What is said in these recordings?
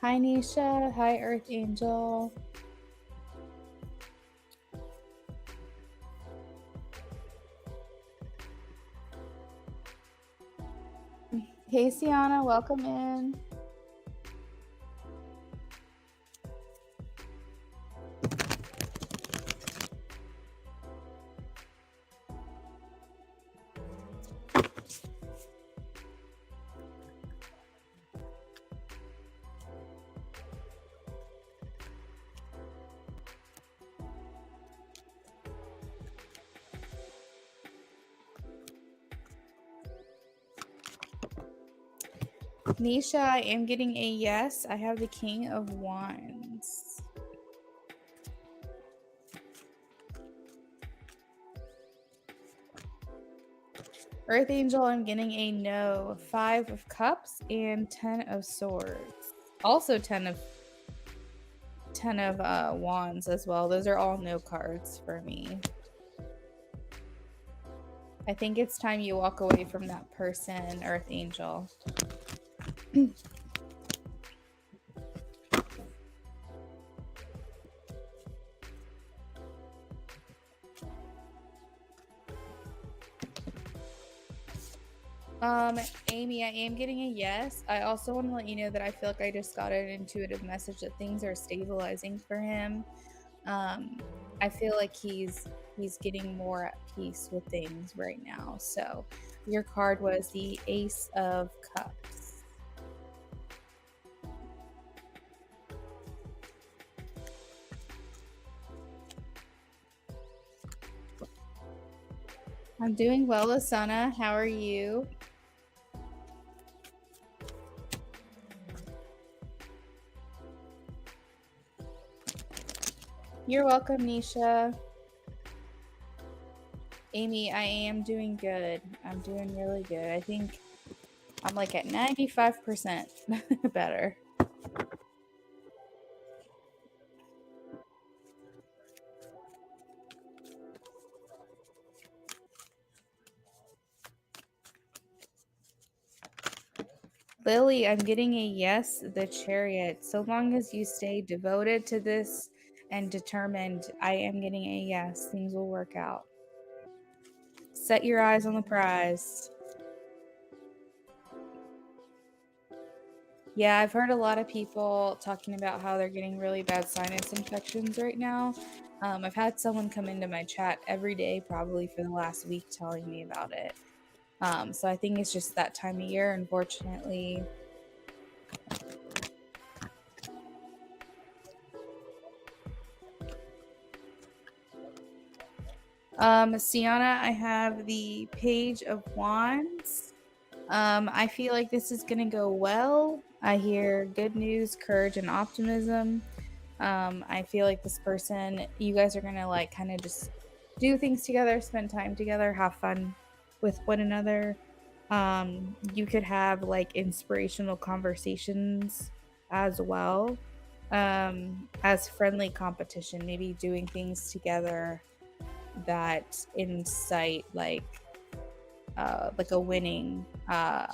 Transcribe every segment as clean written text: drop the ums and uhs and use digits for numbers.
Hi, Nisha. Hi, Earth Angel. Hey, Sienna. Welcome in. Nisha, I am getting a yes. I have the King of Wands. Earth Angel, I'm getting a no. 5 of Cups and 10 of Swords. Also 10 of Wands as well. Those are all no cards for me. I think it's time you walk away from that person, Earth Angel. Amy, I am getting a yes. I also want to let you know that I feel like I just got an intuitive message that things are stabilizing for him. I feel like he's getting more at peace with things right now. So your card was the Ace of Cups. I'm doing well, Asana. How are you? You're welcome, Nisha. Amy, I am doing good. I'm doing really good. I think I'm like at 95% better. Lily, I'm getting a yes, the Chariot. So long as you stay devoted to this and determined, I am getting a yes. Things will work out. Set your eyes on the prize. Yeah, I've heard a lot of people talking about how they're getting really bad sinus infections right now. I've had someone come into my chat every day, probably for the last week, telling me about it. So I think it's just that time of year, unfortunately. Sienna, I have the Page of Wands. I feel like this is gonna go well. I hear good news, courage, and optimism. I feel like this person, you guys are gonna like kind of just do things together, spend time together, have fun with one another. You could have like inspirational conversations as well, as friendly competition, maybe doing things together that incite like a winning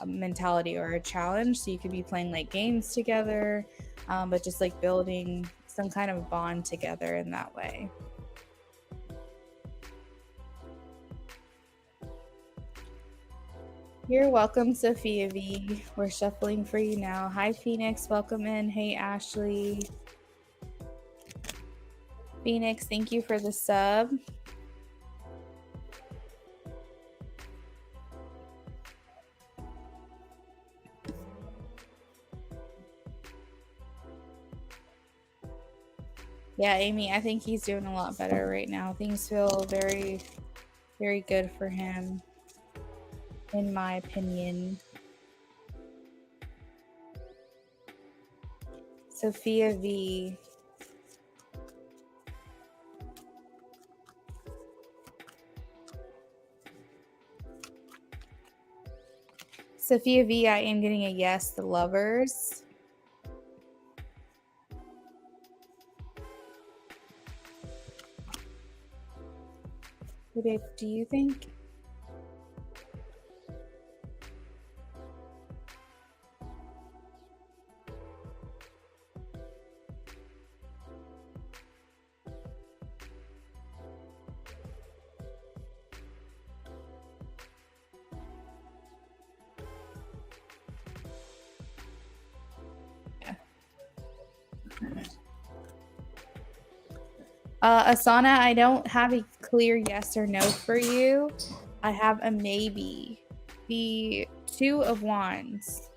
mentality or a challenge. So you could be playing like games together, but just like building some kind of bond together in that way. You're welcome, Sophia V. We're shuffling for you now. Hi, Phoenix. Welcome in. Hey, Ashley. Phoenix, thank you for the sub. Yeah, Amy, I think he's doing a lot better right now. Things feel very, very good for him, in my opinion. Sophia V. Sophia V, I am getting a yes, the lovers. What do you think? Asana, I don't have a clear yes or no for you. I have a maybe. The Two of Wands.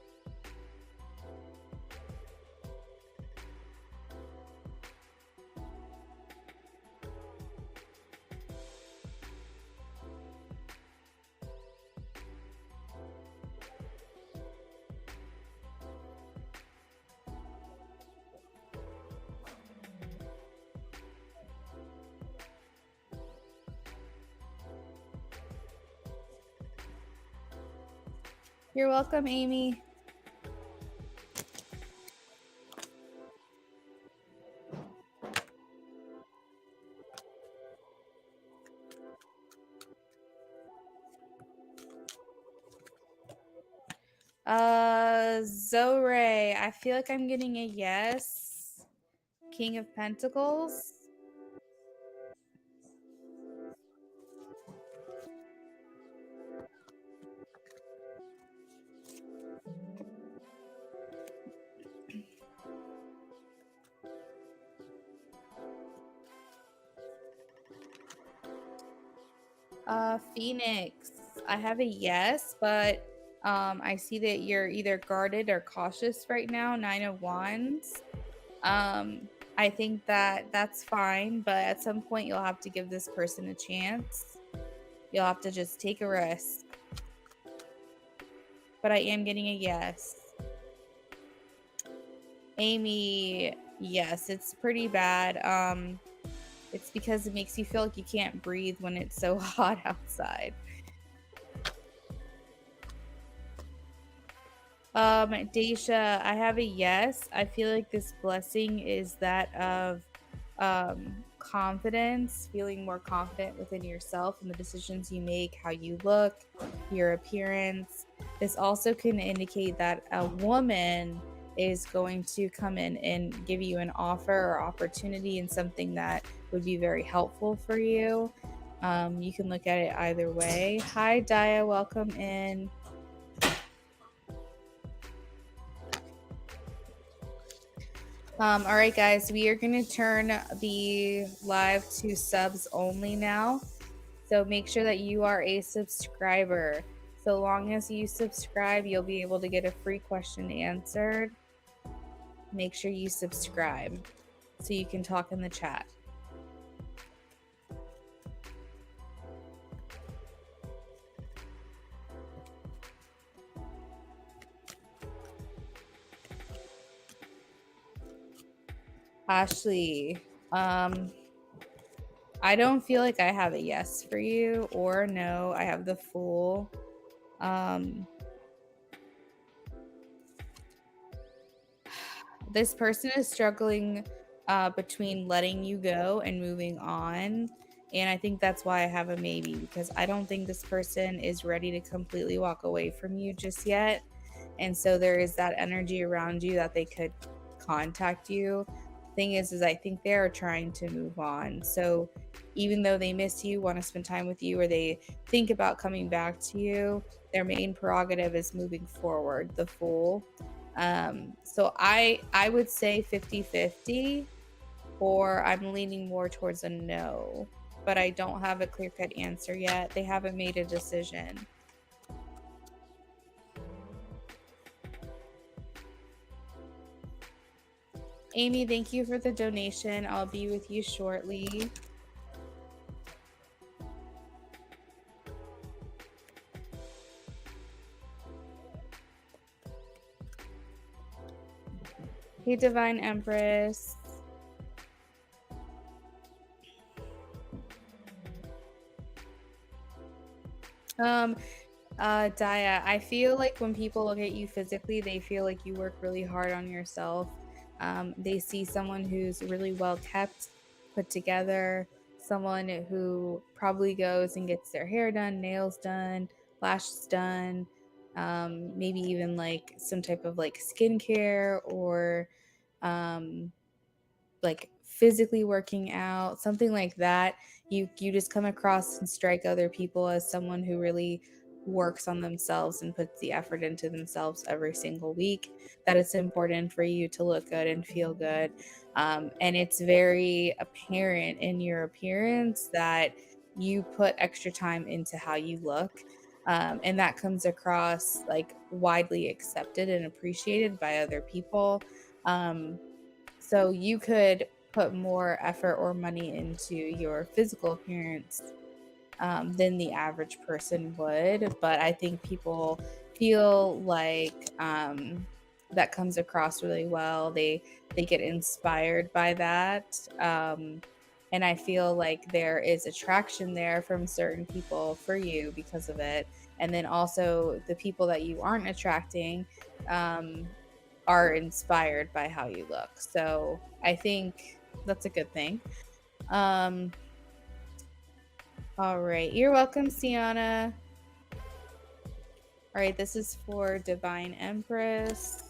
You're welcome, Amy. Zoe, I feel like I'm getting a yes. King of Pentacles. Phoenix. I have a yes, but I see that you're either guarded or cautious right now. Nine of Wands. I think that that's fine, but at some point you'll have to give this person a chance. You'll have to just take a risk. But I am getting a yes. Amy, yes, it's pretty bad. It's because it makes you feel like you can't breathe when it's so hot outside. Daisha, I have a yes. I feel like this blessing is that of confidence, feeling more confident within yourself and the decisions you make, how you look, your appearance. This also can indicate that a woman is going to come in and give you an offer or opportunity in something that would be very helpful for you. You can look at it either way. Hi, Daya, welcome in. All right, guys, we are going to turn the live to subs only now. So make sure that you are a subscriber. So long as you subscribe, you'll be able to get a free question answered. Make sure you subscribe so you can talk in the chat. Ashley, I don't feel like I have a yes for you or no. I have the Fool. This person is struggling between letting you go and moving on. And I think that's why I have a maybe, because I don't think this person is ready to completely walk away from you just yet. And so there is that energy around you that they could contact you. Thing is I think they are trying to move on. So even though they miss you, want to spend time with you, or they think about coming back to you, their main prerogative is moving forward, the Fool. So I would say 50-50, or I'm leaning more towards a no, but I don't have a clear-cut answer yet. They haven't made a decision. Amy, thank you for the donation. I'll be with you shortly. Hey, Divine Empress. Daya, I feel like when people look at you physically, they feel like you work really hard on yourself. They see someone who's really well kept, put together, someone who probably goes and gets their hair done, nails done, lashes done, maybe even like some type of like skincare or like physically working out, something like that. You just come across and strike other people as someone who really works on themselves and puts the effort into themselves every single week, that it's important for you to look good and feel good. And it's very apparent in your appearance that you put extra time into how you look. And that comes across like widely accepted and appreciated by other people. So you could put more effort or money into your physical appearance than the average person would. But I think people feel like that comes across really well. They get inspired by that. And I feel like there is attraction there from certain people for you because of it. And then also the people that you aren't attracting are inspired by how you look. So I think that's a good thing. All right. You're welcome, Sienna. All right. This is for Divine Empress.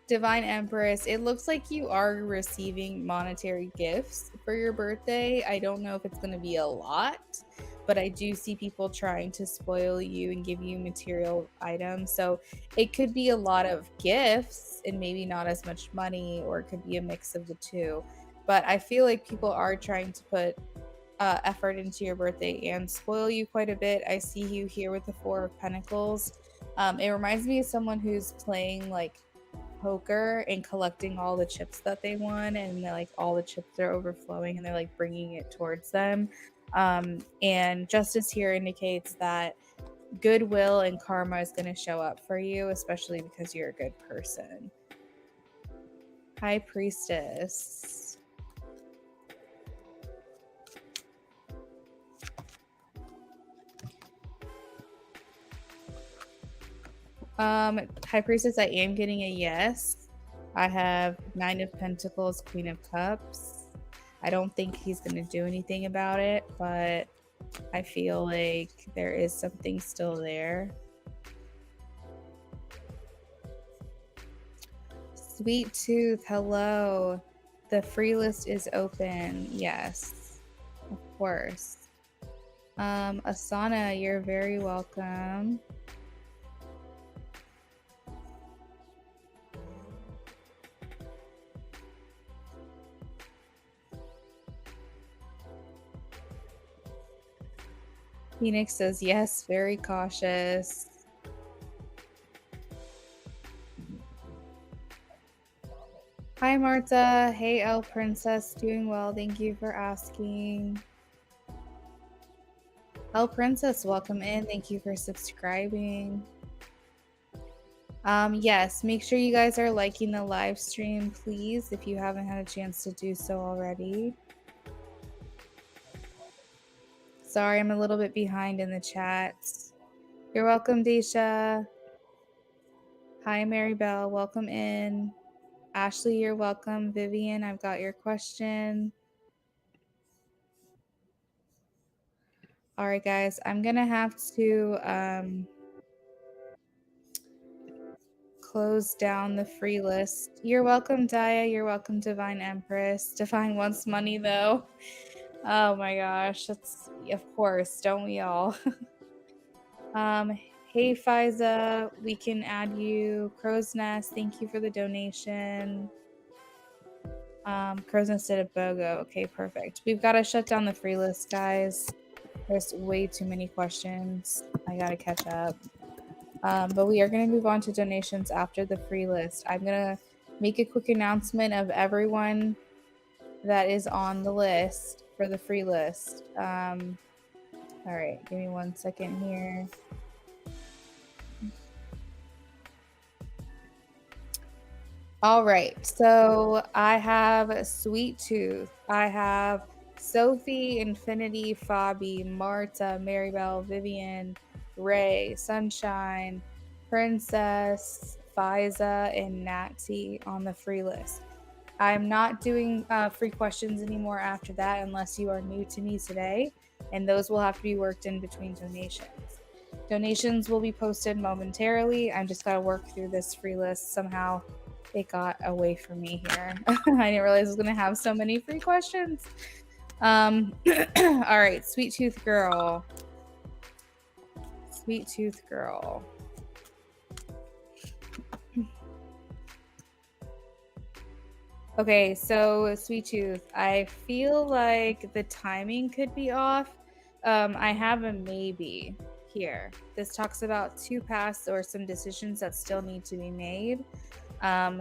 Divine Empress, it looks like you are receiving monetary gifts for your birthday. I don't know if it's going to be a lot, but I do see people trying to spoil you and give you material items. So it could be a lot of gifts and maybe not as much money, or it could be a mix of the two. But I feel like people are trying to put effort into your birthday and spoil you quite a bit. I see you here with the Four of Pentacles. It reminds me of someone who's playing like poker and collecting all the chips that they won, and like all the chips are overflowing and they're like bringing it towards them. And justice here indicates that goodwill and karma is going to show up for you, especially because you're a good person. High Priestess. High Priestess, I am getting a yes. I have Nine of Pentacles, Queen of Cups. I don't think he's going to do anything about it, but I feel like there is something still there. Sweet Tooth, hello. The free list is open. Yes, of course. Asana, you're very welcome. Phoenix says yes, very cautious. Hi, Marta. Hey, El Princess. Doing well. Thank you for asking. El Princess, welcome in. Thank you for subscribing. Yes, make sure you guys are liking the live stream, please, if you haven't had a chance to do so already. Sorry, I'm a little bit behind in the chats. You're welcome, Daisha. Hi, Mary Bell. Welcome in. Ashley, you're welcome. Vivian, I've got your question. All right, guys, I'm going to have to close down the free list. You're welcome, Daya. You're welcome, Divine Empress. Divine wants money, though. Oh my gosh, that's of course, don't we all? Hey Fiza, we can add you. Crow's Nest, thank you for the donation. Crow's Nest did a BOGO. Okay, perfect. We've got to shut down the free list, guys. There's way too many questions. I gotta catch up. But we are gonna move on to donations after the free list. I'm gonna make a quick announcement of everyone that is on the list for the free list. All right, give me 1 second here. All right, so I have Sweet Tooth. I have Sophie, Infinity, Fabi, Marta, Maribel, Vivian, Ray, Sunshine, Princess, Fiza, and Natty on the free list. I'm not doing free questions anymore after that unless you are new to me today. and those will have to be worked in between donations. Donations will be posted momentarily. I'm just gotta work through this free list. Somehow it got away from me here. I didn't realize I was gonna have so many free questions. All right, Sweet Tooth Girl. Sweet Tooth Girl. Okay, so Sweet Tooth, I feel like the timing could be off. I have a maybe here. This talks about 2 paths or some decisions that still need to be made.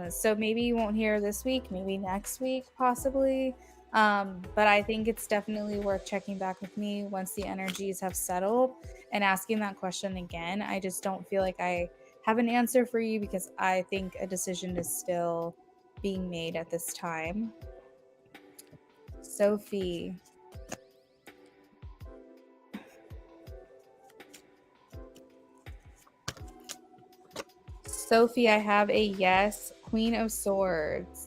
So maybe you won't hear this week, maybe next week, possibly. But I think it's definitely worth checking back with me once the energies have settled and asking that question again. I just don't feel like I have an answer for you because I think a decision is still being made at this time. Sophie. Sophie, I have a yes. Queen of Swords.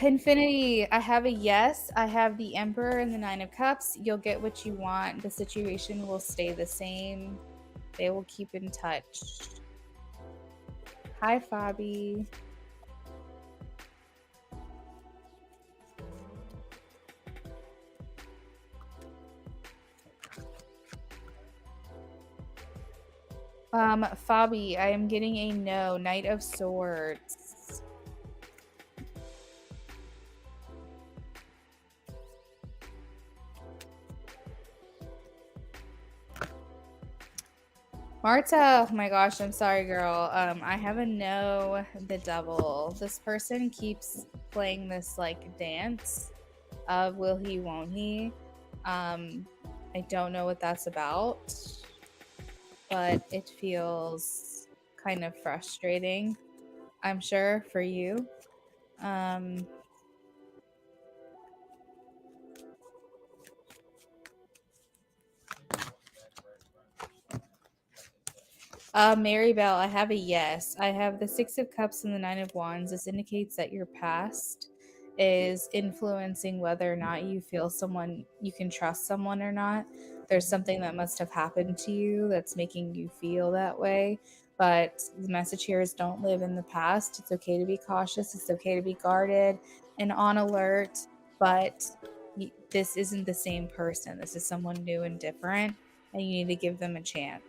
Infinity, I have a yes. I have the Emperor and the Nine of Cups. You'll get what you want. The situation will stay the same. They will keep in touch. Hi, Fabi. Fabi, I am getting a no. Knight of Swords. Marta, oh my gosh, I'm sorry, girl. I have a no, the Devil. This person keeps playing this like dance of will he, won't he. I don't know what that's about, but it feels kind of frustrating, I'm sure, for you. Mary Bell, I have a yes. I have the Six of Cups and the Nine of Wands. This indicates that your past is influencing whether or not you feel someone you can trust someone or not. There's something that must have happened to you that's making you feel that way. But the message here is don't live in the past. It's okay to be cautious. It's okay to be guarded and on alert. But this isn't the same person. This is someone new and different, and you need to give them a chance.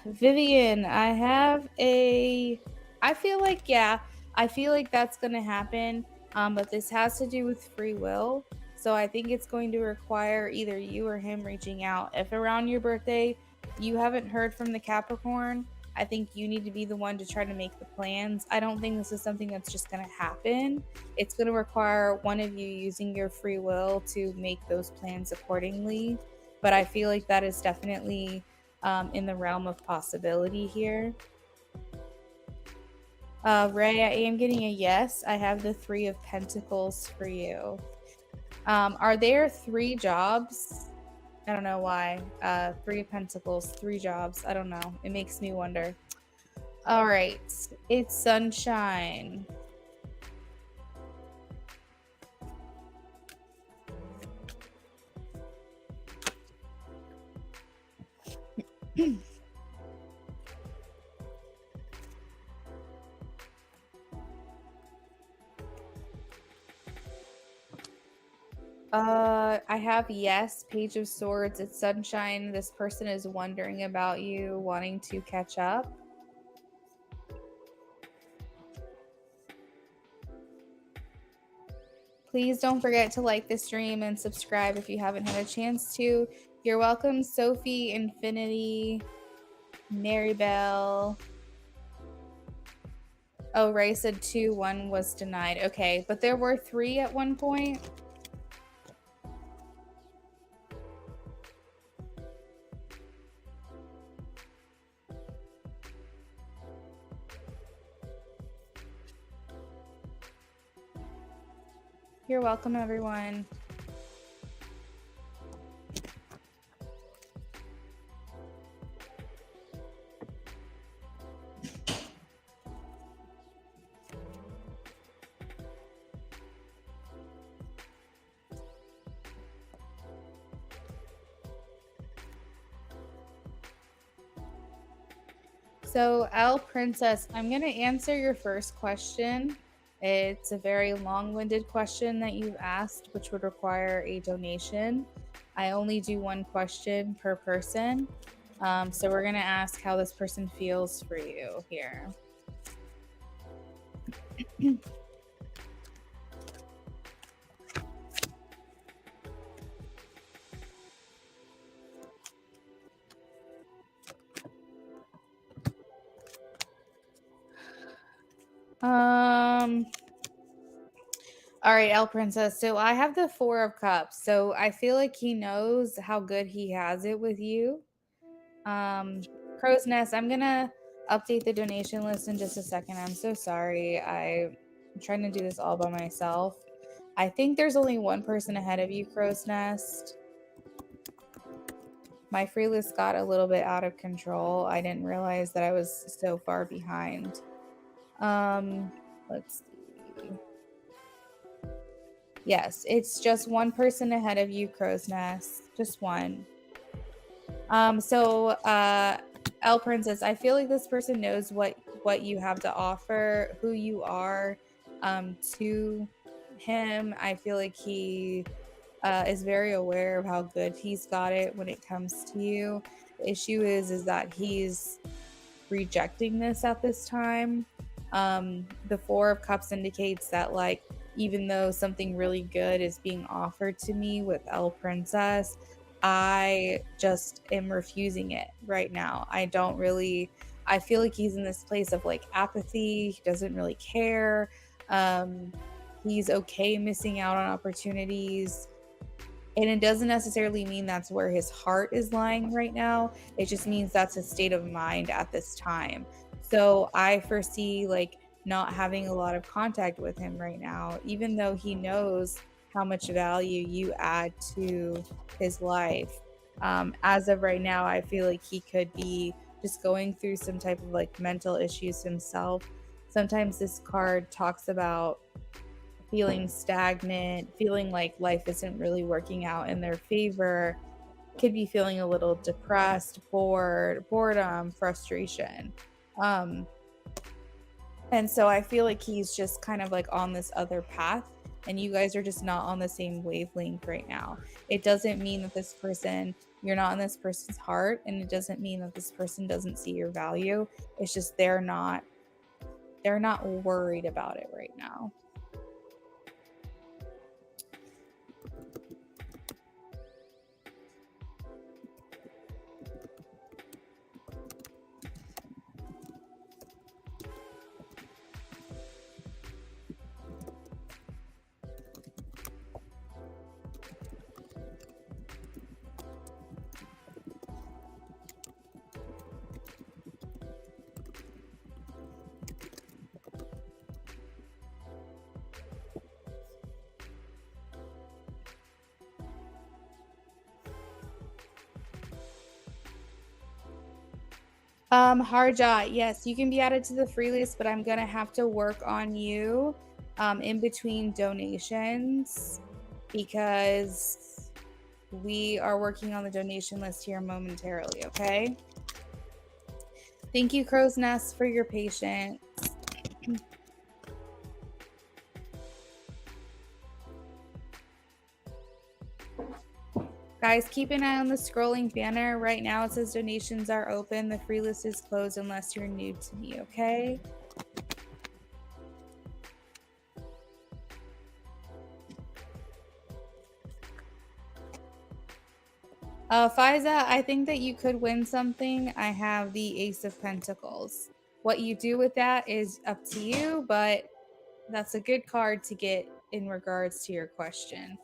Vivian, I feel like, yeah, I feel like that's going to happen. But this has to do with free will. So I think it's going to require either you or him reaching out. If around your birthday you haven't heard from the Capricorn, I think you need to be the one to try to make the plans. I don't think this is something that's just going to happen. It's going to require one of you using your free will to make those plans accordingly. But I feel like that is definitely in the realm of possibility here. Ray, I am getting a yes. I have the Three of Pentacles for you. Are there 3 jobs? I don't know why. 3 of Pentacles, 3 jobs. I don't know. It makes me wonder. All right. It's Sunshine. I have yes, Page of Swords, it's Sunshine. This person is wondering about you, wanting to catch up. Please don't forget to like this stream and subscribe if you haven't had a chance to. You're welcome, Sophie, Infinity, Mary Bell. Oh, Ray said 2, 1 was denied. Okay, but there were 3 at one point. You're welcome, everyone. So, L Princess, I'm going to answer your first question. It's a very long-winded question that you've asked, which would require a donation. I only do one question per person. So we're going to ask how this person feels for you here. All right, L Princess. So I have the 4 of Cups. So I feel like he knows how good he has it with you. Crow's Nest, I'm gonna update the donation list in just a second. I'm so sorry. I'm trying to do this all by myself. I think there's only one person ahead of you, Crow's Nest. My free list got a little bit out of control. I didn't realize that I was so far behind. Let's see. Yes, it's just one person ahead of you, Crow's Nest. Just one. L Princess, I feel like this person knows what you have to offer, who you are to him. I feel like he is very aware of how good he's got it when it comes to you. The issue is that he's rejecting this at this time. The 4 of Cups indicates that, like, even though something really good is being offered to me with L Princess, I just am refusing it right now. I feel like he's in this place of like apathy. He doesn't really care. He's okay missing out on opportunities. And it doesn't necessarily mean that's where his heart is lying right now. It just means that's his state of mind at this time. So I foresee like not having a lot of contact with him right now, even though he knows how much value you add to his life. As of right now, I feel like he could be just going through some type of like mental issues himself. Sometimes this card talks about feeling stagnant, feeling like life isn't really working out in their favor, could be feeling a little depressed, boredom, frustration. And so I feel like he's just kind of like on this other path, and you guys are just not on the same wavelength right now. It doesn't mean that you're not in this person's heart, and it doesn't mean that this person doesn't see your value. It's just they're not worried about it right now. Harja, yes, you can be added to the free list, but I'm gonna have to work on you in between donations because we are working on the donation list here momentarily, okay? Thank you, Crow's Nest, for your patience. Guys, keep an eye on the scrolling banner. Right now it says donations are open. The free list is closed unless you're new to me, okay? Faiza, I think that you could win something. I have the Ace of Pentacles. What you do with that is up to you, but that's a good card to get in regards to your question.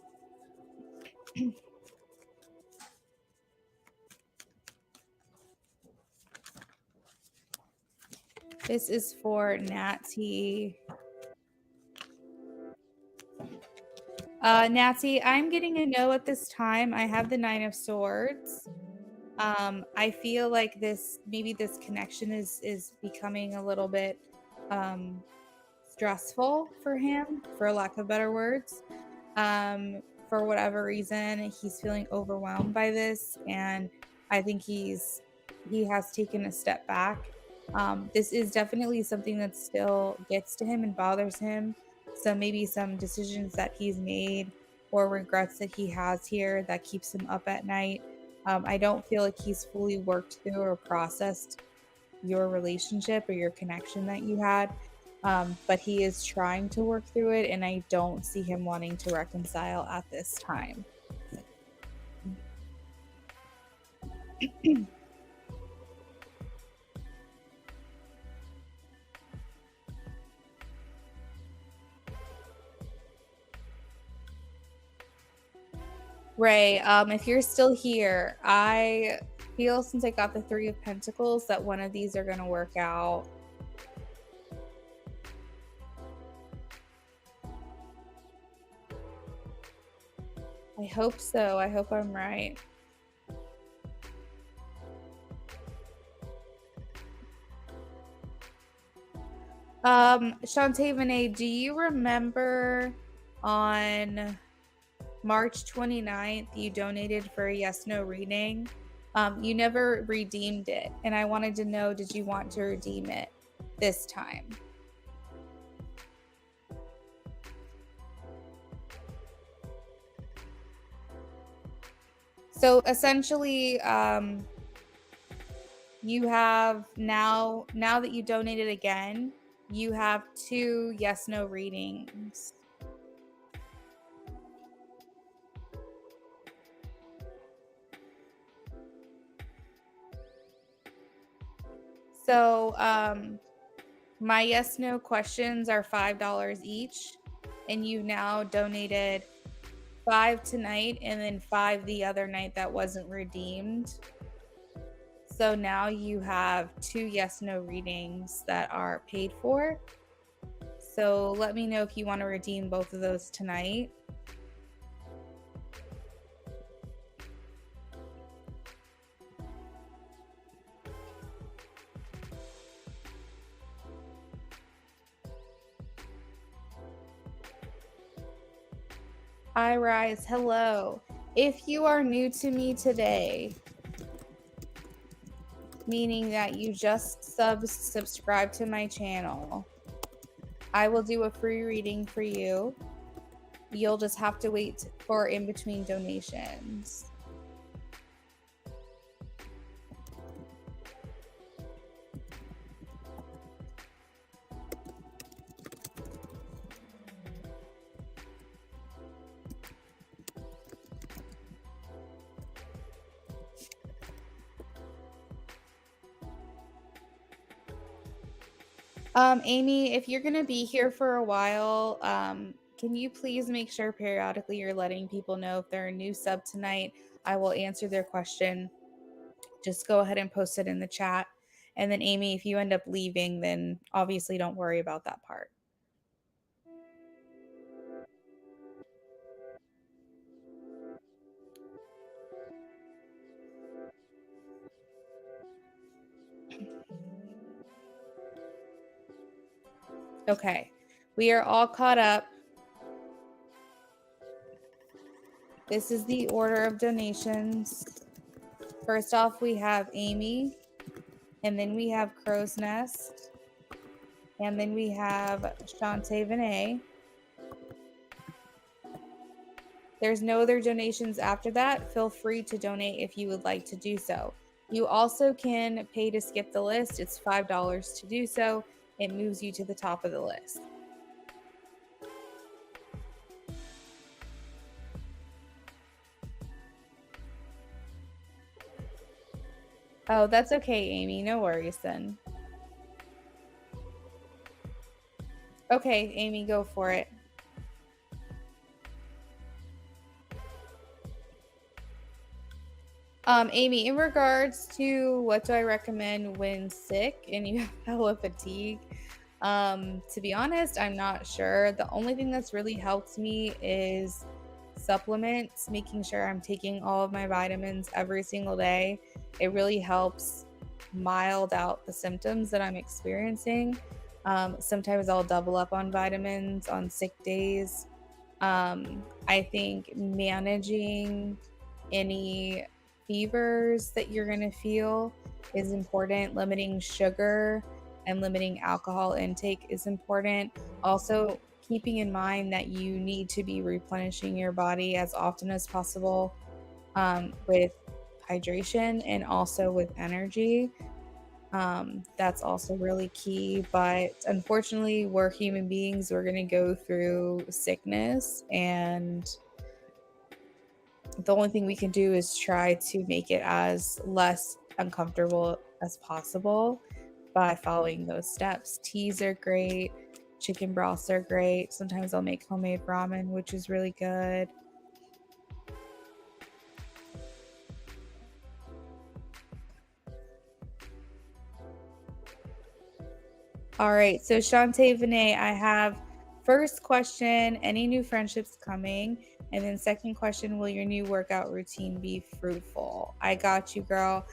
This is for Natty. Natty, I'm getting a no at this time. I have the 9 of Swords. I feel like this connection is becoming a little bit stressful for him, for lack of better words. For whatever reason, he's feeling overwhelmed by this, and I think he has taken a step back. This is definitely something that still gets to him and bothers him. So maybe some decisions that he's made or regrets that he has here that keeps him up at night. I don't feel like he's fully worked through or processed your relationship or your connection that you had. But he is trying to work through it, and I don't see him wanting to reconcile at this time. Ray, if you're still here, I feel since I got the 3 of Pentacles that one of these are going to work out. I hope so. I hope I'm right. Shantae Vinay, do you remember on March 29th you donated for a yes/no reading? You never redeemed it, and I wanted to know, did you want to redeem it this time? So essentially, you have now that you donated again, you have 2 yes/no readings. So my yes/no questions are $5 each, and you now donated 5 tonight and then 5 the other night that wasn't redeemed. So now you have 2 yes/no readings that are paid for. So let me know if you want to redeem both of those tonight. Hi, Rise. Hello. If you are new to me today, meaning that you just subscribe to my channel, I will do a free reading for you. You'll just have to wait for in between donations. Amy, if you're going to be here for a while, can you please make sure periodically you're letting people know if they're a new sub tonight? I will answer their question. Just go ahead and post it in the chat. And then, Amy, if you end up leaving, then obviously don't worry about that part. Okay, we are all caught up. This is the order of donations. First off, we have Amy, and then we have Crow's Nest, and then we have Shantae Vinay. There's no other donations after that. Feel free to donate if you would like to do so. You also can pay to skip the list. It's $5 to do so. It moves you to the top of the list. Oh, that's okay, Amy. No worries then. Okay, Amy, go for it. Amy, in regards to what do I recommend when sick and you have hella fatigue, to be honest, I'm not sure. The only thing that's really helped me is supplements, making sure I'm taking all of my vitamins every single day. It really helps mild out the symptoms that I'm experiencing. Sometimes I'll double up on vitamins on sick days. I think managing any fevers that you're going to feel is important. Limiting sugar and limiting alcohol intake is important. Also, keeping in mind that you need to be replenishing your body as often as possible with hydration and also with energy. That's also really key. But unfortunately, we're human beings. We're going to go through sickness, and the only thing we can do is try to make it as less uncomfortable as possible by following those steps. Teas are great, chicken broths are great. Sometimes I'll make homemade ramen, which is really good. All right, so Shantae Vinay, I have first question, any new friendships coming? And then second question, will your new workout routine be fruitful? I got you, girl.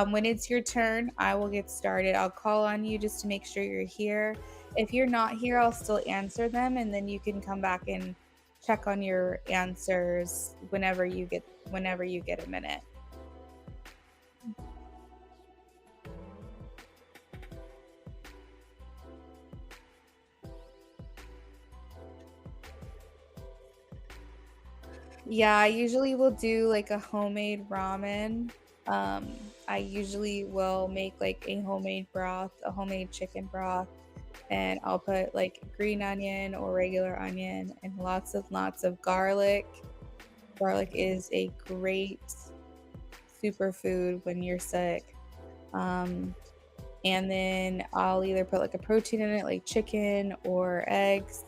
When it's your turn, I will get started. I'll call on you just to make sure you're here. If you're not here, I'll still answer them, and then you can come back and check on your answers whenever you get a minute. Yeah, I usually will do like a homemade ramen. I usually will make like a homemade broth, a homemade chicken broth, and I'll put like green onion or regular onion and lots of garlic. Garlic is a great superfood when you're sick. Um, and then I'll either put like a protein in it, like chicken or eggs,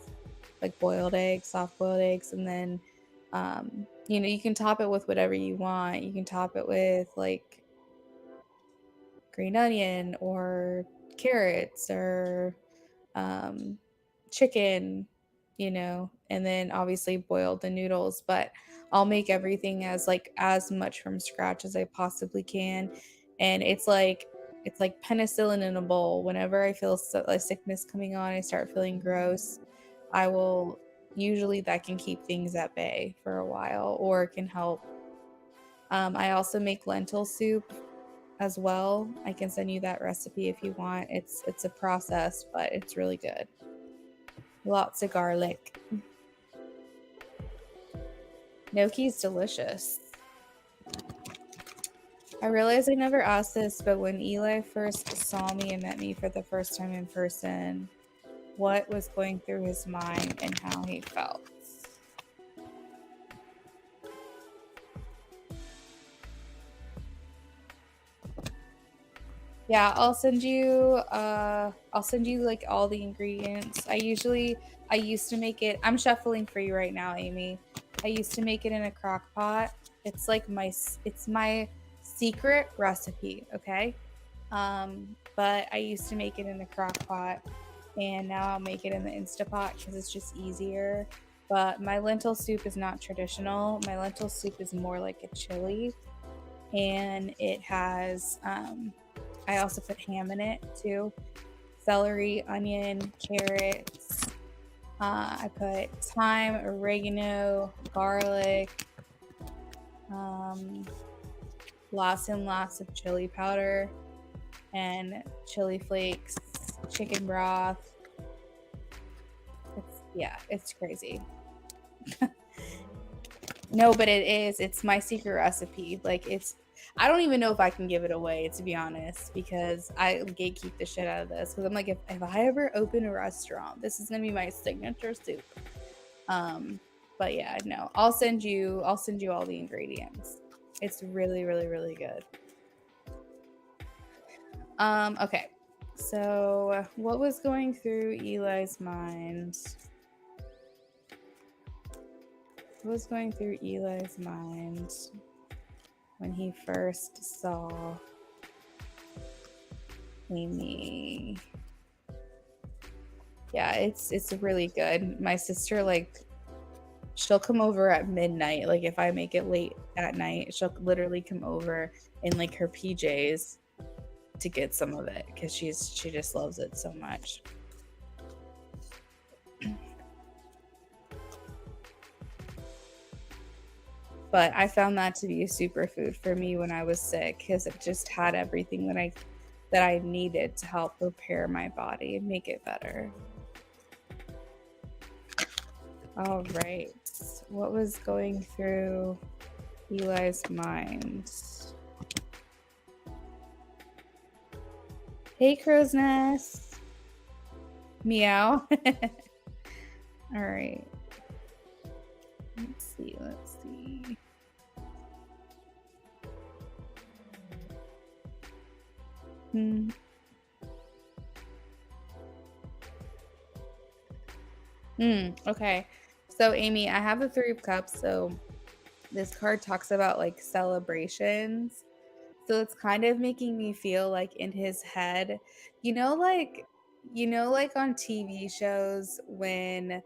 like boiled eggs, soft boiled eggs, and then you can top it with whatever you want. You can top it with like green onion or carrots or um, chicken, and then obviously boil the noodles. But I'll make everything as much from scratch as I possibly can, and it's like penicillin in a bowl. Whenever I feel a sickness coming on, I start feeling gross. I will usually that can keep things at bay for a while, or it can help. I also make lentil soup as well. I can send you that recipe if you want. It's a process, but it's really good. Lots of garlic. Gnocchi's delicious. I realize I never asked this, but when Eli first saw me and met me for the first time in person, what was going through his mind and how he felt? Yeah, I'll send you like all the ingredients. I used to make it. I'm shuffling for you right now, Amy. I used to make it in a crock pot. It's my secret recipe, okay? But I used to make it in a crock pot, and now I'll make it in the Instapot because it's just easier. But my lentil soup is not traditional. My lentil soup is more like a chili, and it has I also put ham in it too. Celery, onion, carrots. I put thyme, oregano, garlic, um, lots and lots of chili powder and chili flakes, chicken broth. It's crazy. No, but it is. It's my secret recipe. I don't even know if I can give it away, to be honest, because I gatekeep the shit out of this. Because I'm like, if I ever open a restaurant, this is gonna be my signature soup. Um, but yeah, no, I'll send you all the ingredients. It's really, really, really good. Okay. So, what was going through Eli's mind? What was going through Eli's mind when he first saw Amy? Yeah, it's really good. My sister, like, she'll come over at midnight. Like, if I make it late at night, she'll literally come over in like her PJs to get some of it because she just loves it so much. But I found that to be a superfood for me when I was sick because it just had everything that I needed to help repair my body and make it better. All right. What was going through Eli's mind? Hey, Crow's Nest. Meow. All right. Let's see. Okay. So, Amy, I have the Three of Cups. So, this card talks about like celebrations. So, it's kind of making me feel like in his head, like on TV shows when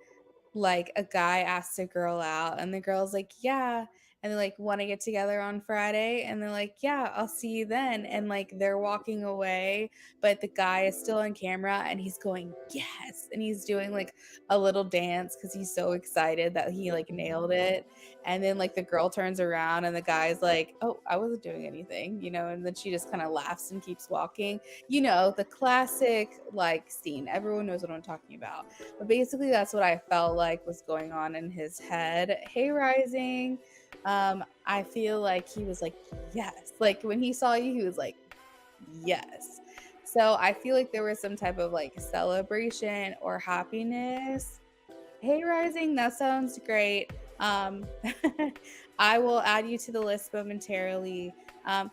like a guy asks a girl out and the girl's like, yeah, and they like want to get together on Friday and they're like, yeah, I'll see you then, and like they're walking away, but the guy is still on camera and he's going yes, and he's doing like a little dance because he's so excited that he like nailed it, and then like the girl turns around and the guy's like, oh, I wasn't doing anything, and then she just kind of laughs and keeps walking. The classic like scene, everyone knows what I'm talking about. But basically, that's what I felt like was going on in his head. Hey, Rising. I feel like he was like, yes. Like when he saw you, he was like, yes. So I feel like there was some type of like celebration or happiness. Hey, Rising, that sounds great. I will add you to the list momentarily.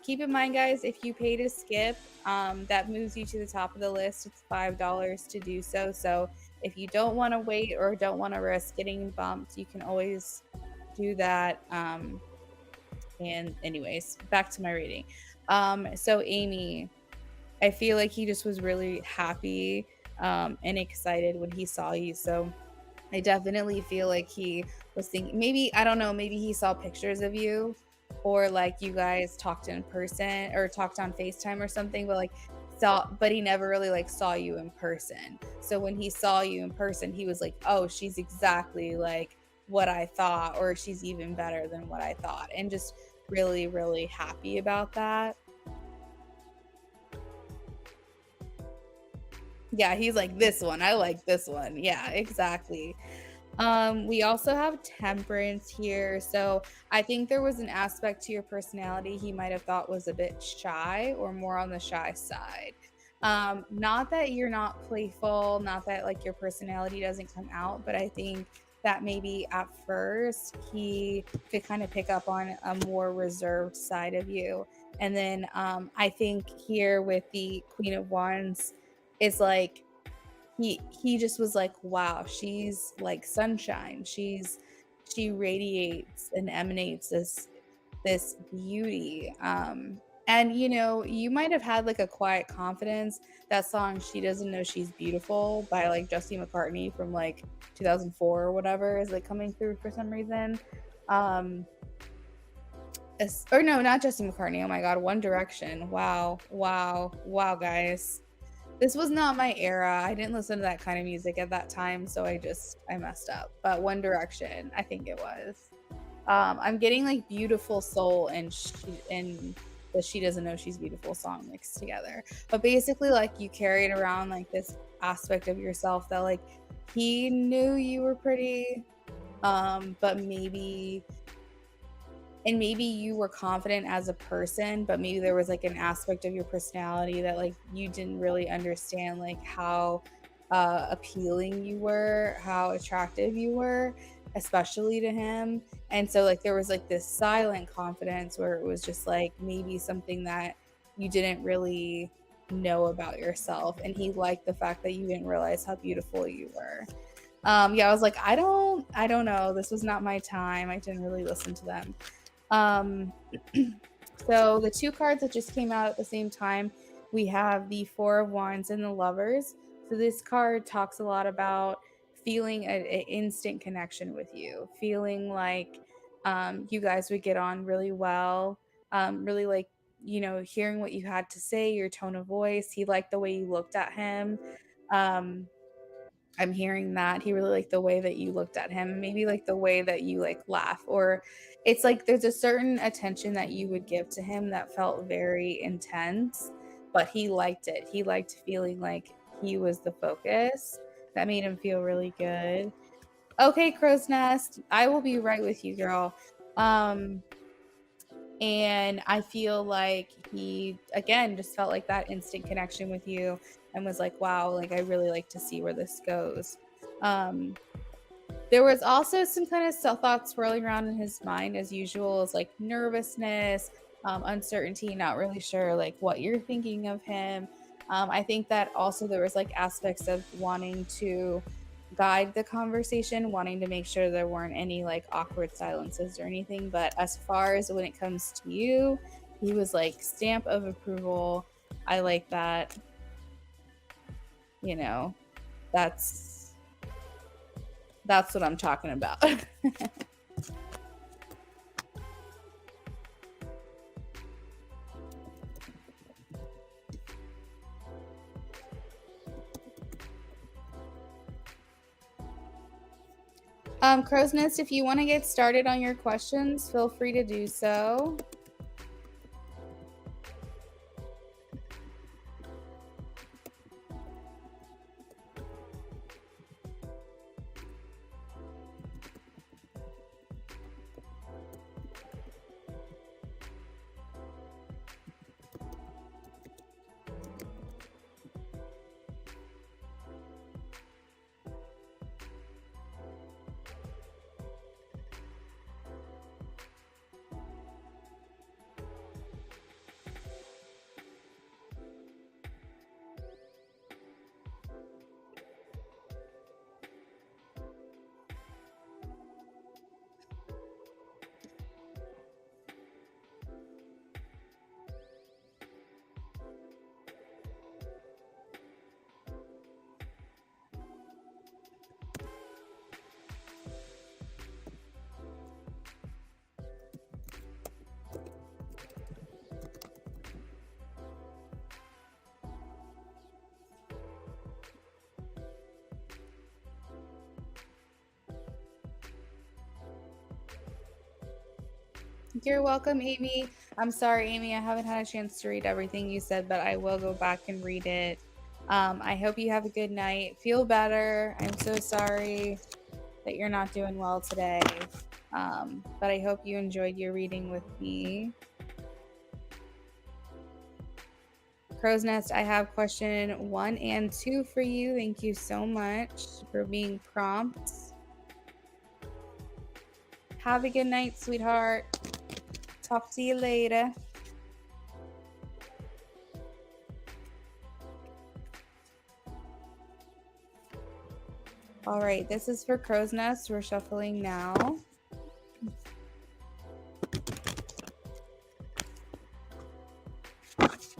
Keep in mind, guys, if you pay to skip, that moves you to the top of the list. It's $5 to do so. So if you don't want to wait or don't want to risk getting bumped, you can always do that. And anyways, back to my reading. So Amy, I feel like he just was really happy and excited when he saw you. So I definitely feel like he was thinking, maybe, I don't know, maybe he saw pictures of you or like you guys talked in person or talked on FaceTime or something, but he never really like saw you in person. So when he saw you in person, he was like, oh, she's exactly like what I thought, or she's even better than what I thought. And just really, really happy about that. Yeah, he's like, this one, I like this one. Yeah, exactly. We also have temperance here. So I think there was an aspect to your personality he might have thought was a bit shy or more on the shy side. Not that you're not playful, not that like your personality doesn't come out, but I think that maybe at first he could kind of pick up on a more reserved side of you. And then I think here with the Queen of Wands, it's like he just was like, wow, she's like sunshine. She radiates and emanates this beauty. And you might have had like a quiet confidence. That song "She Doesn't Know She's Beautiful" by like Jesse McCartney from like 2004 or whatever is like coming through for some reason. Or no, not Jesse McCartney. Oh my god, One Direction. Wow, guys. This was not my era. I didn't listen to that kind of music at that time, so I messed up. But One Direction, I think it was. I'm getting like Beautiful Soul and the She Doesn't Know She's Beautiful song mixed together. But basically, like, you carried around like this aspect of yourself that like he knew you were pretty, but maybe you were confident as a person, but maybe there was like an aspect of your personality that like you didn't really understand, like how appealing you were, how attractive you were, especially to him. And so like there was like this silent confidence where it was just like maybe something that you didn't really know about yourself, and he liked the fact that you didn't realize how beautiful you were. Yeah, I was like, I don't know. This was not my time. I didn't really listen to them. Um, so the two cards that just came out at the same time, we have the Four of Wands and the Lovers. So this card talks a lot about feeling an instant connection with you, feeling like you guys would get on really well, really like, you know, hearing what you had to say, your tone of voice. He liked the way you looked at him. Um, I'm hearing that he really liked the way that you looked at him, maybe like the way that you like laugh, or it's like there's a certain attention that you would give to him that felt very intense, but he liked it. He liked feeling like he was the focus. That made him feel really good. Okay, Crow's Nest, I will be right with you, girl. And I feel like he, again, just felt like that instant connection with you and was like, wow, like I really like to see where this goes. There was also some kind of self thoughts swirling around in his mind, as usual, as like nervousness, uncertainty, not really sure like what you're thinking of him. I think that also there was like aspects of wanting to guide the conversation, wanting to make sure there weren't any like awkward silences or anything. But as far as when it comes to you, he was like stamp of approval. I like that. You know, that's what I'm talking about. Crow's Nest, if you want to get started on your questions, feel free to do so. You're welcome, Amy. I'm sorry, Amy, I haven't had a chance to read everything you said, but I will go back and read it. I hope you have a good night. Feel better. I'm so sorry that you're not doing well today. But I hope you enjoyed your reading with me. Crow's Nest, I have question 1 and 2 for you. Thank you so much for being prompt. Have a good night, sweetheart. Talk to you later. All right, this is for Crow's Nest. We're shuffling now.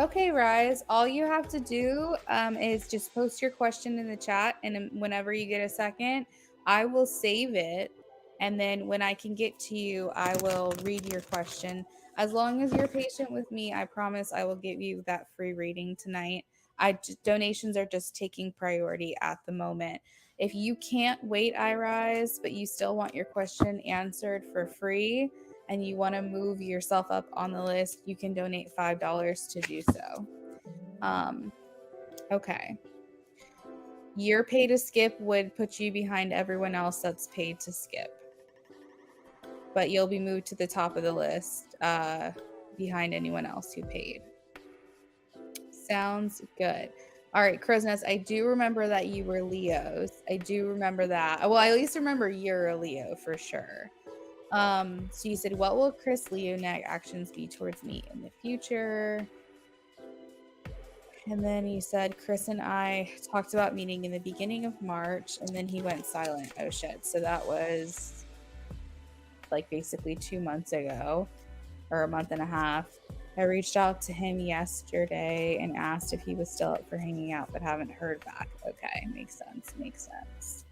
Okay, Rise, all you have to do is just post your question in the chat, and whenever you get a second, I will save it. And then when I can get to you, I will read your question. As long as you're patient with me, I promise I will give you that free reading tonight. Donations are just taking priority at the moment. If you can't wait, iRise, but you still want your question answered for free, and you want to move yourself up on the list, you can donate $5 to do so. Okay. Your pay to skip would put you behind everyone else that's paid to skip. But you'll be moved to the top of the list behind anyone else who paid. Sounds good. All right, Crow's Nest, I do remember that you were Leos. I do remember that. Well, I at least remember you're a Leo for sure. So you said, what will Chris Leonag actions be towards me in the future? And then you said Chris and I talked about meeting in the beginning of March, and then he went silent. Oh shit. So that was like basically 2 months ago, or a month and a half. I reached out to him yesterday and asked if he was still up for hanging out, but haven't heard back. Okay, makes sense. Makes sense.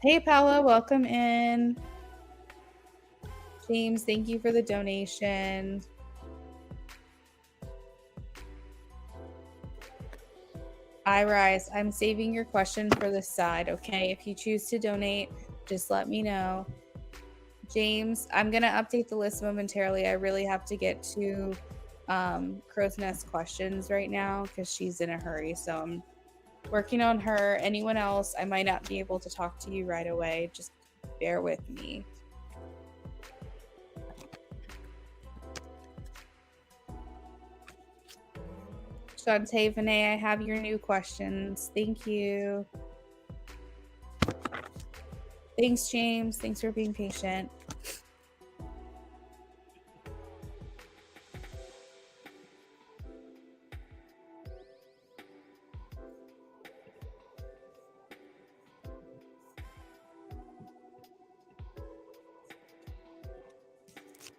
Hey, Paula, welcome in. James, thank you for the donation. I Rise, I'm saving your question for this side, okay? If you choose to donate, just let me know. James, I'm going to update the list momentarily. I really have to get to Crow's Nest questions right now because she's in a hurry. So I'm working on her. Anyone else, I might not be able to talk to you right away. Just bear with me. Shantae, Vinay, I have your new questions. Thank you. Thanks, James. Thanks for being patient.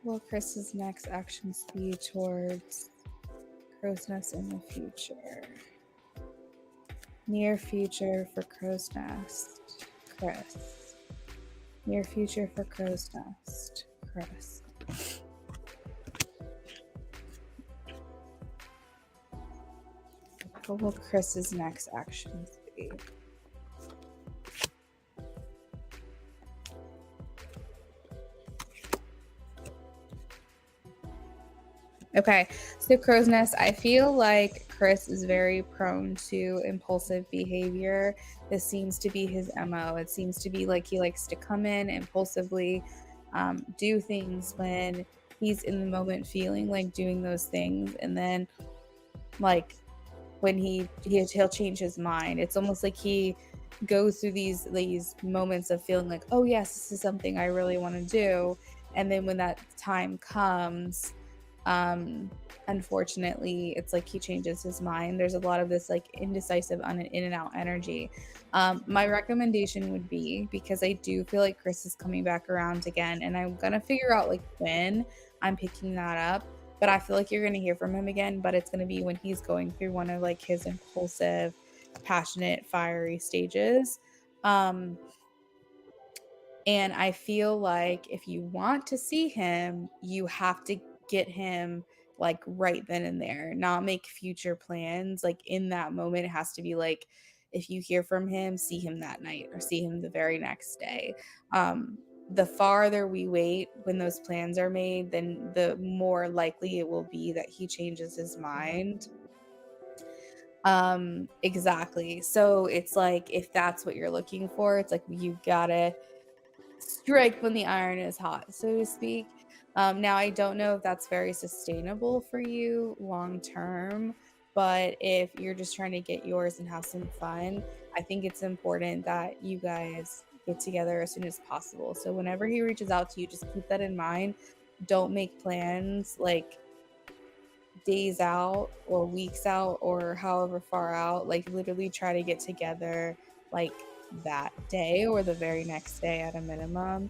Will Chris's next actions be towards Crow's Nest in the future? Near future for Crow's Nest, Chris. Near future for Crow's Nest, Chris. What will Chris's next actions be? Okay, so Crow's Nest, I feel like Chris is very prone to impulsive behavior. This seems to be his MO. It seems to be like he likes to come in impulsively, do things when he's in the moment feeling like doing those things, and then like when he'll change his mind. It's almost like he goes through these moments of feeling like, oh yes, this is something I really want to do, and then when that time comes, unfortunately it's like he changes his mind. There's a lot of this like indecisive in and out energy. My recommendation would be, because I do feel like Chris is coming back around again, and I'm gonna figure out like when I'm picking that up, but I feel like you're gonna hear from him again, but it's gonna be when he's going through one of like his impulsive, passionate, fiery stages. And I feel like if you want to see him, you have to get him like right then and there, not make future plans. Like in that moment, it has to be like, if you hear from him, see him that night or see him the very next day. The farther we wait when those plans are made, then the more likely it will be that he changes his mind. Exactly. So it's like, if that's what you're looking for, it's like you gotta strike when the iron is hot, so to speak. Now, I don't know if that's very sustainable for you long term, but if you're just trying to get yours and have some fun, I think it's important that you guys get together as soon as possible. So whenever he reaches out to you, just keep that in mind. Don't make plans like days out or weeks out or however far out. Like literally try to get together like that day or the very next day at a minimum.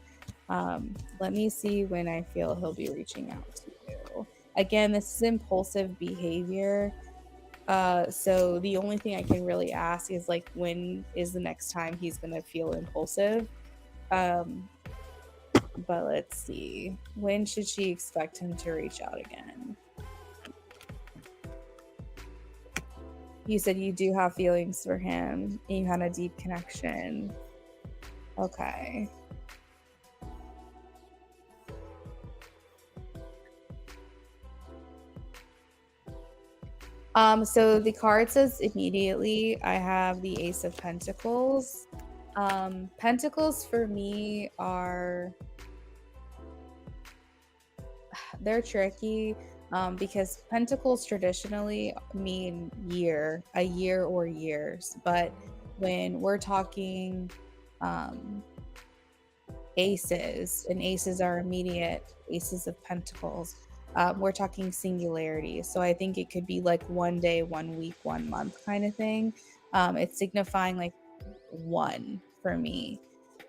Let me see when I feel he'll be reaching out to you. Again, this is impulsive behavior. So the only thing I can really ask is like, when is the next time he's gonna feel impulsive? But let's see. When should she expect him to reach out again? You said you do have feelings for him and you had a deep connection. Okay. So the card says immediately. I have the Ace of Pentacles. Pentacles for me are, they're tricky, because pentacles traditionally mean a year or years. But when we're talking aces, and aces are immediate, aces of pentacles, We're talking singularity. So I think it could be like 1 day, 1 week, 1 month kind of thing. It's signifying like one for me.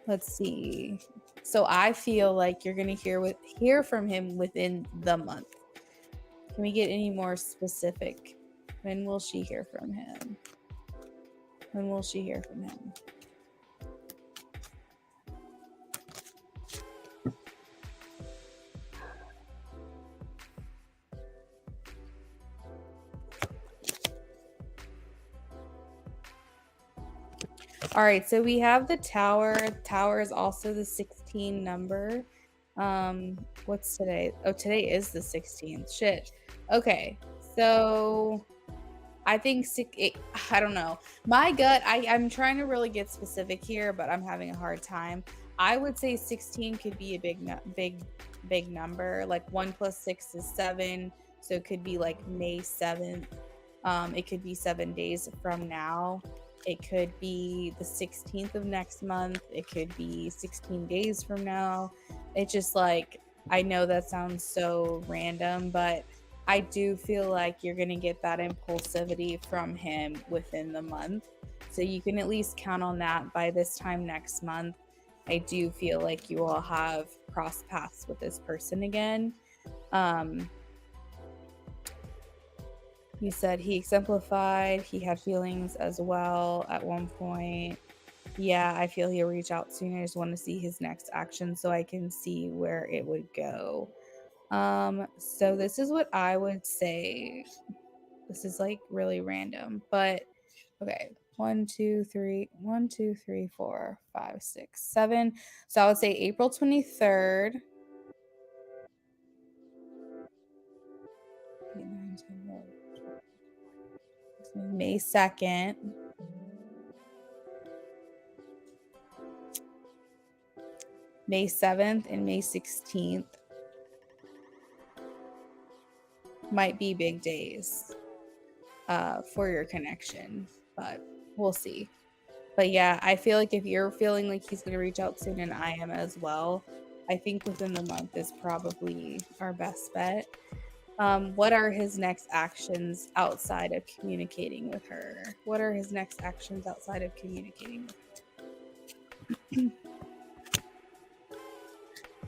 Let's see. So I feel like you're gonna hear from him within the month. Can we get any more specific? When will she hear from him? When will she hear from him? All right, so we have the tower. Tower is also the 16 number. What's today? Oh, today is the 16th. Shit. Okay, so I think I don't know. My gut, I'm trying to really get specific here, but I'm having a hard time. I would say 16 could be a big number. Like 1 plus 6 is 7, so it could be like May 7th. It could be 7 days from now. It could be the 16th of next month. It could be 16 days from now. It's just like, I know that sounds so random, but I do feel like you're going to get that impulsivity from him within the month. So you can at least count on that by this time next month. I do feel like you will have cross paths with this person again. You said he exemplified, he had feelings as well at one point. Yeah, I feel he'll reach out soon. I just want to see his next action so I can see where it would go. So this is what I would say. This is like really random, but okay. 1, 2, 3, 1, 2, 3, 4, 5, 6, 7. So I would say April 23rd. May 2nd. May 7th and May 16th might be big days for your connection, but we'll see. But yeah, I feel like if you're feeling like he's going to reach out soon, and I am as well, I think within the month is probably our best bet. What are his next actions outside of communicating with her? What are his next actions outside of communicating with her?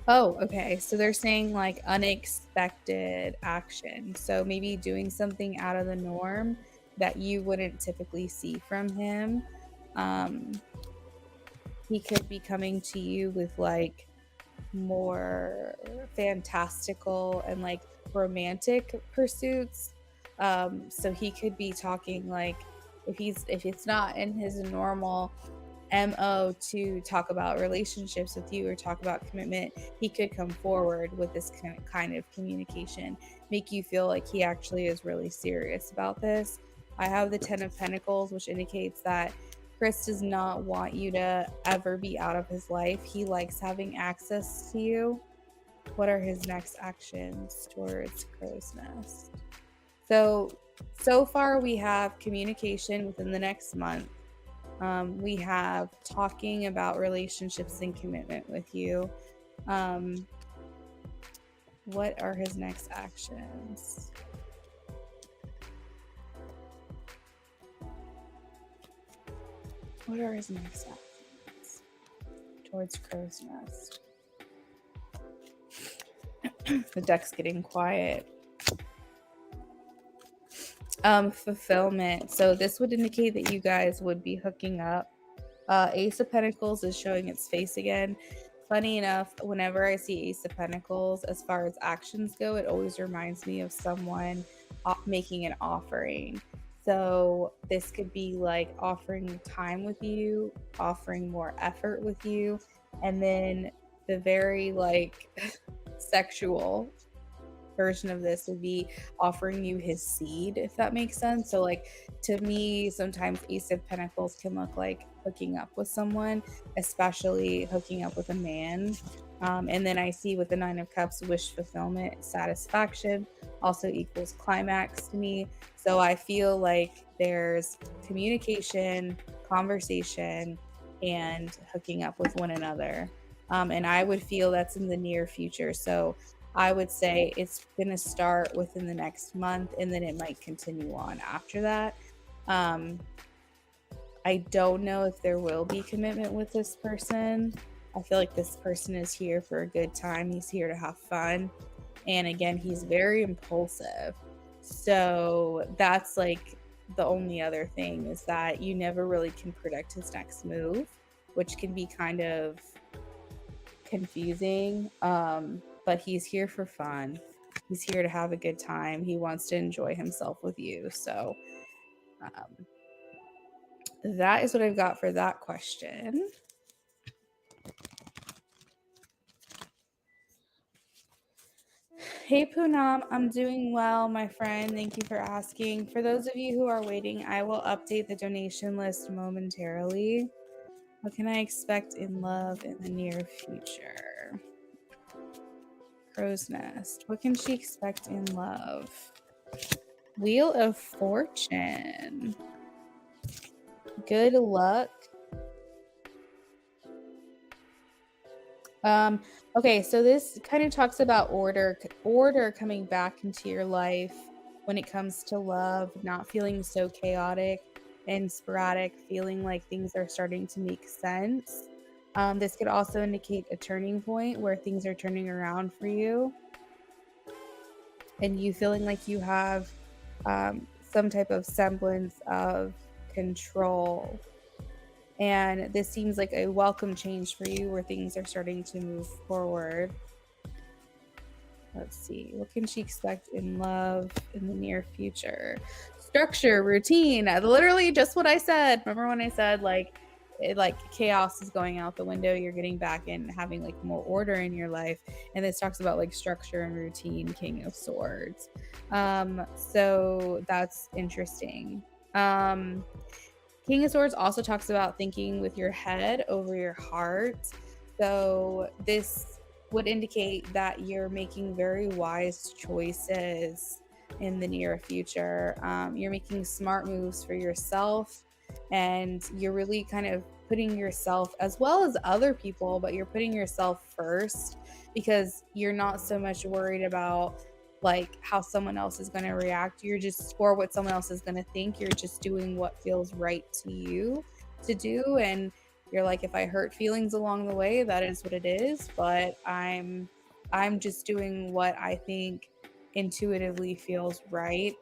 Oh, okay. So they're saying like unexpected action. So maybe doing something out of the norm that you wouldn't typically see from him. He could be coming to you with like more fantastical and like romantic pursuits. So he could be talking like if it's not in his normal MO to talk about relationships with you or talk about commitment, he could come forward with this kind of communication, make you feel like he actually is really serious about this. I have the 10 of Pentacles, which indicates that Chris does not want you to ever be out of his life. He likes having access to you. What are his next actions towards Crow's Nest? So far we have communication within the next month. We have talking about relationships and commitment with you. What are his next actions? What are his next actions towards Crow's Nest? The deck's getting quiet. Fulfillment. So this would indicate that you guys would be hooking up. Ace of Pentacles is showing its face again. Funny enough, whenever I see Ace of Pentacles, as far as actions go, it always reminds me of someone making an offering. So this could be like offering time with you, offering more effort with you, and then the very like sexual version of this would be offering you his seed, if that makes sense. So like to me, sometimes Ace of Pentacles can look like hooking up with someone, especially hooking up with a man. And then I see with the 9 of Cups, wish fulfillment, satisfaction also equals climax to me. So I feel like there's communication, conversation, and hooking up with one another. And I would feel that's in the near future. So I would say it's going to start within the next month, and then it might continue on after that. I don't know if there will be commitment with this person. I feel like this person is here for a good time. He's here to have fun. And again, he's very impulsive. So that's like the only other thing, is that you never really can predict his next move, which can be kind of confusing. But he's here for fun. He's here to have a good time. He wants to enjoy himself with you. So that is what I've got for that question. Hey Poonam, I'm doing well, my friend. Thank you for asking. For those of you who are waiting, I will update the donation list momentarily. What can I expect in love in the near future? Crow's Nest. What can she expect in love? Wheel of Fortune. Good luck. Okay, so this kind of talks about order coming back into your life when it comes to love, not feeling so chaotic and sporadic, feeling like things are starting to make sense. This could also indicate a turning point where things are turning around for you and you feeling like you have some type of semblance of control. And this seems like a welcome change for you, where things are starting to move forward. Let's see. What can she expect in love in the near future? Structure, routine. Literally just what I said. Remember when I said like chaos is going out the window, you're getting back and having like more order in your life. And this talks about like structure and routine, King of Swords. So that's interesting. King of Swords also talks about thinking with your head over your heart. So this would indicate that you're making very wise choices in the near future. You're making smart moves for yourself, and you're really kind of putting yourself, as well as other people, but you're putting yourself first, because you're not so much worried about like how someone else is going to react. You're just, or what someone else is going to think. You're just doing what feels right to you to do. And you're like, if I hurt feelings along the way, that is what it is. But I'm just doing what I think intuitively feels right.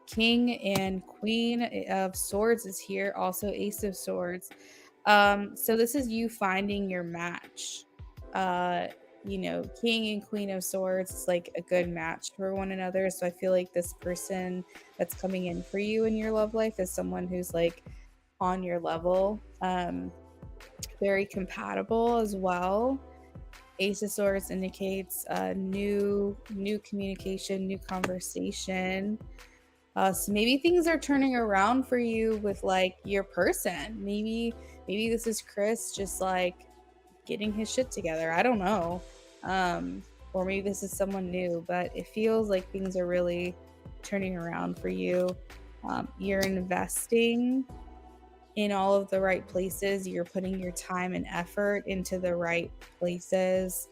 King and Queen of Swords is here, also Ace of Swords. So this is you finding your match. King and Queen of Swords is like a good match for one another. So I feel like this person that's coming in for you in your love life is someone who's like on your level, very compatible as well. Ace of Swords indicates new communication, new conversation. So maybe things are turning around for you with like your person. Maybe this is Chris just like getting his shit together. I don't know. Or maybe this is someone new, but it feels like things are really turning around for you. You're investing in all of the right places. You're putting your time and effort into the right places.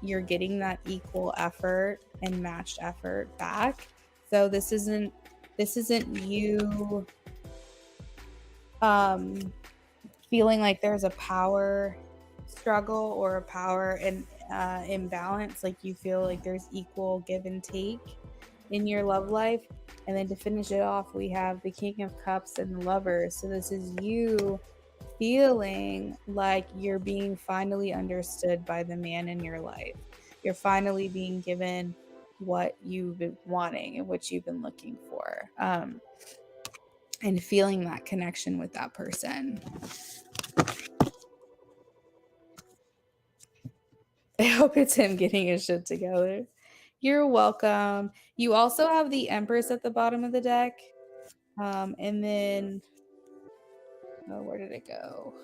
You're getting that equal effort and matched effort back. So this isn't you feeling like there's a power struggle or a power imbalance. Like you feel like there's equal give and take in your love life. And then to finish it off, we have the King of Cups and the Lovers. So this is you feeling like you're being finally understood by the man in your life. You're finally being given what you've been wanting and what you've been looking for, and feeling that connection with that person. I hope it's him getting his shit together. You're welcome. You also have the Empress at the bottom of the deck. And then, where did it go?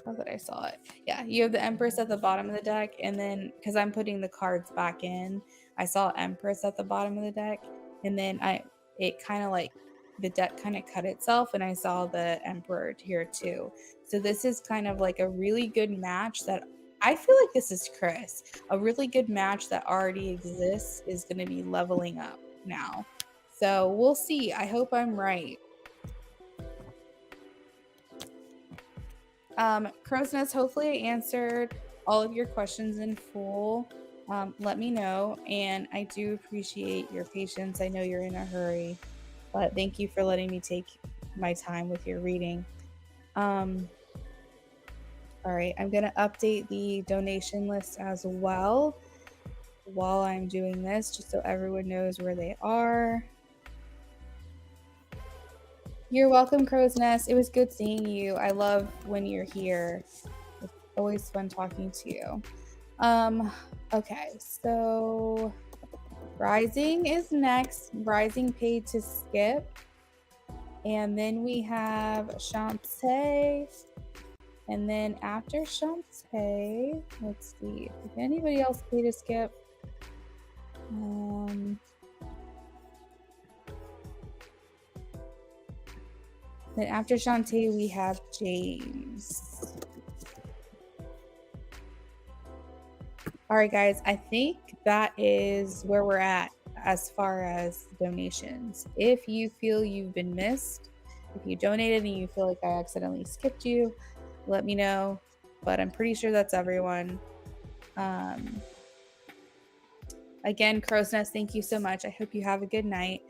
Oh, that I saw it. Yeah, you have the Empress at the bottom of the deck, and then because I'm putting the cards back in, I saw Empress at the bottom of the deck, and then it kind of like the deck kind of cut itself, and I saw the Emperor here too. So this is kind of like a really good match that I feel like this is Chris. A really good match that already exists is going to be leveling up now. So we'll see. I hope I'm right. Crow's Nest, hopefully I answered all of your questions in full. Let me know. And I do appreciate your patience. I know you're in a hurry, but thank you for letting me take my time with your reading. All right, I'm going to update the donation list as well while I'm doing this, just so everyone knows where they are. You're welcome, Crow's Nest. It was good seeing you. I love when you're here. It's always fun talking to you. Okay, so Rising is next. Rising paid to skip. And then we have Shantae. And then after Shantae, let's see if anybody else paid to skip. Then after Shantae, we have James. All right, guys, I think that is where we're at as far as donations. If you feel you've been missed, if you donated and you feel like I accidentally skipped you, let me know. But I'm pretty sure that's everyone. Again, Crow's Nest, thank you so much. I hope you have a good night.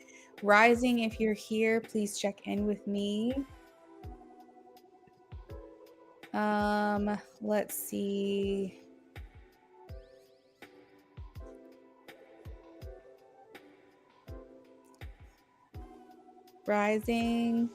Rising, if you're here, please check in with me. Let's see. Rising.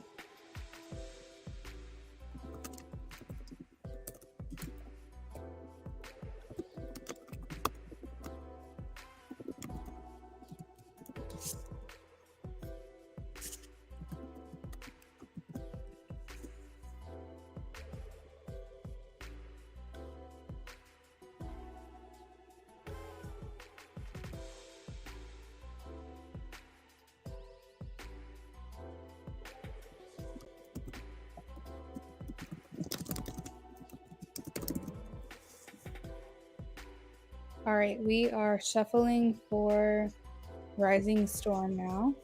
All right, we are shuffling for Rising Storm now.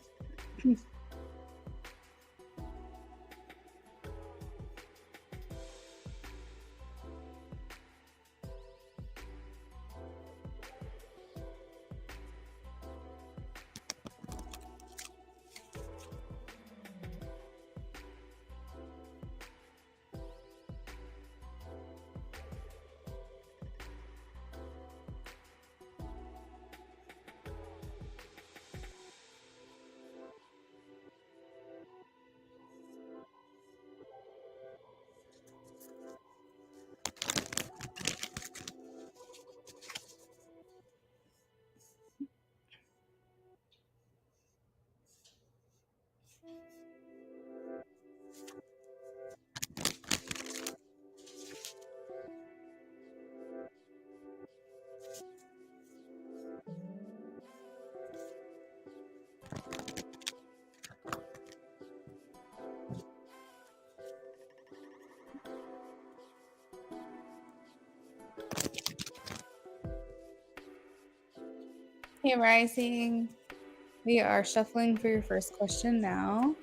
Hey, Rising. We are shuffling for your first question now.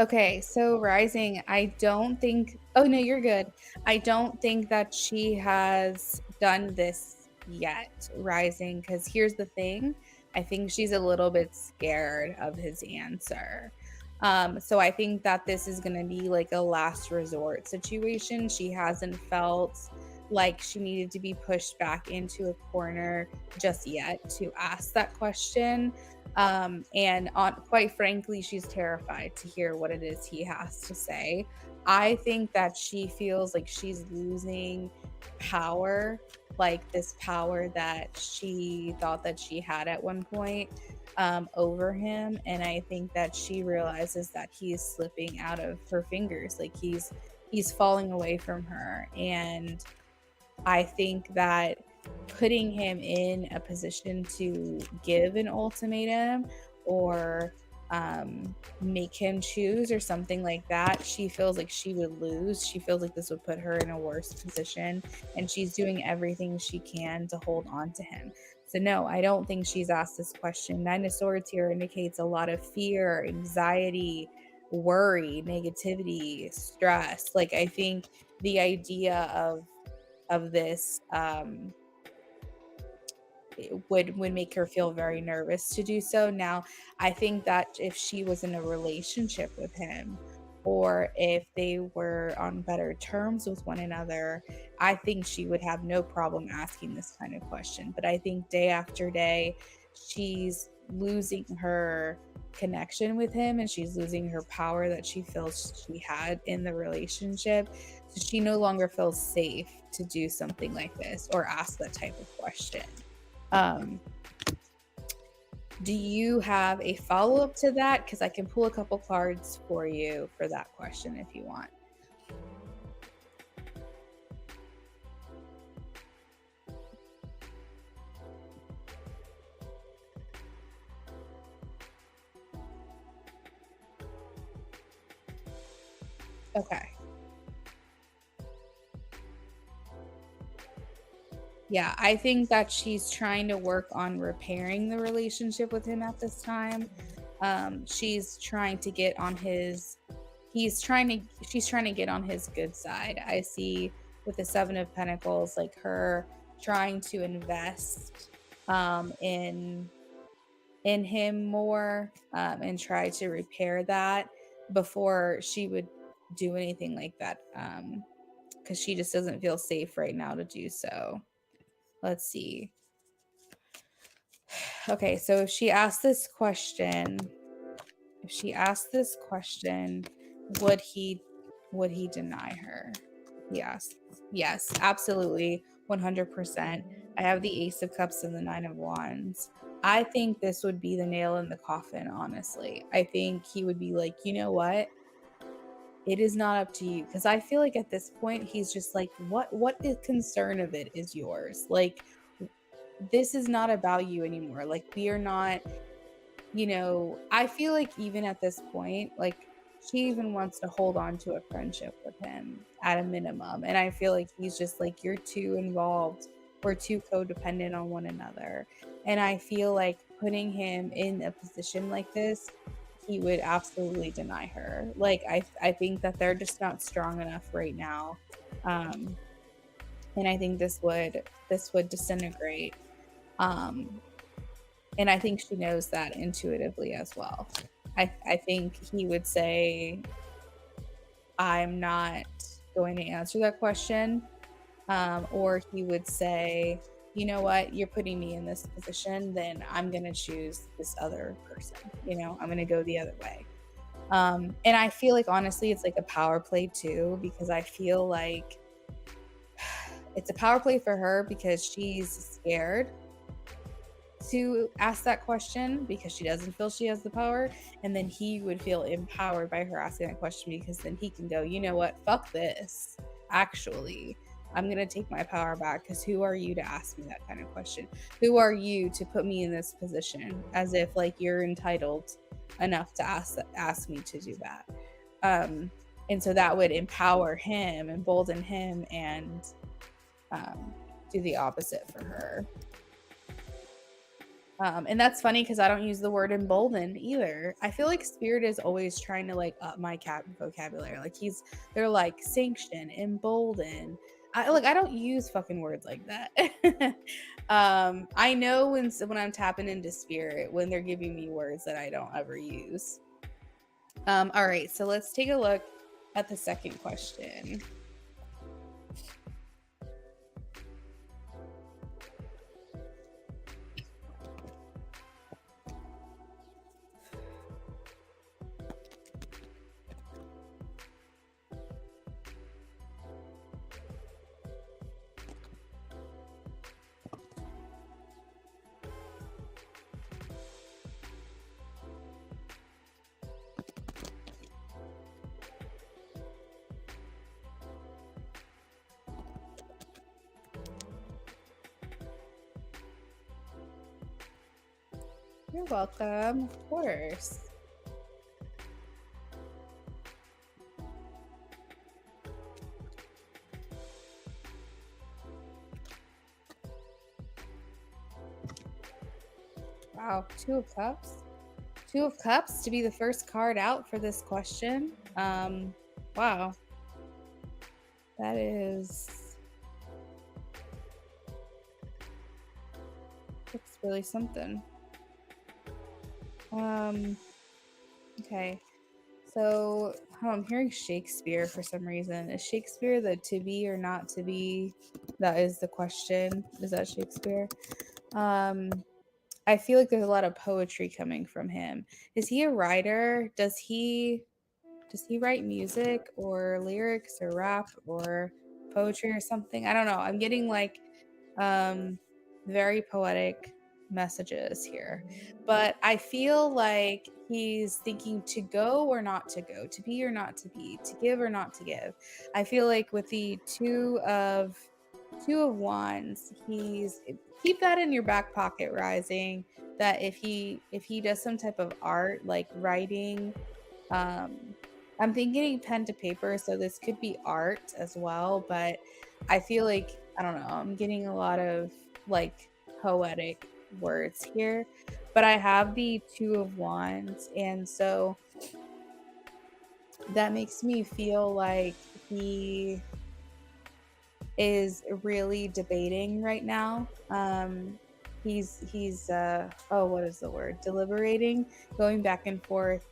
Okay, so Rising, I don't think, oh no, you're good. I don't think that she has done this yet, Rising, because here's the thing. I think she's a little bit scared of his answer. So I think that this is going to be like a last resort situation. She hasn't felt like she needed to be pushed back into a corner just yet to ask that question. And quite frankly, she's terrified to hear what it is he has to say. I think that she feels like she's losing power, like this power that she thought that she had at one point. over him, and I think that she realizes that he's slipping out of her fingers, like he's falling away from her. And I think that putting him in a position to give an ultimatum or make him choose or something like that, she feels like she would lose. She feels like this would put her in a worse position, and she's doing everything she can to hold on to him. So no, I don't think she's asked this question. Nine of Swords here indicates a lot of fear, anxiety, worry, negativity, stress. Like, I think the idea of this would make her feel very nervous to do so. Now, I think that if she was in a relationship with him, or if they were on better terms with one another, I think she would have no problem asking this kind of question. But I think day after day, she's losing her connection with him, and she's losing her power that she feels she had in the relationship. So she no longer feels safe to do something like this or ask that type of question. Um, do you have a follow-up to that? Because I can pull a couple cards for you for that question if you want. Okay. Yeah, I think that she's trying to work on repairing the relationship with him at this time. She's trying to get on his she's trying to get on his good side. I see with the Seven of Pentacles, like her trying to invest in him more, and try to repair that before she would do anything like that, because she just doesn't feel safe right now to do so. Let's see. Okay, so if she asked this question, would he deny her? Yes. Yes, absolutely. 100%. I have the Ace of Cups and the Nine of Wands. I think this would be the nail in the coffin, honestly. I think he would be like, you know what? It is not up to you. Because I feel like at this point, he's just like, what the concern of it is yours? Like, this is not about you anymore. Like, we are not, I feel like even at this point, like, she even wants to hold on to a friendship with him at a minimum. And I feel like he's just like, you're too involved. We're too codependent on one another. And I feel like putting him in a position like this, he would absolutely deny her. Like, I think that they're just not strong enough right now. And I think this would disintegrate. And I think she knows that intuitively as well. I think he would say, I'm not going to answer that question. Or he would say, you know what, you're putting me in this position, then I'm going to choose this other person. I'm going to go the other way. And I feel like, honestly, it's like a power play too, because I feel like it's a power play for her because she's scared to ask that question because she doesn't feel she has the power, and then he would feel empowered by her asking that question because then he can go, you know what, fuck this. Actually, I'm gonna take my power back, because who are you to ask me that kind of question? Who are you to put me in this position, as if like you're entitled enough to ask me to do that? And so that would empower him, embolden him, and do the opposite for her. And that's funny because I don't use the word emboldened either. I feel like Spirit is always trying to like up my vocabulary. Like they're like sanction, embolden. I don't use fucking words like that. I know when I'm tapping into Spirit, when they're giving me words that I don't ever use. All right, so let's take a look at the second question. You're welcome. Of course. Wow, Two of Cups. Two of Cups to be the first card out for this question. Wow. That is that's really something. Okay. So I'm hearing Shakespeare for some reason. Is Shakespeare the to be or not to be? That is the question. Is that Shakespeare? Um, I feel like there's a lot of poetry coming from him. Is he a writer? Does he write music or lyrics or rap or poetry or something? I don't know. I'm getting like um very poetic messages here. But I feel like he's thinking to go or not to go, to be or not to be, to give or not to give. I feel like with the two of wands, he's keep that in your back pocket, rising, that if he does some type of art like writing, um, I'm thinking pen to paper, so this could be art as well, but I feel like I don't know, I'm getting a lot of like poetic words here. But I have the two of wands, and so that makes me feel like he is really debating right now. He's oh, what is the word? Deliberating, going back and forth.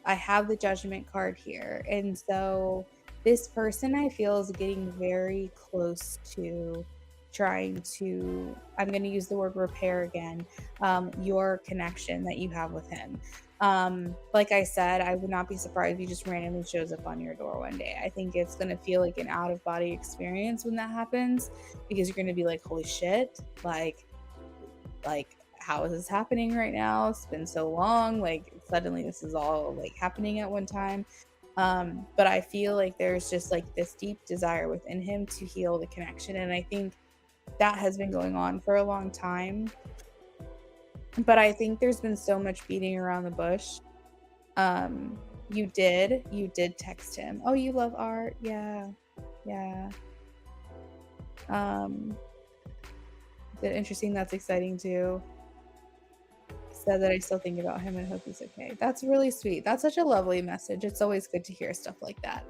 I have the judgment card here. And so this person I feel is getting very close to trying to, I'm going to use the word repair again, your connection that you have with him. Like I said, I would not be surprised if he just randomly shows up on your door one day. I think it's going to feel like an out of body experience when that happens, because you're going to be like, holy shit, like how is this happening right now? It's been so long, like suddenly this is all like happening at one time. But I feel like there's just like this deep desire within him to heal the connection, and I think that has been going on for a long time. But I think there's been so much beating around the bush. You did text him, oh, you love art, yeah, yeah. um Interesting, that's exciting too. Said that I still think about him and hope he's okay. That's really sweet. That's such a lovely message. It's always good to hear stuff like that.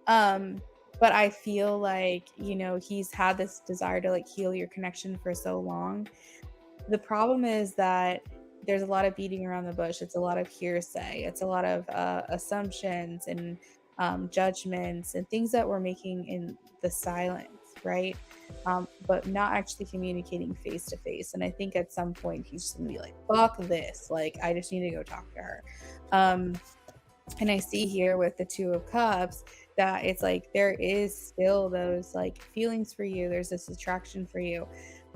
Um, but I feel like, he's had this desire to like heal your connection for so long. The problem is that there's a lot of beating around the bush. It's a lot of hearsay. It's a lot of assumptions and judgments and things that we're making in the silence, right? But not actually communicating face to face. And I think at some point he's just gonna be like, "Fuck this! Like, I just need to go talk to her." Um, and I see here with the Two of Cups that it's like there is still those like feelings for you. There's this attraction for you.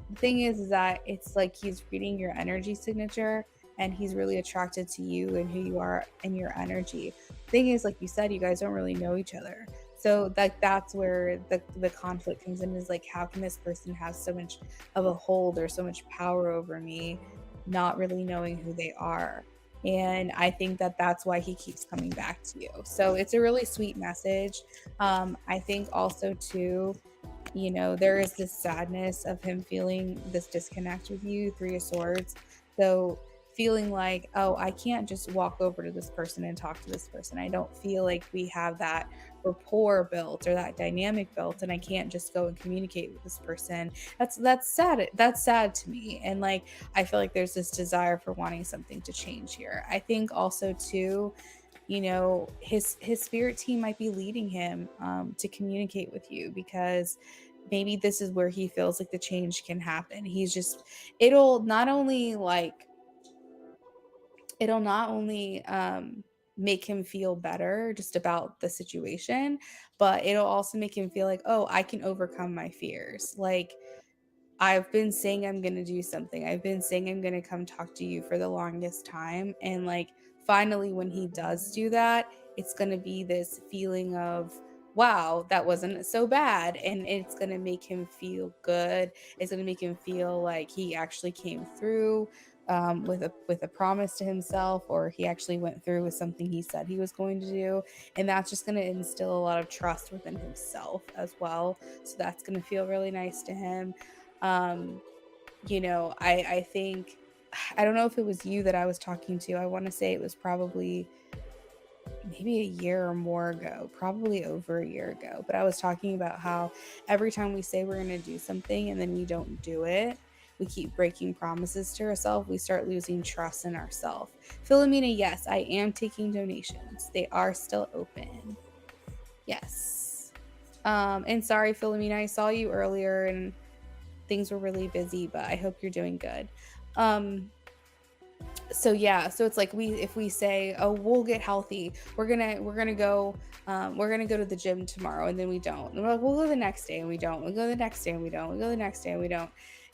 The thing is that it's like he's reading your energy signature, and he's really attracted to you and who you are and your energy. The thing is, like you said, you guys don't really know each other. So that's where the conflict comes in, is like, how can this person have so much of a hold or so much power over me, not really knowing who they are? And I think that that's why he keeps coming back to you. So it's a really sweet message. I think also too, there is this sadness of him feeling this disconnect with you, Three of Swords. So feeling like, oh, I can't just walk over to this person and talk to this person. I don't feel like we have that rapport built or that dynamic built, and I can't just go and communicate with this person. That's sad. That's sad to me. And like, I feel like there's this desire for wanting something to change here. I think also too, his spirit team might be leading him to communicate with you, because maybe this is where he feels like the change can happen. It'll not only like it'll not only make him feel better just about the situation, but it'll also make him feel like, oh, I can overcome my fears. Like, I've been saying I'm going to do something. I've been saying I'm going to come talk to you for the longest time. And like, finally, when he does do that, it's going to be this feeling of, wow, that wasn't so bad. And it's going to make him feel good. It's going to make him feel like he actually came through. with a promise to himself, or he actually went through with something he said he was going to do, and that's just going to instill a lot of trust within himself as well. So that's going to feel really nice to him. I think, I don't know if it was you that I was talking to. I want to say it was probably maybe a year or more ago, probably over a year ago. But I was talking about how every time we say we're going to do something and then we don't do it, we keep breaking promises to ourselves. We start losing trust in ourselves. Philomena, yes, I am taking donations. They are still open. Yes. And sorry, Philomena, I saw you earlier and things were really busy, but I hope you're doing good. So yeah, so it's like if we say, oh, we'll get healthy, we're gonna go to the gym tomorrow, and then we don't, and we're like, we'll go the next day and we don't, we'll go the next day and we don't, we'll go the next day and we don't,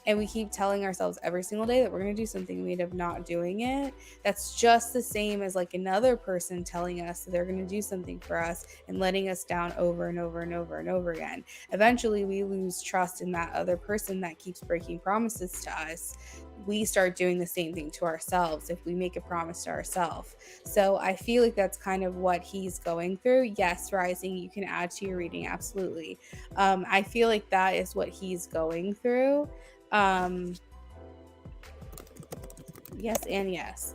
and we keep telling ourselves every single day that we're gonna do something, and we end up not doing it. That's just the same as like another person telling us that they're gonna do something for us and letting us down over and over and over and over again. Eventually we lose trust in that other person that keeps breaking promises to us. We start doing the same thing to ourselves if we make a promise to ourselves. So I feel like that's kind of what he's going through. Yes, Rising, you can add to your reading, absolutely. I feel like that is what he's going through. Yes and yes.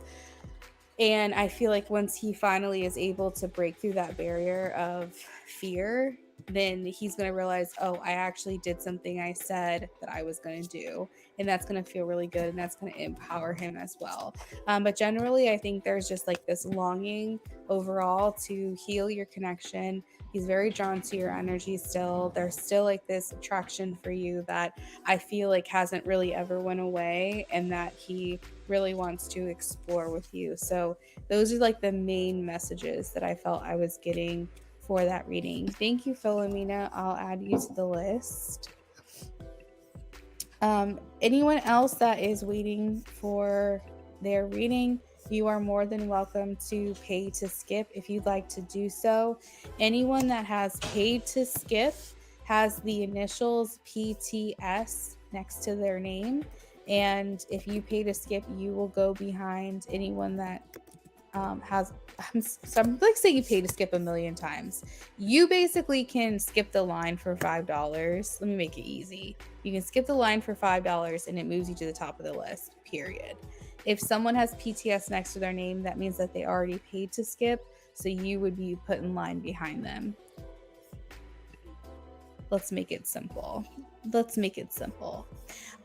And I feel like once he finally is able to break through that barrier of fear, then he's going to realize, oh, I actually did something I said that I was going to do. And that's going to feel really good. And that's going to empower him as well. But generally, I think there's just like this longing overall to heal your connection. He's very drawn to your energy still. There's still like this attraction for you that I feel like hasn't really ever went away, and that he really wants to explore with you. So those are like the main messages that I felt I was getting for that reading. Thank you, Philomena. I'll add you to the list. Anyone else that is waiting for their reading, you are more than welcome to pay to skip if you'd like to do so. Anyone that has paid to skip has the initials PTS next to their name. And if you pay to skip, you will go behind anyone that has I'm like saying you pay to skip a million times. You basically can skip the line for $5. Let me make it easy. You can skip the line for $5 and it moves you to the top of the list, period. If someone has PTS next to their name, that means that they already paid to skip, so you would be put in line behind them. Let's make it simple.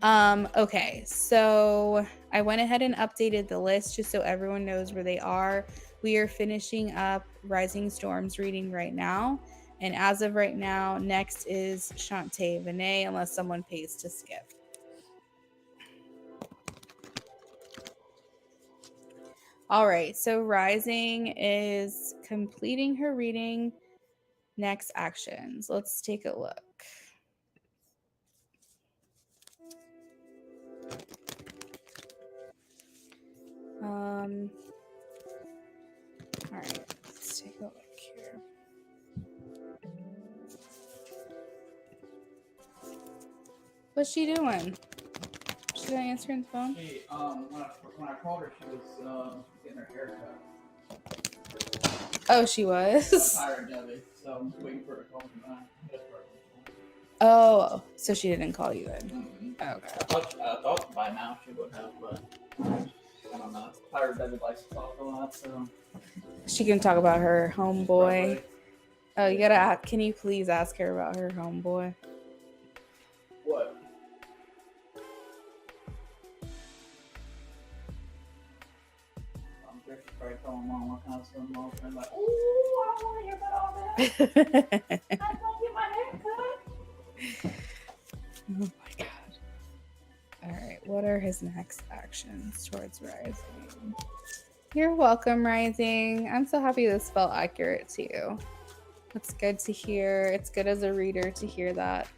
Okay, so I went ahead and updated the list just so everyone knows where they are. We are finishing up Rising Storm's reading right now. And as of right now, next is Shantae Vinay, unless someone pays to skip. All right, so Rising is completing her reading. Next actions. Let's take a look. All right, let's take a look here. What's she doing? She's not answering the phone? She, when I called her, she was getting her hair cut. Oh, she was? I'm tired of it, so I'm just waiting for her to call me back. Oh, so she didn't call you then? Mm-hmm. Okay. I thought by now she would have, but I don't know. Tired Debbie likes to talk a lot, so. She can talk about her homeboy. Probably. Oh, you gotta ask, can you please ask her about her homeboy? What? I'm sure she's probably calling mom all kinds of stuff. Mom's probably like, ooh, I don't want to hear about all that. I don't get my hair cut. Oh my god. Alright, what are his next actions towards Rising? You're welcome, Rising. I'm so happy this felt accurate to you. It's good to hear. It's good as a reader to hear that.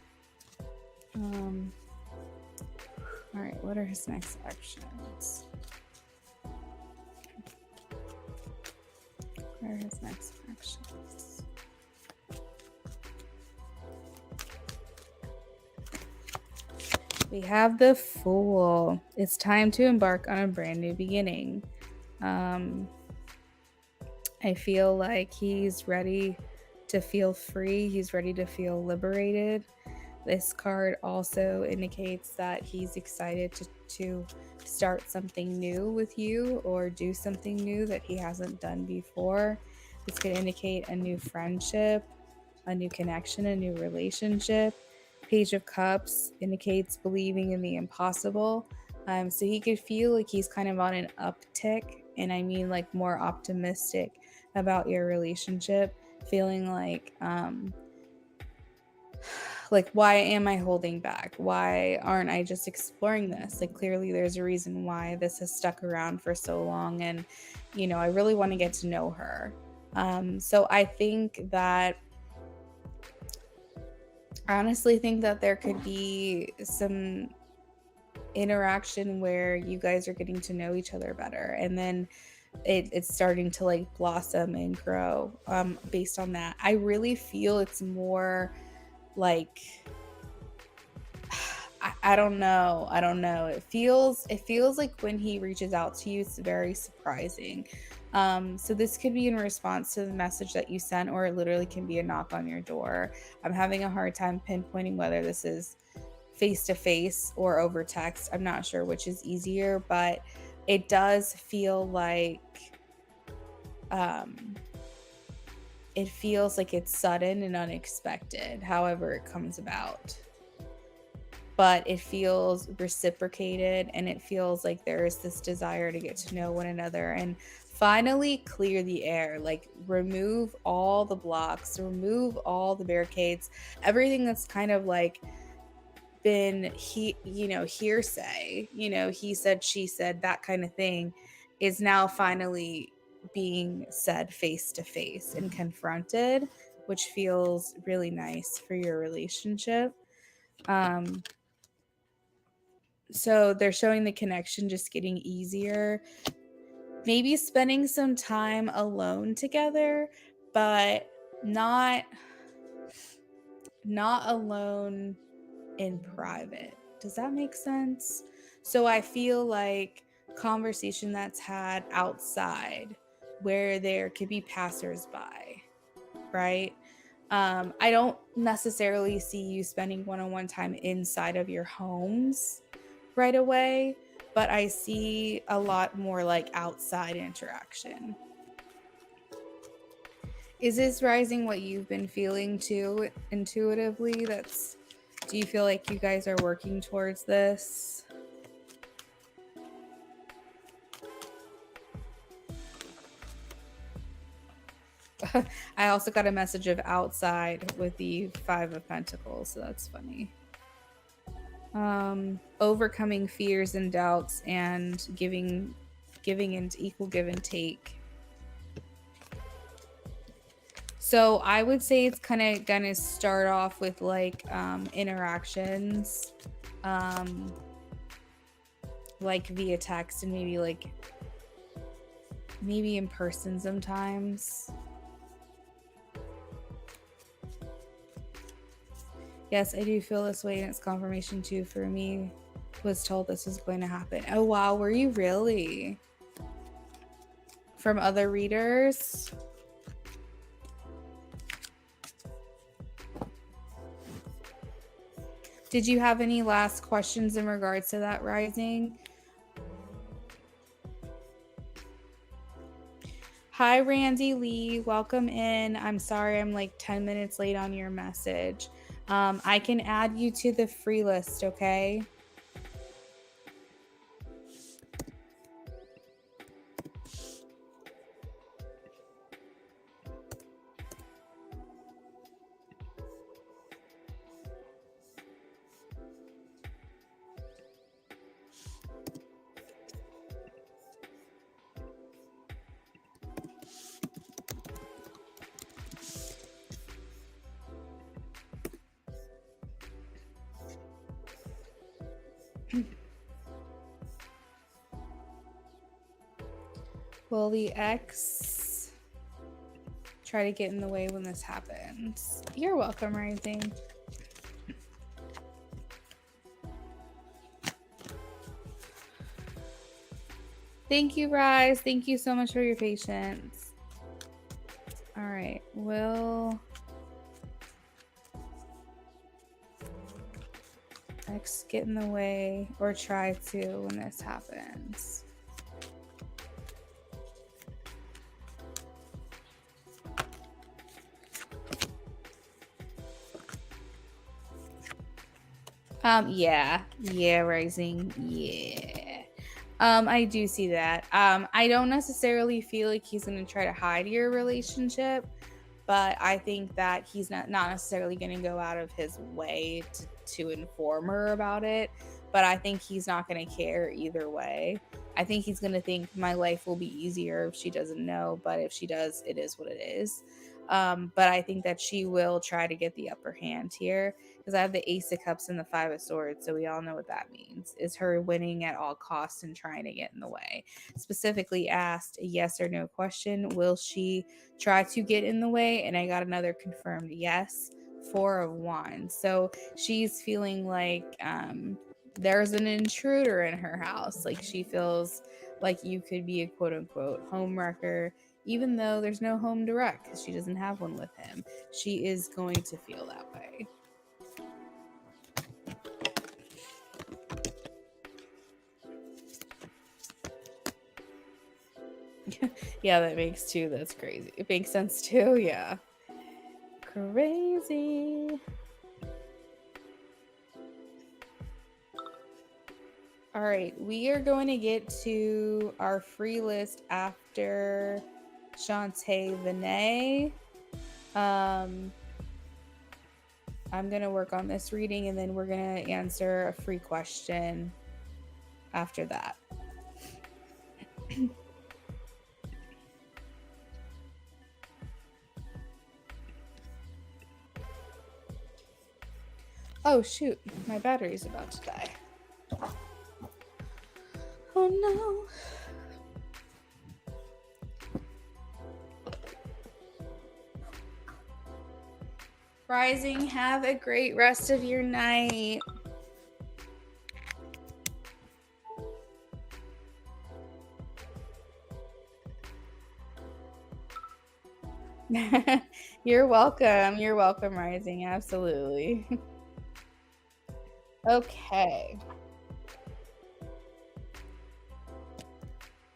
Alright, what are his next actions? What are his next actions? We have the Fool. It's time to embark on a brand new beginning. I feel like he's ready to feel free. He's ready to feel liberated. This card also indicates that he's excited to start something new with you or do something new that he hasn't done before. This could indicate a new friendship, a new connection, a new relationship. Page of Cups indicates believing in the impossible. So he could feel like he's kind of on an uptick, and I mean like more optimistic about your relationship, feeling like why am I holding back? Why aren't I just exploring this? Like clearly there's a reason why this has stuck around for so long, and I really want to get to know her. So I honestly think that there could be some interaction where you guys are getting to know each other better, and then it's starting to like blossom and grow based on that. I really feel it's more like I don't know. It feels like when he reaches out to you, it's very surprising. So this could be in response to the message that you sent, or it literally can be a knock on your door. I'm having a hard time pinpointing whether this is face to face or over text. I'm not sure which is easier, but it does feel like it's sudden and unexpected, however it comes about. But it feels reciprocated, and it feels like there is this desire to get to know one another and finally clear the air, like remove all the blocks, remove all the barricades, everything that's kind of like been hearsay, he said, she said, that kind of thing is now finally being said face to face and confronted, which feels really nice for your relationship. So they're showing the connection just getting easier. Maybe spending some time alone together, but not alone in private. Does that make sense? So I feel like conversation that's had outside where there could be passersby, right? I don't necessarily see you spending one-on-one time inside of your homes right away, but I see a lot more like outside interaction. Is this rising what you've been feeling too intuitively? Do you feel like you guys are working towards this? I also got a message of outside with the 5 of Pentacles, so that's funny. Overcoming fears and doubts and giving into equal give and take. So I would say it's kind of gonna start off with like interactions, like via text and maybe in person sometimes. Yes, I do feel this way, and it's confirmation too for me. Was told this was going to happen. Oh wow, were you really? From other readers? Did you have any last questions in regards to that rising? Hi, Randy Lee. Welcome in. I'm sorry I'm like 10 minutes late on your message. I can add you to the free list, okay? Will the ex try to get in the way when this happens? You're welcome, Rising. Thank you, Rise. Thank you so much for your patience. All right, will X get in the way or try to when this happens? Yeah, Rising, yeah. I do see that. I don't necessarily feel like he's gonna try to hide your relationship, but I think that he's not necessarily gonna go out of his way to inform her about it. But I think he's not gonna care either way. I think he's gonna think my life will be easier if she doesn't know, but if she does, it is what it is. But I think that she will try to get the upper hand here because I have the Ace of Cups and the Five of Swords, so we all know what that means. Is her winning at all costs and trying to get in the way. Specifically asked a yes or no question, will she try to get in the way? And I got another confirmed yes. Four of Wands. So she's feeling like there's an intruder in her house. Like she feels like you could be a quote unquote home wrecker, even though there's no home direct because she doesn't have one with him. She is going to feel that way. Yeah, that makes too. That's crazy. It makes sense too. Yeah. Crazy. All right, we are going to get to our free list after Shantae Vinay. I'm going to work on this reading and then we're going to answer a free question after that. Oh, shoot. My battery's about to die. Oh, no. Rising, have a great rest of your night. You're welcome. You're welcome, Rising. Absolutely. Okay.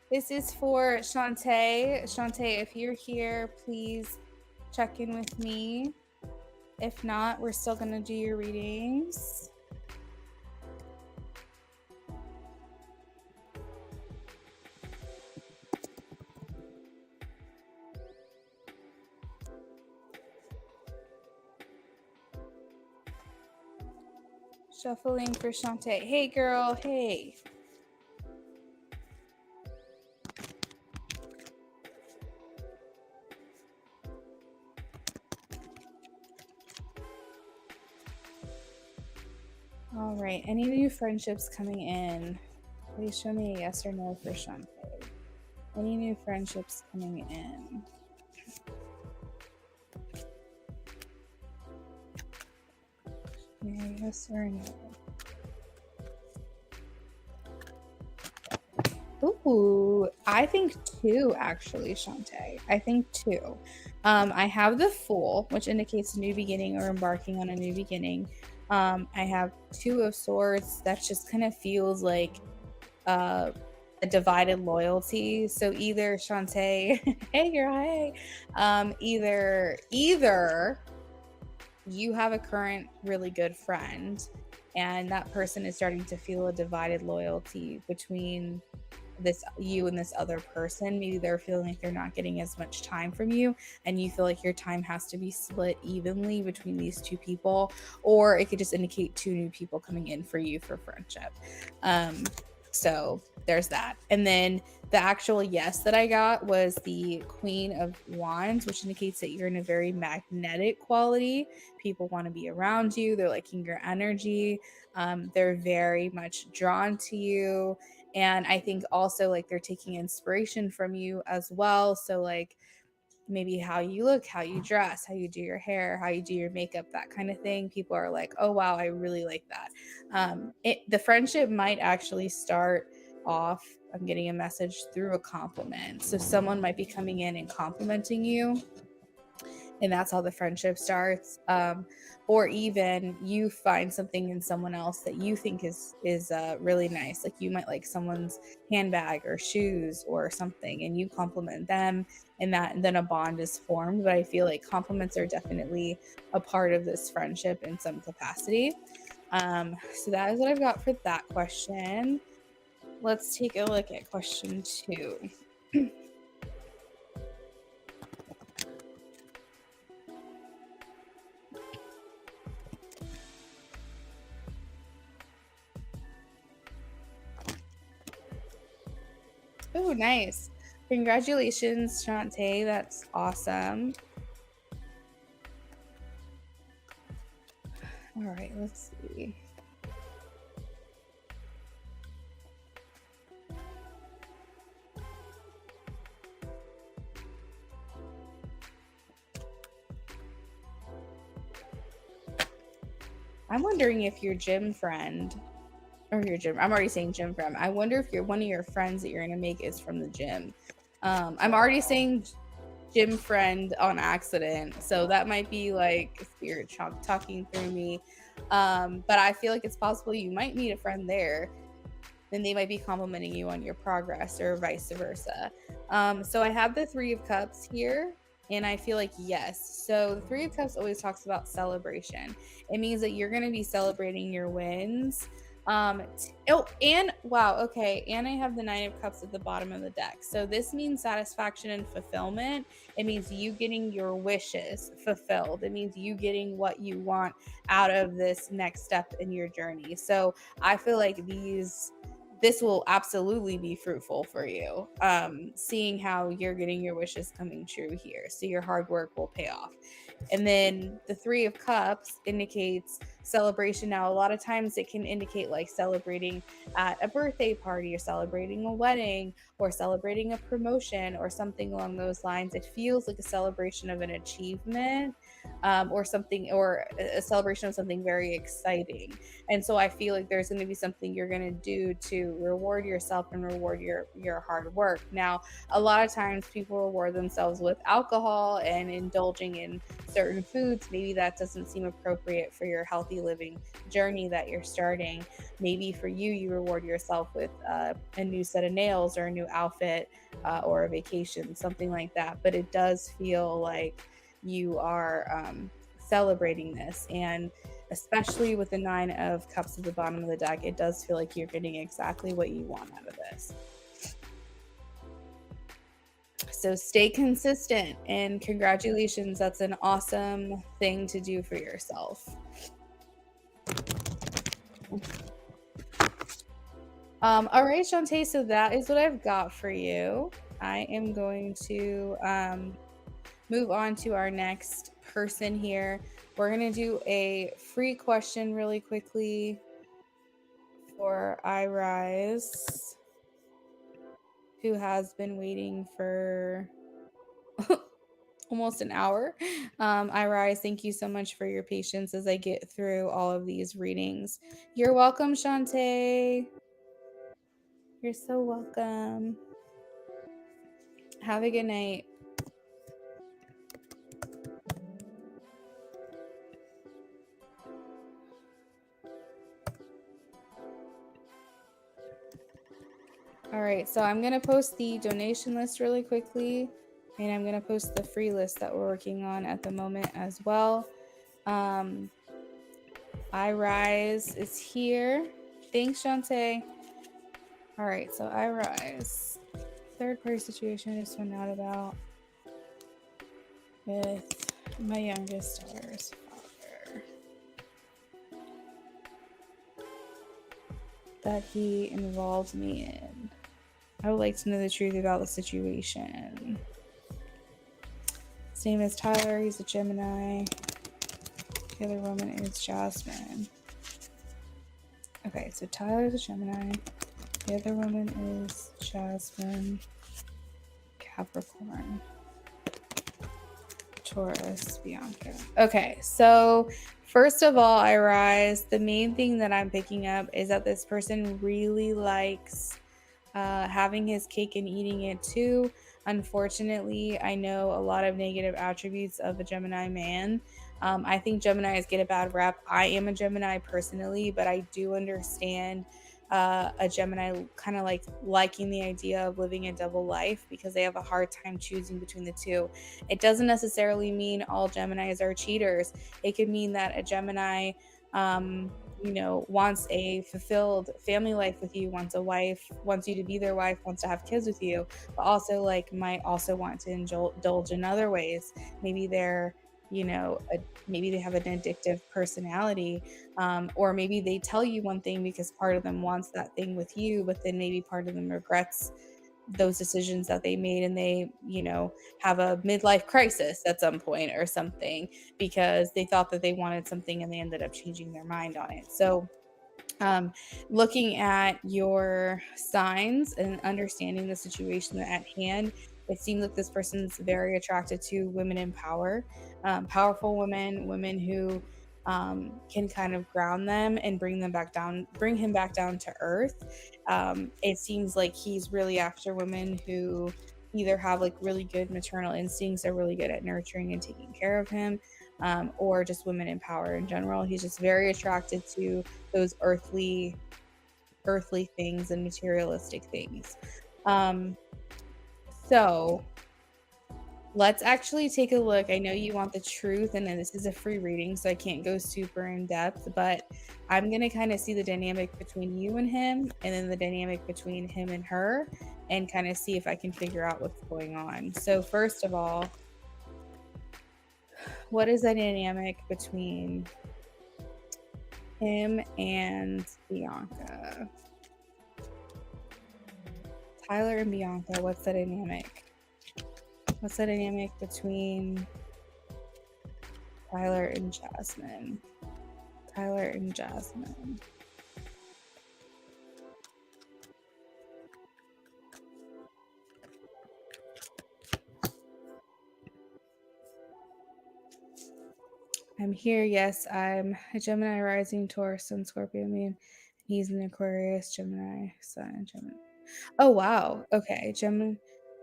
This is for Shantae. Shantae, if you're here, please check in with me. If not, we're still going to do your readings. Shuffling for Shantae. Hey, girl. Hey. All right. Any new friendships coming in? Please show me a yes or no for Shantae. Any new friendships coming in? Yeah, yes or no? Ooh, I think two actually, Shantae. I think two. I have the Fool, which indicates a new beginning or embarking on a new beginning. I have Two of Swords. That just kind of feels like a divided loyalty. So either Shantae, hey girl, hey, either you have a current really good friend, and that person is starting to feel a divided loyalty between this you and this other person. Maybe they're feeling like they're not getting as much time from you and you feel like your time has to be split evenly between these two people, or it could just indicate two new people coming in for you for friendship. So there's that. And then the actual yes that I got was the Queen of Wands, which indicates that you're in a very magnetic quality. People want to be around you, they're liking your energy, they're very much drawn to you. And I think also like they're taking inspiration from you as well. So like maybe how you look, how you dress, how you do your hair, how you do your makeup, that kind of thing. People are like, oh wow, I really like that. The friendship might actually start off. I'm getting a message through a compliment. So someone might be coming in and complimenting you, and that's how the friendship starts. Or even you find something in someone else that you think is really nice. Like you might like someone's handbag or shoes or something, and you compliment them, and then a bond is formed. But I feel like compliments are definitely a part of this friendship in some capacity. So that is what I've got for that question. Let's take a look at question 2. Oh, nice. Congratulations, Shantae. That's awesome. All right, let's see. I'm wondering if your gym friend, I'm already saying gym friend. I wonder if one of your friends that you're going to make is from the gym. I'm already saying gym friend on accident. So that might be like spirit talking through me. But I feel like it's possible you might meet a friend there, and they might be complimenting you on your progress or vice versa. So I have the 3 of Cups here. And I feel like yes. So the 3 of Cups always talks about celebration. It means that you're going to be celebrating your wins. And wow, okay. And I have the 9 of Cups at the bottom of the deck. So this means satisfaction and fulfillment. It means you getting your wishes fulfilled. It means you getting what you want out of this next step in your journey. So I feel like this will absolutely be fruitful for you. Seeing how you're getting your wishes coming true here. So your hard work will pay off. And then the 3 of Cups indicates celebration. Now, a lot of times it can indicate like celebrating at a birthday party or celebrating a wedding or celebrating a promotion or something along those lines. It feels like a celebration of an achievement, or something, or a celebration of something very exciting. And so I feel like there's going to be something you're going to do to reward yourself and reward your hard work. Now, a lot of times people reward themselves with alcohol and indulging in certain foods. Maybe that doesn't seem appropriate for your healthy living journey that you're starting. Maybe for you reward yourself with a new set of nails or a new outfit, or a vacation, something like that. But it does feel like you are celebrating this. And especially with the 9 of Cups at the bottom of the deck, it does feel like you're getting exactly what you want out of this. So stay consistent, and congratulations. That's an awesome thing to do for yourself. All right, Shantae, so that is what I've got for you. I am going to move on to our next person here. We're going to do a free question really quickly for iRise, who has been waiting for almost an hour. iRise, thank you so much for your patience as I get through all of these readings. You're welcome, Shantae. You're so welcome. Have a good night. All right, so I'm going to post the donation list really quickly, and I'm going to post the free list that we're working on at the moment as well. iRise is here. Thanks, Shantae. All right, so iRise. Third party situation I just found out about with my youngest daughter's father that he involved me in. I would like to know the truth about the situation. His name is Tyler. He's a Gemini. The other woman is Jasmine. Okay, so Tyler's a Gemini. The other woman is Jasmine. Capricorn. Taurus, Bianca. Okay, so first of all, iRise, the main thing that I'm picking up is that this person really likes having his cake and eating it too. Unfortunately, I know a lot of negative attributes of a Gemini man. I think Geminis get a bad rap. I am a Gemini personally, but I do understand a Gemini kind of like liking the idea of living a double life because they have a hard time choosing between the two. It doesn't necessarily mean all Geminis are cheaters. It could mean that a Gemini wants a fulfilled family life with you, wants a wife, wants you to be their wife, wants to have kids with you, but also like might also want to indulge in other ways. Maybe they're, maybe they have an addictive personality, or maybe they tell you one thing because part of them wants that thing with you, but then maybe part of them regrets those decisions that they made and they have a midlife crisis at some point or something because they thought that they wanted something and they ended up changing their mind on it. So looking at your signs and understanding the situation at hand, it seems like this person's very attracted to women in power, powerful women, women who can kind of ground them and bring him back down to earth. It seems like he's really after women who either have like really good maternal instincts, are really good at nurturing and taking care of him, or just women in power in general. He's just very attracted to those earthly things and materialistic things. So let's actually take a look. I know you want the truth, and then this is a free reading, so I can't go super in depth, but I'm going to kind of see the dynamic between you and him, and then the dynamic between him and her, and kind of see if I can figure out what's going on. So first of all, what is the dynamic between him and Bianca? Tyler and Bianca, what's the dynamic? What's the dynamic between Tyler and Jasmine? Tyler and Jasmine. I'm here. Yes, I'm a Gemini rising, Taurus, Sun, Scorpio, Moon. He's an Aquarius, Gemini, Sun, Gemini. Oh, wow. Okay, Gemini.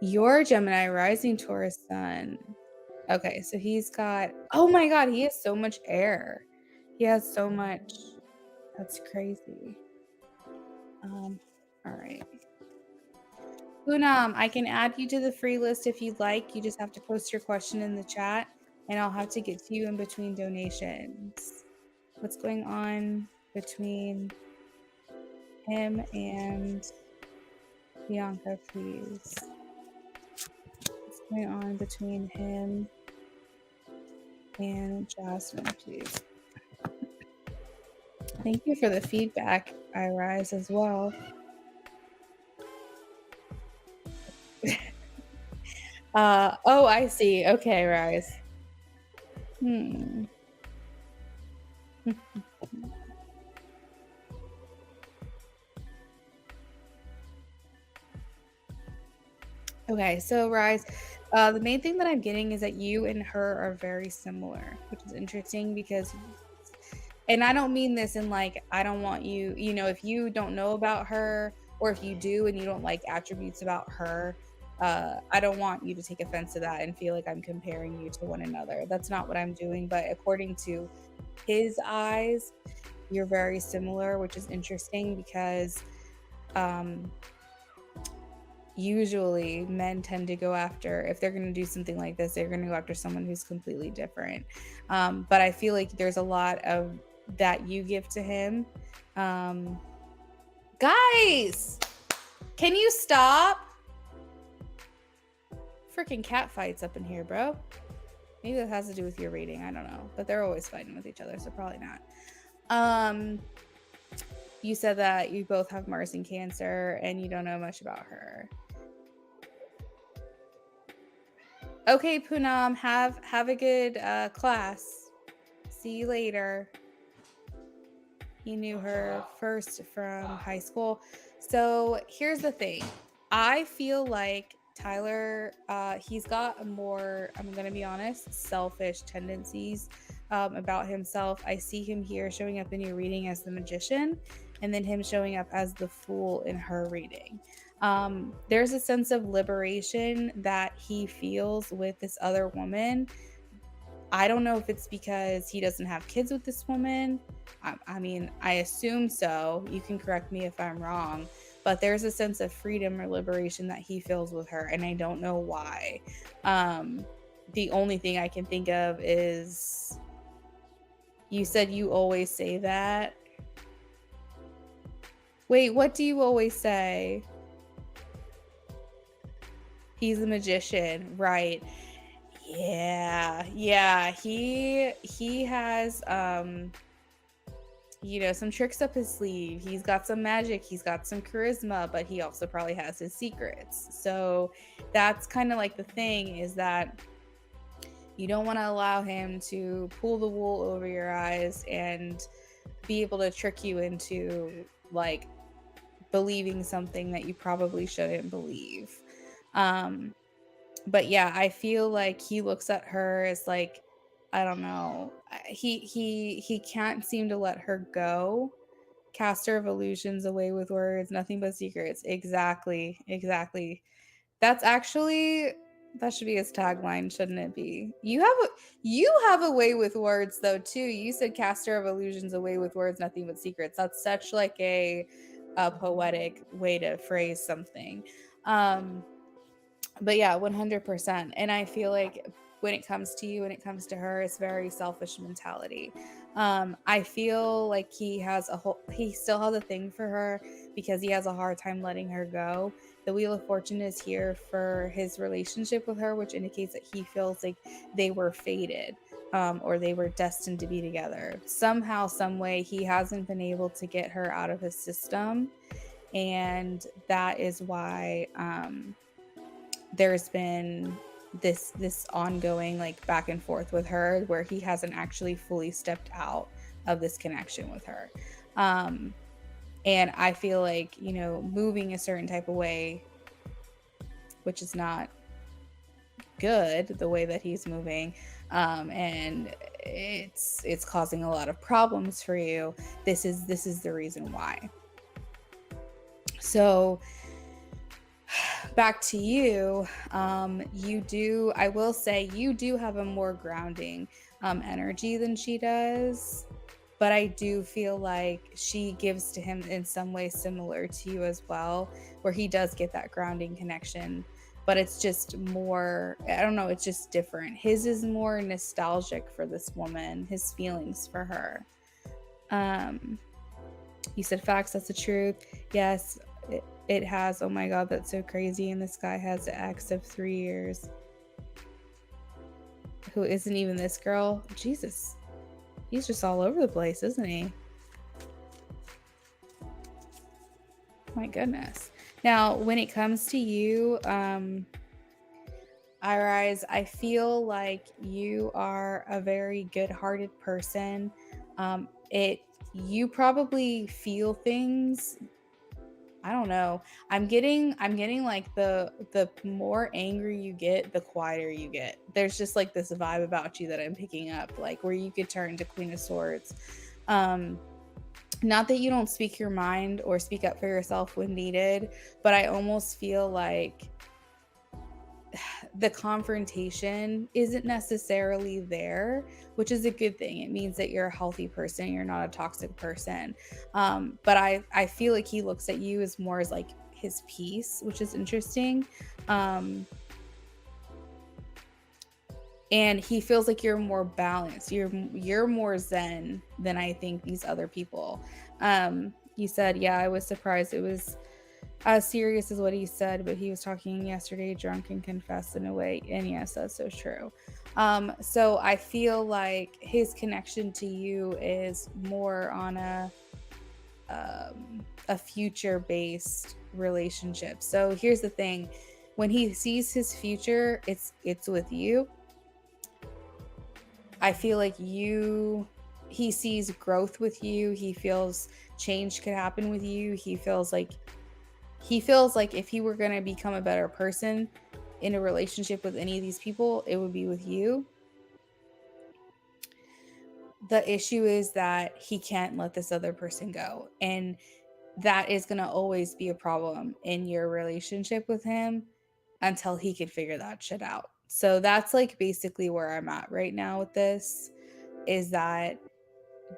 Your Gemini rising, Taurus, Sun. Okay, so he's got. Oh my God, he has so much air. He has so much. That's crazy. All right. Poonam, I can add you to the free list if you'd like. You just have to post your question in the chat, and I'll have to get to you in between donations. What's going on between him and Bianca, please? What's going on between him and Jasmine, please? Thank you for the feedback, iRise, as well. Oh, I see. Okay, Rise. Okay, so Rise, the main thing that I'm getting is that you and her are very similar, which is interesting because, and I don't mean this in like, I don't want you, if you don't know about her or if you do and you don't like attributes about her, I don't want you to take offense to that and feel like I'm comparing you to one another. That's not what I'm doing. But according to his eyes, you're very similar, which is interesting because usually men tend to go after, if they're going to do something like this, they're going to go after someone who's completely different. But I feel like there's a lot of that you give to him. Guys, can you stop? Freaking cat fights up in here, bro. Maybe that has to do with your reading. I don't know. But they're always fighting with each other, so probably not. You said that you both have Mars and Cancer and you don't know much about her. Okay, Poonam, have a good class. See you later. He knew her first from high school. So here's the thing. I feel like Tyler, he's got a more, I'm going to be honest, selfish tendencies about himself. I see him here showing up in your reading as the magician and then him showing up as the fool in her reading. There's a sense of liberation that he feels with this other woman. I don't know if it's because he doesn't have kids with this woman. I mean, I assume so. You can correct me if I'm wrong. But there's a sense of freedom or liberation that he feels with her, and I don't know why. The only thing I can think of is you said you always say that. Wait, what do you always say? He's a magician, right? Yeah. He has some tricks up his sleeve. He's got some magic, he's got some charisma, but he also probably has his secrets. So that's kind of like the thing, is that you don't want to allow him to pull the wool over your eyes and be able to trick you into like believing something that you probably shouldn't believe. But yeah, I feel like he looks at her as like, I don't know, he can't seem to let her go. Caster of illusions, away with words, nothing but secrets. Exactly. That's actually, that should be his tagline, shouldn't it be? You have a way with words though too. You said caster of illusions, away with words, nothing but secrets. That's such like a poetic way to phrase something. But yeah, 100%. And I feel like when it comes to you, when it comes to her, it's very selfish mentality. I feel like he still has a thing for her because he has a hard time letting her go. The Wheel of Fortune is here for his relationship with her, which indicates that he feels like they were fated. Or they were destined to be together. Somehow, some way, he hasn't been able to get her out of his system, and that is why there's been this ongoing like back and forth with her, where he hasn't actually fully stepped out of this connection with her. And I feel like, moving a certain type of way, which is not good, the way that he's moving, and it's causing a lot of problems for you. This is the reason why. So back to you. I will say, you do have a more grounding energy than she does, but I do feel like she gives to him in some way similar to you as well, where he does get that grounding connection, but it's just more, I don't know, it's just different. His is more nostalgic for this woman, his feelings for her. You said facts, that's the truth. Yes, it has. Oh my god, that's so crazy. And this guy has an ex of 3 years who isn't even this girl. Jesus, he's just all over the place, isn't he? My goodness. Now, when it comes to you, Irise, I feel like you are a very good-hearted person. You probably feel things. I don't know. I'm getting like the more angry you get, the quieter you get. There's just like this vibe about you that I'm picking up, like where you could turn to Queen of Swords. Not that you don't speak your mind or speak up for yourself when needed, but I almost feel like the confrontation isn't necessarily there, which is a good thing. It means that you're a healthy person, you're not a toxic person. But I feel like he looks at you as more as like his piece, which is interesting. And he feels like you're more balanced, you're more zen than I think these other people. You said, yeah, I was surprised it was as serious as what he said, but he was talking yesterday drunk and confessed in a way. And yes, that's so true. So I feel like his connection to you is more on a future-based relationship. So here's the thing: when he sees his future, it's with you. I feel like he sees growth with you. He feels change could happen with you. He feels like if he were going to become a better person in a relationship with any of these people, it would be with you. The issue is that he can't let this other person go. And that is going to always be a problem in your relationship with him until he can figure that shit out. So that's like basically where I'm at right now with this, is that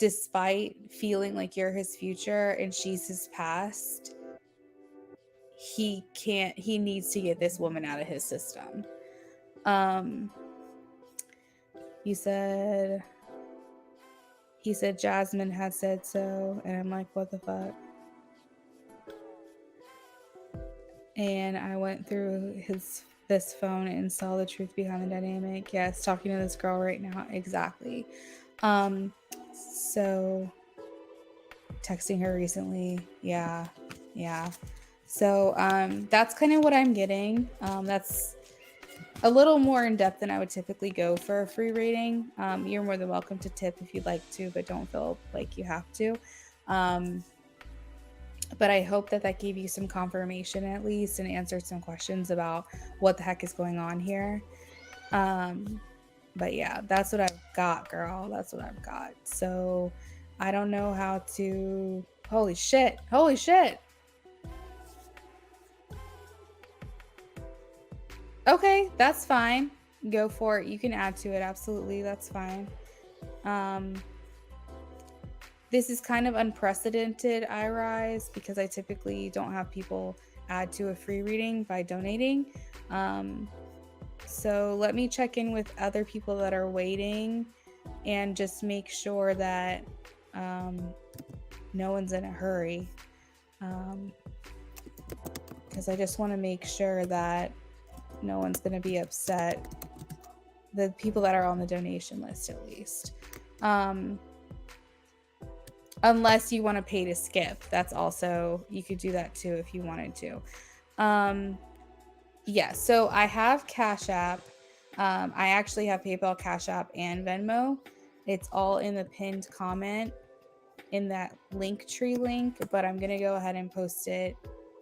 despite feeling like you're his future and she's his past, he needs to get this woman out of his system. You said, he said Jasmine had said so, and I'm like, what the fuck? And I went through this phone and saw the truth behind the dynamic. Yes, talking to this girl right now, exactly. So texting her recently, yeah. So that's kind of what I'm getting. That's a little more in depth than I would typically go for a free rating. You're more than welcome to tip if you'd like to, but don't feel like you have to. But I hope that gave you some confirmation at least and answered some questions about what the heck is going on here. But yeah, that's what I've got, girl. That's what I've got. So I don't know how to. Holy shit. Okay, that's fine. Go for it. You can add to it. Absolutely. That's fine. This is kind of unprecedented, iRise, because I typically don't have people add to a free reading by donating. So let me check in with other people that are waiting and just make sure that no one's in a hurry. Because I just want to make sure that no one's going to be upset. The people that are on the donation list, at least. Unless you want to pay to skip. That's also, you could do that too if you wanted to. Yeah, so I have Cash App. I actually have PayPal, Cash App, and Venmo. It's all in the pinned comment in that Linktree link, but I'm going to go ahead and post it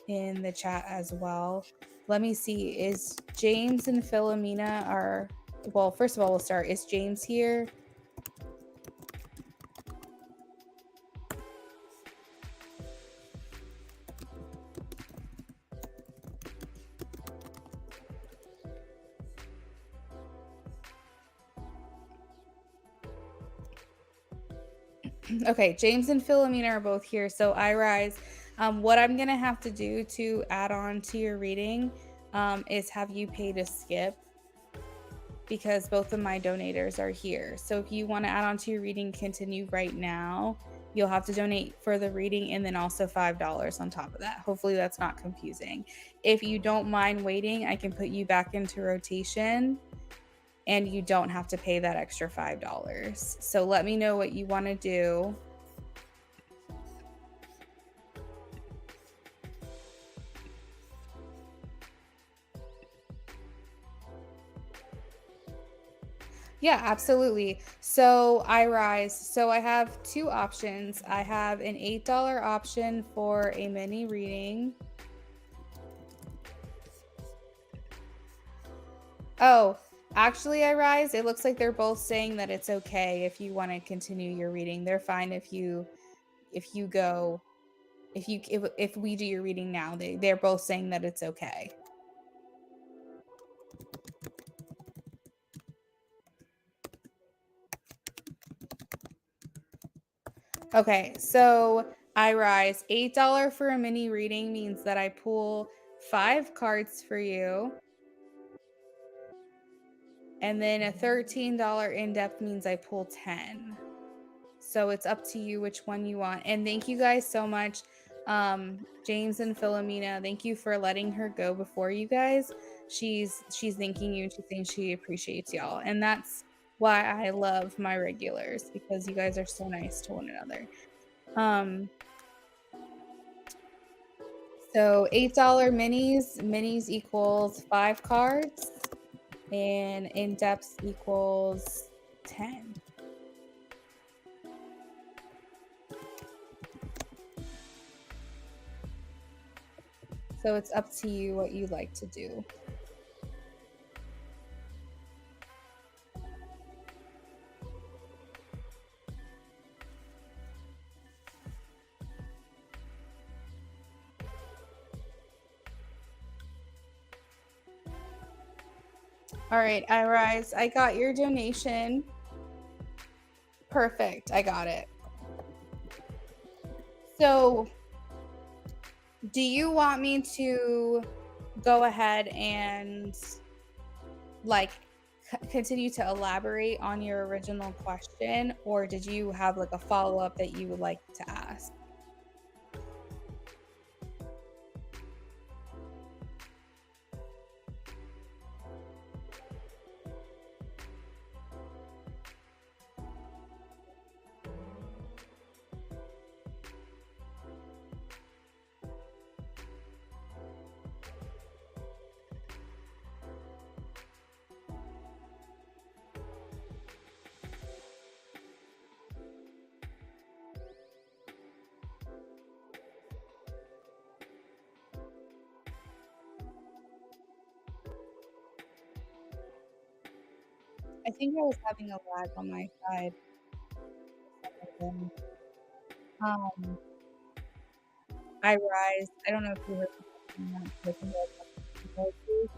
in the chat as well. Let me see. Is James and Philomena are... Well, first of all, we'll start. Is James here? Okay, James and Philomena are both here. So iRise, what I'm going to have to do to add on to your reading is have you pay to skip, because both of my donators are here. So if you want to add on to your reading, continue right now, you'll have to donate for the reading and then also $5 on top of that. Hopefully that's not confusing. If you don't mind waiting, I can put you back into rotation and you don't have to pay that extra $5. So let me know what you want to do. Yeah, absolutely. So iRise. So I have two options. I have an $8 option for a mini reading. Oh, actually, iRise, it looks like they're both saying that it's okay if you want to continue your reading. They're fine if we do your reading now. They're both saying that it's okay. Okay, so iRise, $8 for a mini reading means that I pull 5 cards for you. And then a $13 in-depth means I pull 10. So it's up to you which one you want. And thank you guys so much. James and Philomena, thank you for letting her go before you guys. She's thanking you. She's saying she appreciates y'all. And that's why I love my regulars, because you guys are so nice to one another. So $8 minis equals 5 cards, and in-depth equals 10. So it's up to you what you like to do. All right, I rise. I got your donation. Perfect. I got it. So, do you want me to go ahead and like continue to elaborate on your original question, or did you have like a follow-up that you would like to ask? I think I was having a lag on my side. Um, I rise. I don't know if you heard me talking about this.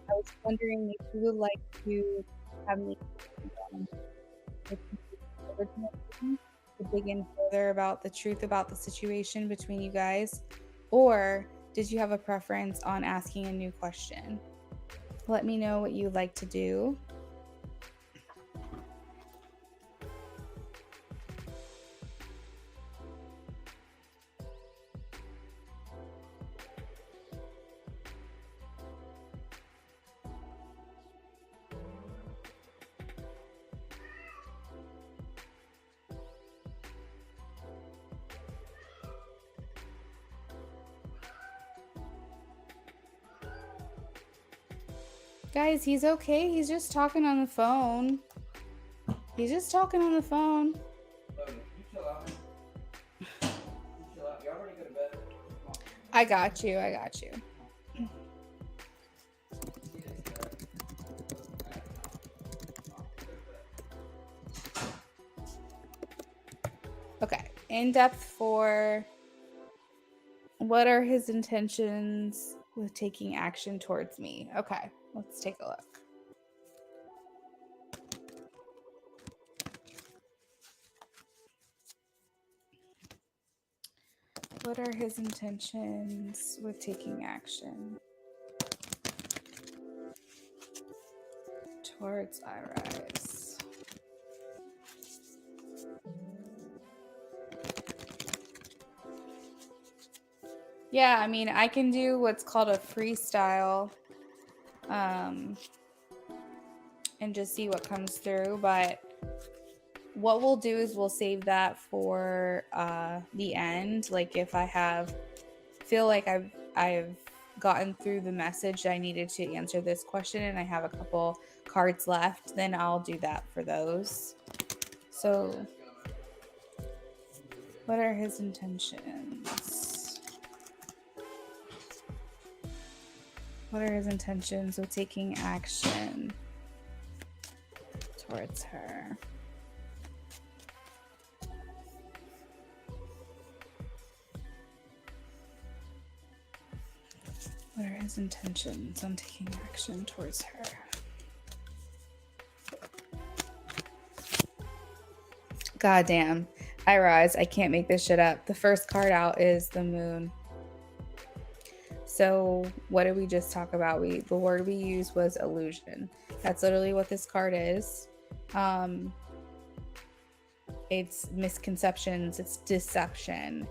I was wondering if you would like to have me with the original question to dig in further about the truth about the situation between you guys, or did you have a preference on asking a new question? Let me know what you'd like to do. Guys, he's okay. He's just talking on the phone. He's just talking on the phone. Logan, you chill out, man. You chill out. Y'all ready to go to bed? Come on. I got you. I got you. See this, Okay. In depth for what are his intentions with taking action towards me? Okay. Let's take a look. What are his intentions with taking action towards Irise? Yeah, I mean, I can do what's called a freestyle and just see what comes through, but what we'll do is we'll save that for the end. Like if I feel like I've gotten through the message I needed to answer this question and I have a couple cards left, then I'll do that for those. So what are his intentions? What are his intentions with taking action towards her? What are his intentions on taking action towards her? God damn. I rise. I can't make this shit up. The first card out is the moon. So what did we just talk about? The word we used was illusion. That's literally what this card is. It's misconceptions, it's deception,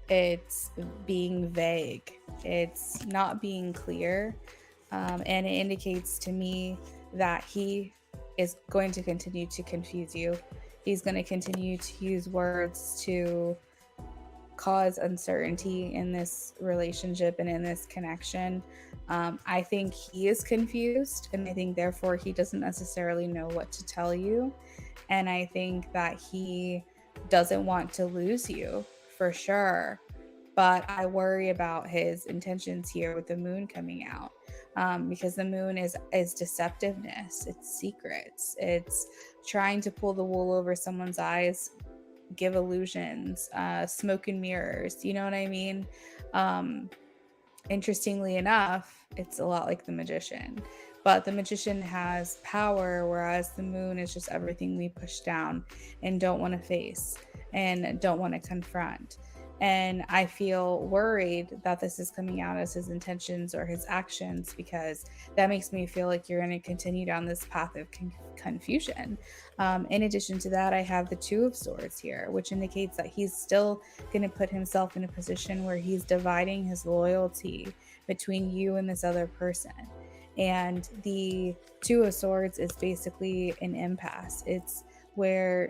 it's being vague, it's not being clear, and it indicates to me that he is going to continue to confuse you. He's going to continue to use words to cause uncertainty in this relationship and in this connection. I think he is confused, and I think therefore he doesn't necessarily know what to tell you. And I think that he doesn't want to lose you for sure. But I worry about his intentions here with the moon coming out, because the moon is deceptiveness, it's secrets, it's trying to pull the wool over someone's eyes, give illusions, smoke and mirrors. You know what I mean? Interestingly enough, it's a lot like the magician. But the magician has power, whereas the moon is just everything we push down and don't want to face and don't want to confront. And I feel worried that this is coming out as his intentions or his actions, because that makes me feel like you're going to continue down this path of confusion. In addition to that, I have the Two of Swords here, which indicates that he's still going to put himself in a position where he's dividing his loyalty between you and this other person. And the Two of Swords is basically an impasse. It's where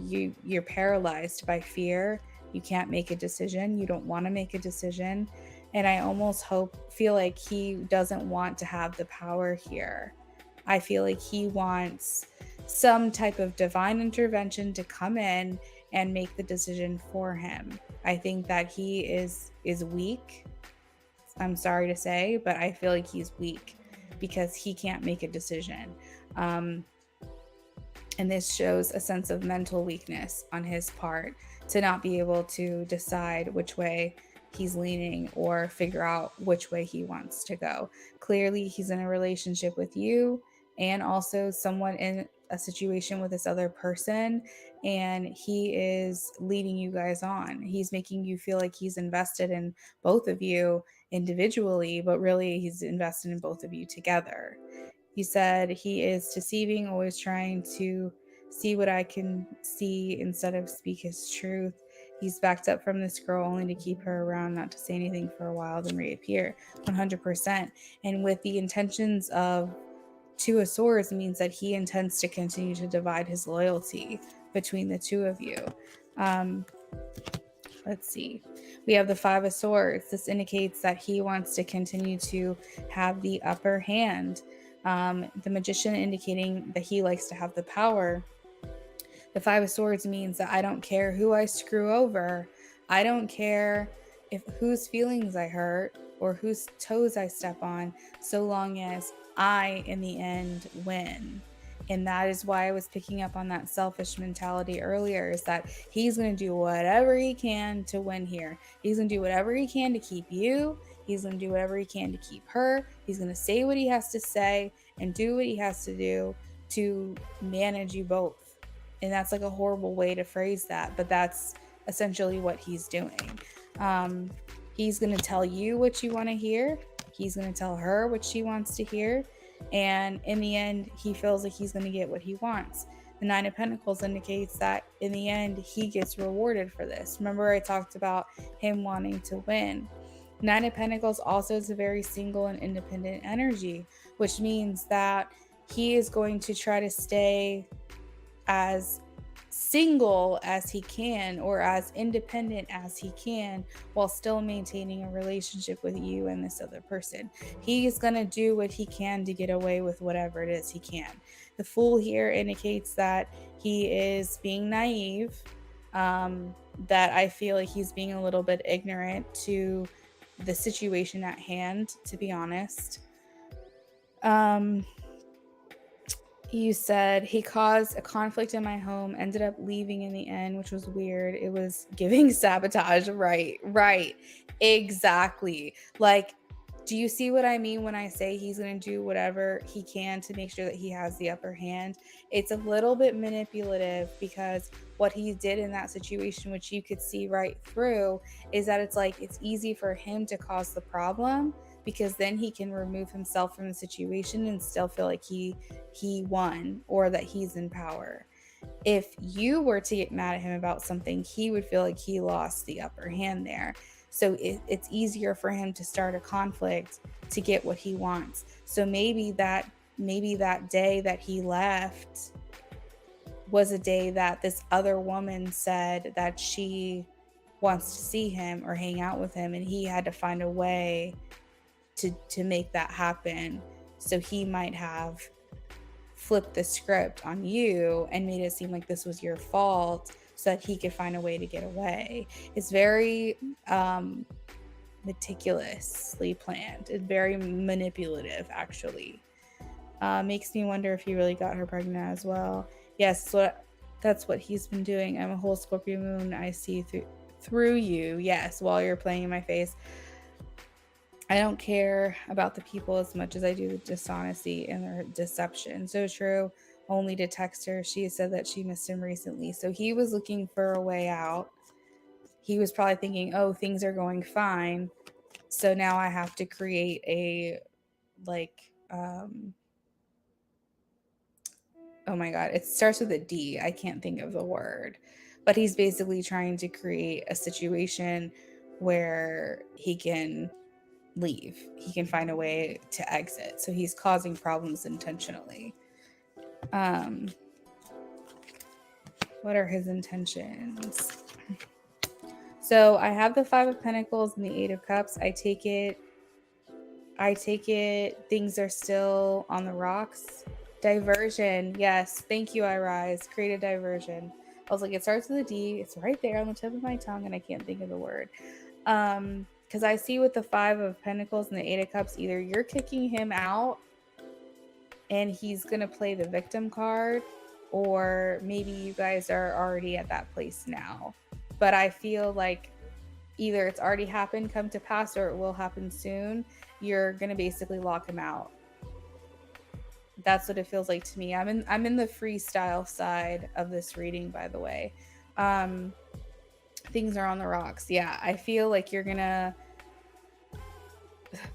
you're paralyzed by fear. You can't make a decision. You don't want to make a decision. And I almost feel like he doesn't want to have the power here. I feel like he wants some type of divine intervention to come in and make the decision for him. I think that he is weak. I'm sorry to say, but I feel like he's weak because he can't make a decision. And this shows a sense of mental weakness on his part to not be able to decide which way he's leaning or figure out which way he wants to go. Clearly, he's in a relationship with you and also someone in a situation with this other person, and he is leading you guys on. He's making you feel like he's invested in both of you individually, but really he's invested in both of you together. He said he is deceiving, always trying to see what I can see instead of speak his truth. He's backed up from this girl only to keep her around, not to say anything for a while, then reappear 100%. And with the intentions of Two of Swords means that he intends to continue to divide his loyalty between the two of you. Let's see. We have the Five of Swords. This indicates that he wants to continue to have the upper hand. The Magician indicating that he likes to have the power. The Five of Swords means that I don't care who I screw over. I don't care if whose feelings I hurt or whose toes I step on, so long as I, in the end, win. And that is why I was picking up on that selfish mentality earlier, is that he's going to do whatever he can to win here. He's going to do whatever he can to keep you. He's going to do whatever he can to keep her. He's going to say what he has to say and do what he has to do to manage you both. And that's like a horrible way to phrase that, but that's essentially what he's doing. He's going to tell you what you want to hear. He's going to tell her what she wants to hear. And in the end, he feels like he's going to get what he wants. The Nine of Pentacles indicates that in the end, he gets rewarded for this. Remember, I talked about him wanting to win. Nine of Pentacles also is a very single and independent energy, which means that he is going to try to stay as single as he can or as independent as he can while still maintaining a relationship with you and this other person. He's going to do what he can to get away with whatever it is he can. The Fool here indicates that he is being naive, that I feel like he's being a little bit ignorant to the situation at hand, to be honest. You said he caused a conflict in my home, ended up leaving in the end, which was weird. It was giving sabotage. Right. Exactly. Like, do you see what I mean when I say he's going to do whatever he can to make sure that he has the upper hand? It's a little bit manipulative, because what he did in that situation, which you could see right through, is that it's like it's easy for him to cause the problem, because then he can remove himself from the situation and still feel like he won or that he's in power. If you were to get mad at him about something, he would feel like he lost the upper hand there. So it's easier for him to start a conflict to get what he wants. So maybe that day that he left was a day that this other woman said that she wants to see him or hang out with him, and he had to find a way to make that happen. So he might have flipped the script on you and made it seem like this was your fault so that he could find a way to get away. It's very meticulously planned. It's very manipulative, actually. Makes me wonder if he really got her pregnant as well. Yes, that's what he's been doing. I'm a whole Scorpio moon. I see through you. Yes, while you're playing in my face. I don't care about the people as much as I do the dishonesty and their deception. So true. Only to text her. She said that she missed him recently. So he was looking for a way out. He was probably thinking, oh, things are going fine. So now I have to create a, like, oh my God, it starts with a D. I can't think of the word. But he's basically trying to create a situation where he can leave. He can find a way to exit. So he's causing problems intentionally. What are his intentions? So I have the Five of Pentacles and the Eight of Cups. I take it things are still on the rocks. Diversion. Yes. Thank you, I Rise. Create a diversion. I was like, it starts with a D. It's right there on the tip of my tongue, and I can't think of the word. Because I see with the Five of Pentacles and the Eight of Cups, either you're kicking him out and he's going to play the victim card, or maybe you guys are already at that place now. But I feel like either it's already happened, come to pass, or it will happen soon. You're going to basically lock him out. That's what it feels like to me. I'm in the freestyle side of this reading, by the way. Things are on the rocks. Yeah, I feel like you're going to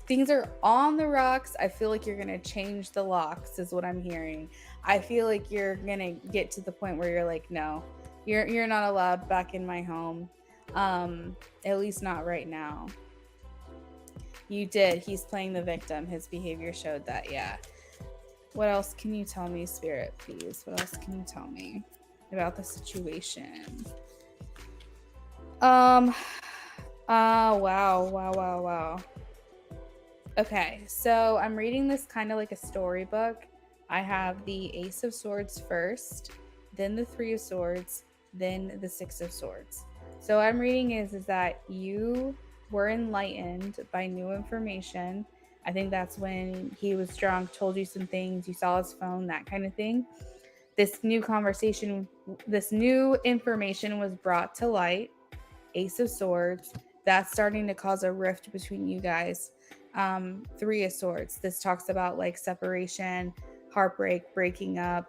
things are on the rocks. I feel like you're gonna change the locks, is what I'm hearing. I feel like you're gonna get to the point where you're like, no, you're not allowed back in my home. At least not right now. You did. He's playing the victim. His behavior showed that. Yeah. What else can you tell me, Spirit, please? What else can you tell me about the situation? Wow. Okay, so I'm reading this kind of like a storybook. I have the Ace of Swords first, then the Three of Swords, then the Six of Swords. So what I'm reading is that you were enlightened by new information. I think that's when he was drunk, told you some things, you saw his phone, that kind of thing. This new information was brought to light. Ace of Swords. That's starting to cause a rift between you guys. Three of Swords. This talks about like separation, heartbreak, breaking up,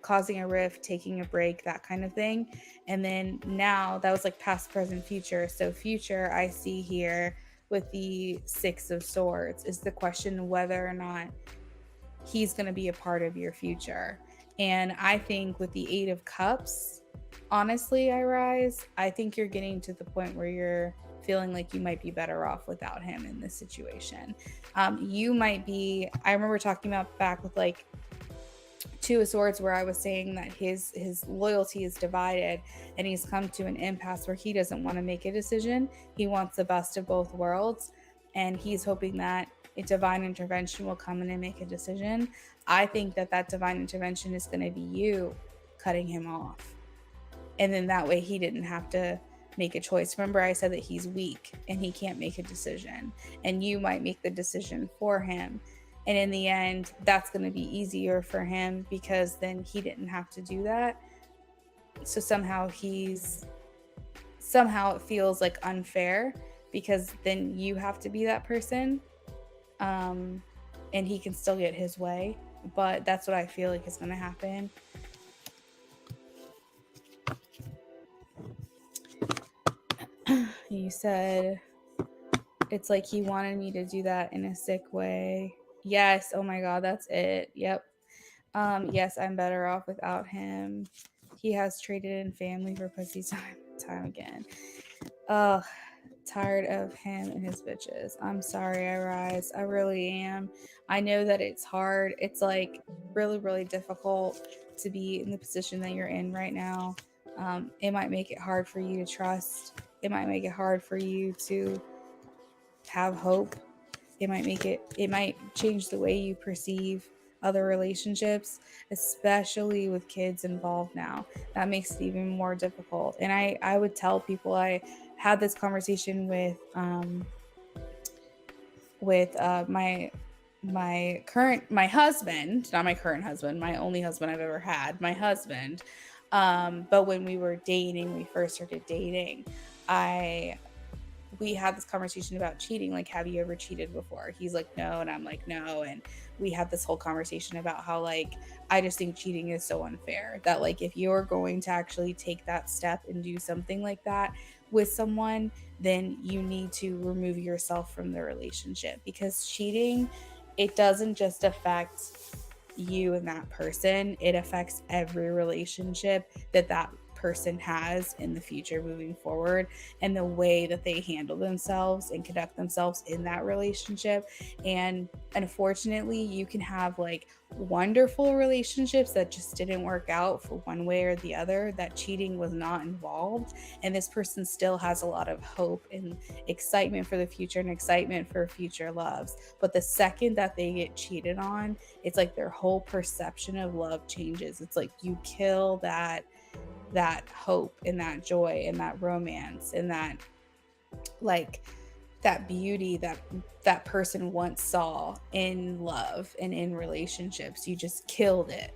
causing a rift, taking a break, that kind of thing. And then now that was like past, present, future. So future, I see here with the Six of Swords is the question whether or not he's going to be a part of your future. And I think with the Eight of Cups, honestly, I Rise, I think you're getting to the point where you're feeling like you might be better off without him in this situation. You might be, I remember talking about back with like Two of Swords, where I was saying that his loyalty is divided and he's come to an impasse where he doesn't want to make a decision. He wants the best of both worlds, and he's hoping that a divine intervention will come in and make a decision. I think that divine intervention is going to be you cutting him off, and then that way he didn't have to make a choice. Remember, I said that he's weak and he can't make a decision, and you might make the decision for him. And in the end, that's going to be easier for him because then he didn't have to do that. So somehow it feels like unfair because then you have to be that person. And he can still get his way. But that's what I feel like is going to happen. You said it's like he wanted me to do that in a sick way. Yes. Oh my God, that's it. Yep. Yes, I'm better off without him. He has traded in family for pussy time again. Ugh, tired of him and his bitches. I'm sorry, I Rise. I really am. I know that it's hard. It's like really, really difficult to be in the position that you're in right now. It might make it hard for you to trust. It might make it hard for you to have hope. It might change the way you perceive other relationships, especially with kids involved now. That makes it even more difficult. And I would tell people, I had this conversation with my husband, not my current husband, my only husband I've ever had, my husband. But when we were dating, we first started dating, I we had this conversation about cheating. Like, have you ever cheated before? He's like, no. And I'm like, no. And we had this whole conversation about how, like, I just think cheating is so unfair that, like, if you're going to actually take that step and do something like that with someone, then you need to remove yourself from the relationship, because cheating, it doesn't just affect you and that person, it affects every relationship that that person has in the future moving forward, and the way that they handle themselves and conduct themselves in that relationship. And unfortunately, you can have like wonderful relationships that just didn't work out for one way or the other, that cheating was not involved, and this person still has a lot of hope and excitement for the future and excitement for future loves. But the second that they get cheated on, it's like their whole perception of love changes. It's like you kill that hope and that joy and that romance and that, like, that beauty that that person once saw in love and in relationships. You just killed it.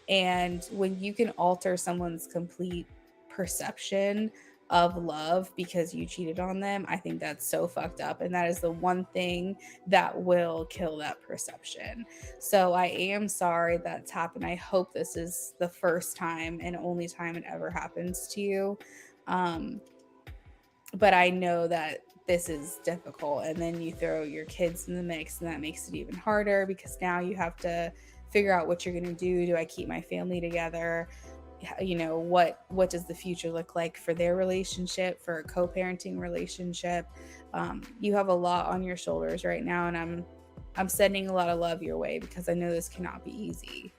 And when you can alter someone's complete perception of love because you cheated on them, I think that's so fucked up. And that is the one thing that will kill that perception. So I am sorry that's happened. I hope this is the first time and only time it ever happens to you. But I know that this is difficult. And then you throw your kids in the mix, and that makes it even harder, because now you have to figure out what you're going to do. Do I keep my family together? You know, what does the future look like for their relationship, for a co-parenting relationship? You have a lot on your shoulders right now, and I'm sending a lot of love your way, because I know this cannot be easy.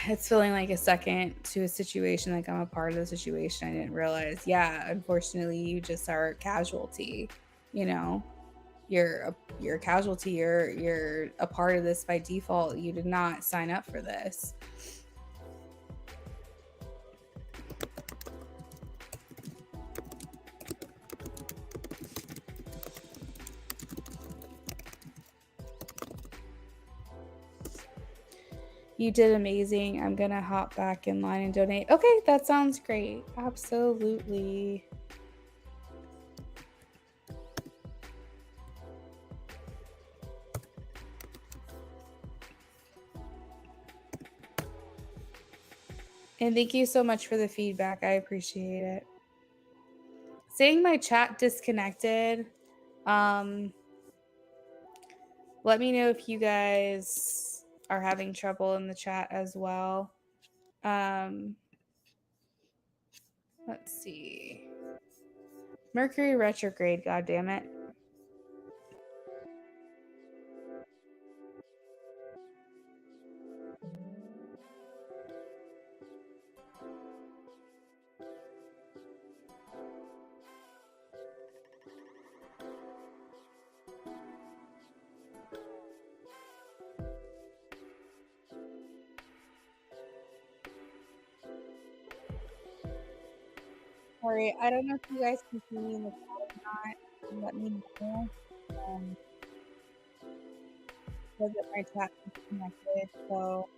It's feeling like a second to a situation, like I'm a part of the situation. I didn't realize. Yeah, unfortunately, you just are a casualty. You know, you're a casualty. You're a part of this by default. You did not sign up for this. You did amazing. I'm gonna hop back in line and donate. Okay, that sounds great. Absolutely. And thank you so much for the feedback. I appreciate it. Seeing my chat disconnected. Let me know if you guys are having trouble in the chat as well. Let's see. Mercury retrograde, goddammit. Sorry, I don't know if you guys can see me in the chat or not. Let me know. Because my chat disconnected, so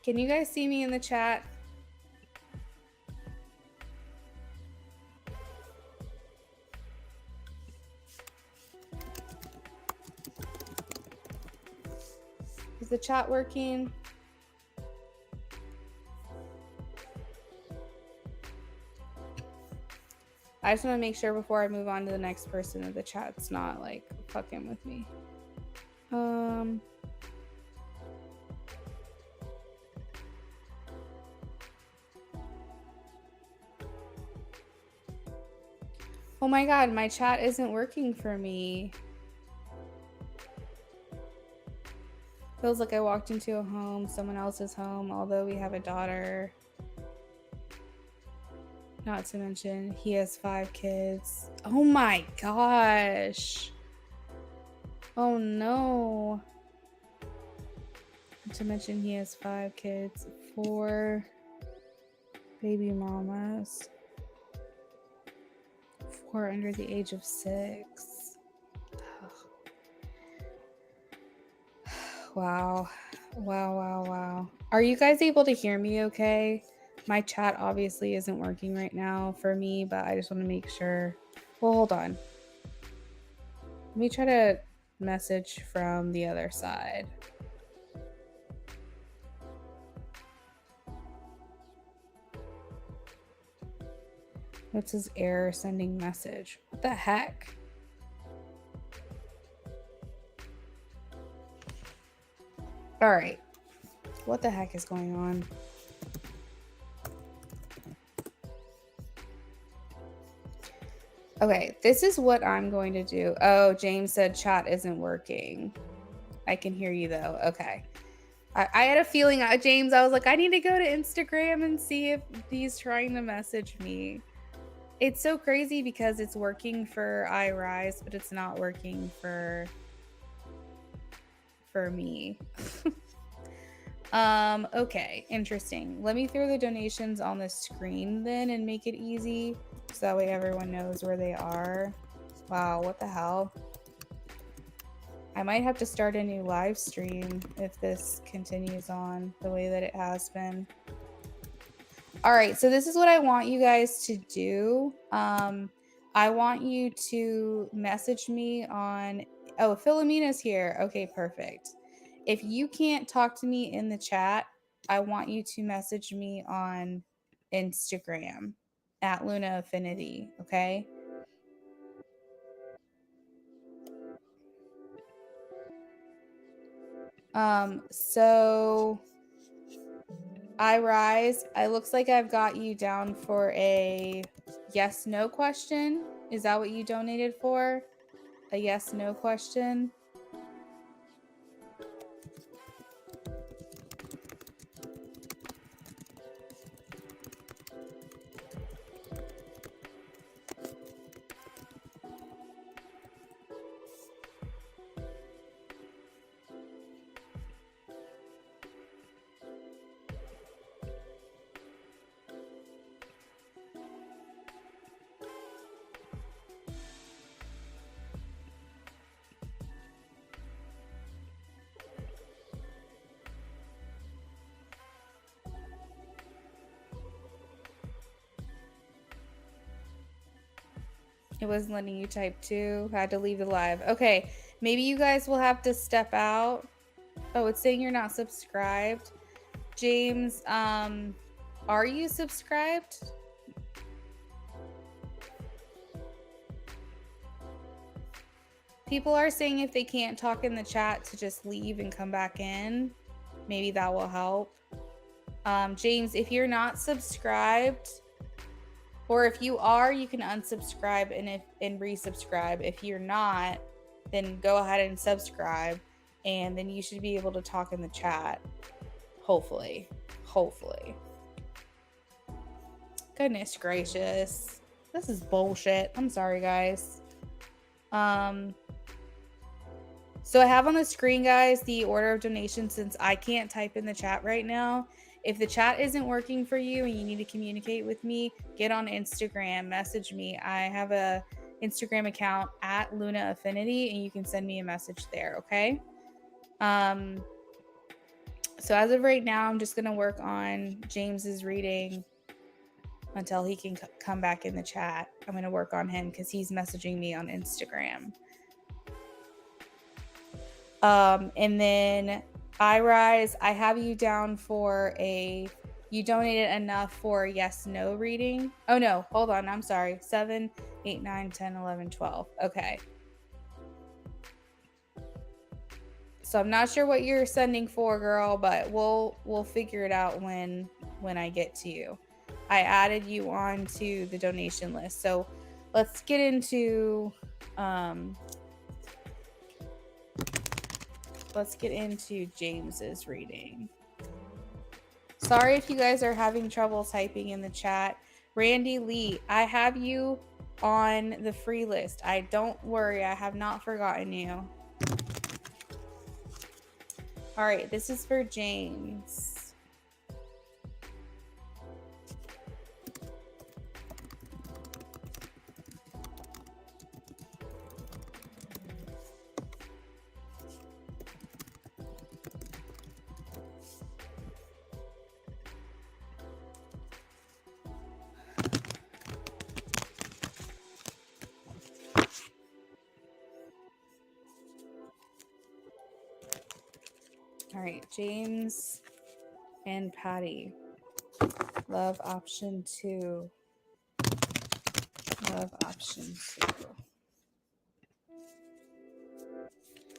can you guys see me in the chat? Is the chat working? I just want to make sure before I move on to the next person that the chat's not like fucking with me. Oh my god, my chat isn't working for me. Feels like I walked into a home, someone else's home, although we have a daughter. Not to mention, he has 5 kids. Oh my gosh. Oh no. Not to mention, he has 5 kids. 4. Baby mamas. 4 under the age of 6. Wow. Wow. Are you guys able to hear me okay? My chat obviously isn't working right now for me, but I just want to make sure. Well, hold on. Let me try to message from the other side. What's his error sending message? What the heck? All right. What the heck is going on? Okay, this is what I'm going to do. Oh, James said chat isn't working. I can hear you though. Okay. I had a feeling, James, I was like, I need to go to Instagram and see if he's trying to message me. It's so crazy because it's working for iRise, but it's not working for me. Okay, interesting. Let me throw the donations on the screen then and make it easy so that way everyone knows where they are. Wow, what the hell? I might have to start a new live stream if this continues on the way that it has been. All right, so this is what I want you guys to do. I want you to message me on, oh, Philomena's here. Okay, perfect. If you can't talk to me in the chat, I want you to message me on Instagram at Luna Affinity, okay? So I Rise, it looks like I've got you down for a yes no question. Is that what you donated for? A yes no question? It wasn't letting you type 2. Had to leave the live. Okay, maybe you guys will have to step out. Oh, it's saying you're not subscribed. James, are you subscribed? People are saying if they can't talk in the chat to just leave and come back in. Maybe that will help. James, if you're not subscribed, or if you are, you can unsubscribe and resubscribe. If you're not, then go ahead and subscribe, and then you should be able to talk in the chat. Hopefully. Goodness gracious. This is bullshit. I'm sorry, guys. So I have on the screen, guys, the order of donations since I can't type in the chat right now. If the chat isn't working for you and you need to communicate with me, get on Instagram, message me. I have a Instagram account at Luna Affinity, and you can send me a message there, okay? So as of right now, I'm just going to work on James's reading until he can come back in the chat. I'm going to work on him because he's messaging me on Instagram. And then iRise, I have you down for you donated enough for a yes, no reading. Oh no, hold on. I'm sorry. 7, 8, 9, 10, 11, 12. Okay. So I'm not sure what you're sending for, girl, but we'll figure it out when I get to you. I added you onto the donation list. So let's get into James's reading. Sorry if you guys are having trouble typing in the chat. Randy Lee, I have you on the free list. Don't worry, I have not forgotten you. All right, this is for James. All right, James and Patty. Love option 2. Love option 2.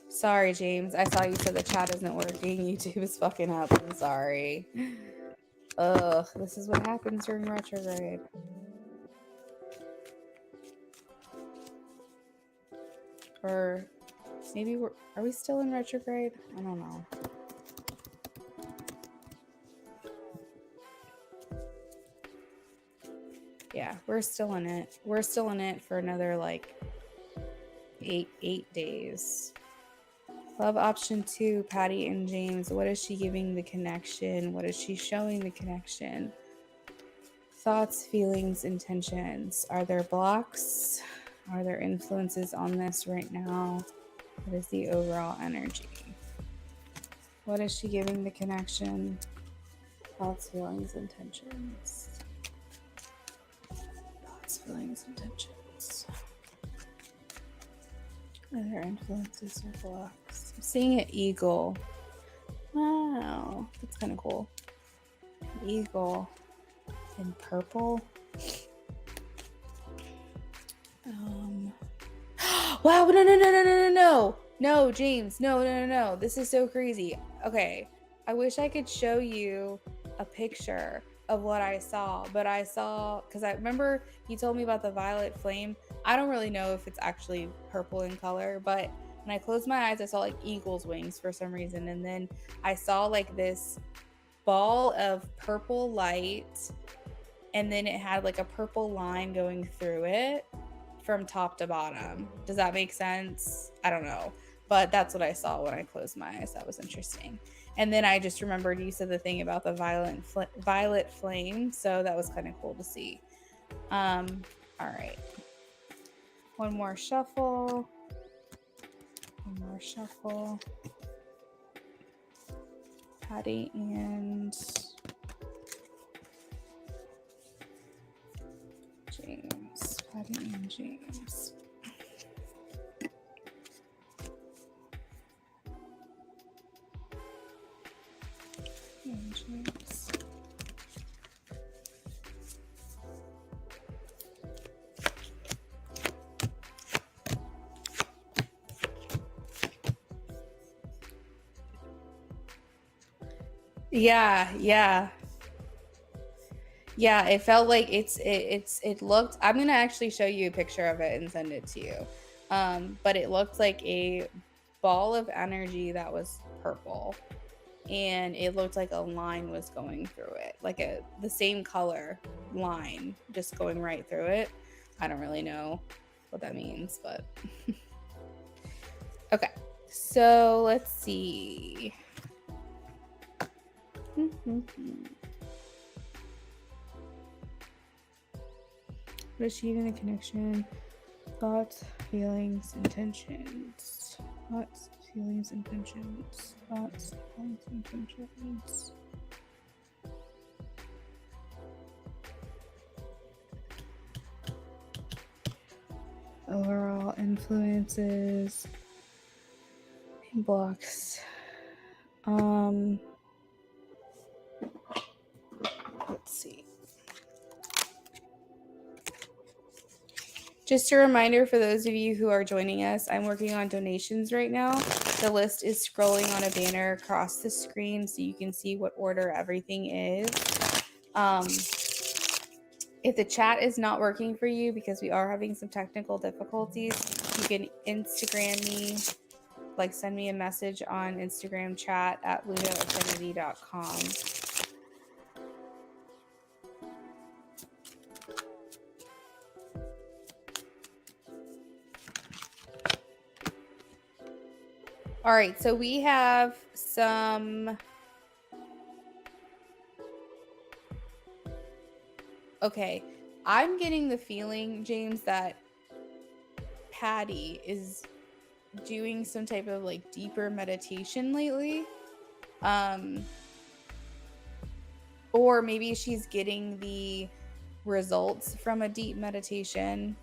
Sorry, James. I saw you said the chat isn't working. YouTube is fucking up. I'm sorry. Ugh, this is what happens during retrograde. Or maybe are we still in retrograde? I don't know. Yeah, we're still in it. We're still in it for another like eight days. Love option 2, Patty and James. What is she giving the connection? What is she showing the connection? Thoughts, feelings, intentions. Are there blocks? Are there influences on this right now? What is the overall energy? What is she giving the connection? Thoughts, feelings, intentions. Thoughts, feelings, intentions. Are there influences or blocks? I'm seeing an eagle. Wow, that's kind of cool. An eagle in purple. Wow, no, James, no. This is so crazy. Okay, I wish I could show you a picture of what I saw, but I saw, because I remember you told me about the violet flame. I don't really know if it's actually purple in color, but when I closed my eyes, I saw like eagle's wings for some reason, and then I saw like this ball of purple light, and then it had like a purple line going through it from top to bottom. Does that make sense? I don't know, but that's what I saw when I closed my eyes. That was interesting. And then I just remembered you said the thing about the violet flame, so that was kind of cool to see. All right, one more shuffle. Patty and James. Patty and James. And James. Yeah, it felt like it looked, I'm gonna actually show you a picture of it and send it to you. But it looked like a ball of energy that was purple, and it looked like a line was going through it, like the same color line just going right through it. I don't really know what that means, but okay, so let's see. What is she even the connection? Thoughts, feelings, intentions. Thoughts, feelings, intentions. Thoughts, feelings, intentions. Overall influences and blocks. Let's see. Just a reminder for those of you who are joining us, I'm working on donations right now. The list is scrolling on a banner across the screen so you can see what order everything is. If the chat is not working for you because we are having some technical difficulties, you can Instagram me, like send me a message on Instagram chat at lunaaffinity.com. All right, so we have some. Okay, I'm getting the feeling, James, that Patty is doing some type of like deeper meditation lately. Or maybe she's getting the results from a deep meditation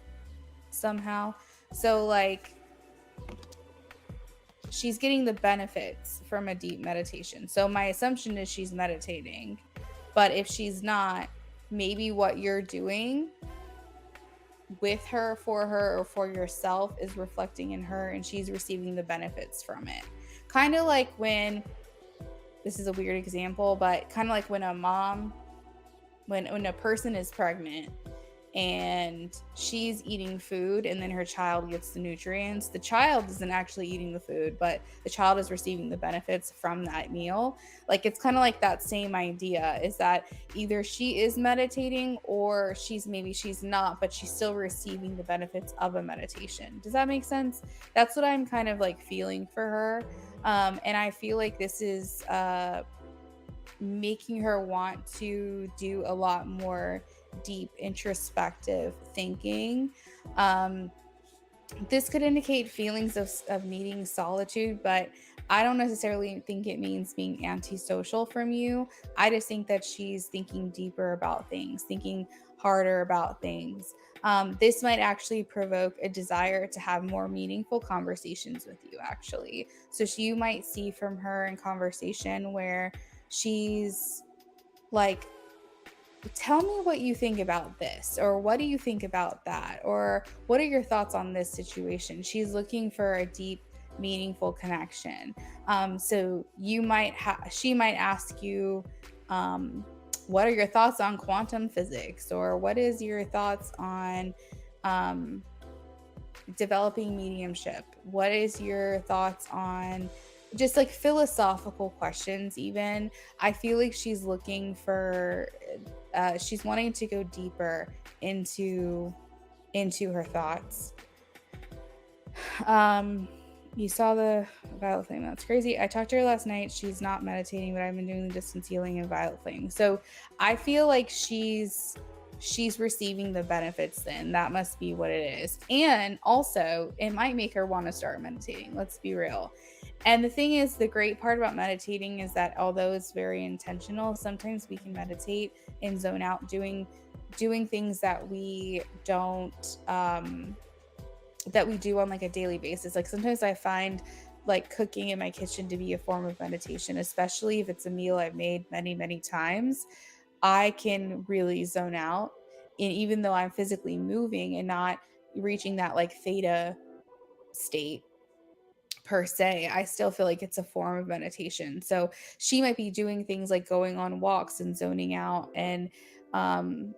somehow. So like she's getting the benefits from a deep meditation. So my assumption is she's meditating. But if she's not, maybe what you're doing with her, or for yourself is reflecting in her and she's receiving the benefits from it. Kind of like when, this is a weird example, but kind of like when a mom, when a person is pregnant and she's eating food and then her child gets the nutrients, the child isn't actually eating the food, but the child is receiving the benefits from that meal. Like, it's kind of like that same idea, is that either she is meditating or she's not, but she's still receiving the benefits of a meditation. Does that make sense? That's what I'm kind of like feeling for her. And I feel like this is making her want to do a lot more deep introspective thinking. Um, this could indicate feelings of needing solitude, but I don't necessarily think it means being antisocial from you. I just think that she's thinking deeper about things, thinking harder about things. This might actually provoke a desire to have more meaningful conversations with you, actually. So you might see from her in conversation where she's like, tell me what you think about this, or what do you think about that, or what are your thoughts on this situation. She's looking for a deep, meaningful connection. So she might ask you, what are your thoughts on quantum physics, or what is your thoughts on um, developing mediumship? What is your thoughts on just like philosophical questions? Even, I feel like she's looking for she's wanting to go deeper into her thoughts. You saw the violet flame. That's crazy. I talked to her last night. She's not meditating, but I've been doing the distance healing and violet flame. So I feel like she's receiving the benefits. Then that must be what it is. And also, it might make her want to start meditating. Let's be real. And the thing is, the great part about meditating is that although it's very intentional, sometimes we can meditate and zone out doing things that we don't that we do on like a daily basis. Like, sometimes I find like cooking in my kitchen to be a form of meditation, especially if it's a meal I've made many, many times. I can really zone out. And even though I'm physically moving and not reaching that like theta state per se, I still feel like it's a form of meditation. So she might be doing things like going on walks and zoning out, and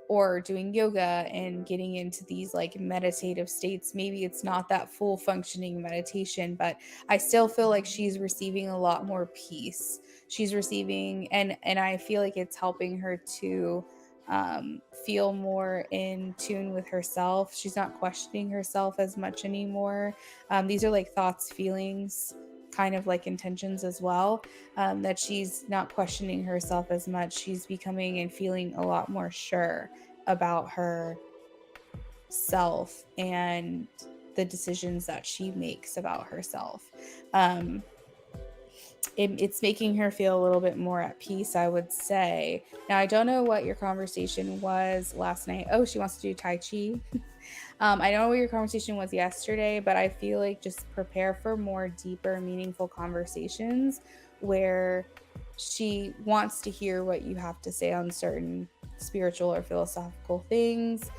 or doing yoga and getting into these like meditative states. Maybe it's not that full functioning meditation, but I still feel like she's receiving a lot more peace. She's receiving, and I feel like it's helping her to feel more in tune with herself. She's not questioning herself as much anymore. These are like thoughts, feelings, kind of like intentions as well. That she's not questioning herself as much. She's becoming and feeling a lot more sure about her self and the decisions that she makes about herself. It's making her feel a little bit more at peace, I would say. Now, I don't know what your conversation was last night. Oh, she wants to do Tai Chi. I don't know what your conversation was yesterday, but I feel like just prepare for more deeper, meaningful conversations where she wants to hear what you have to say on certain spiritual or philosophical things.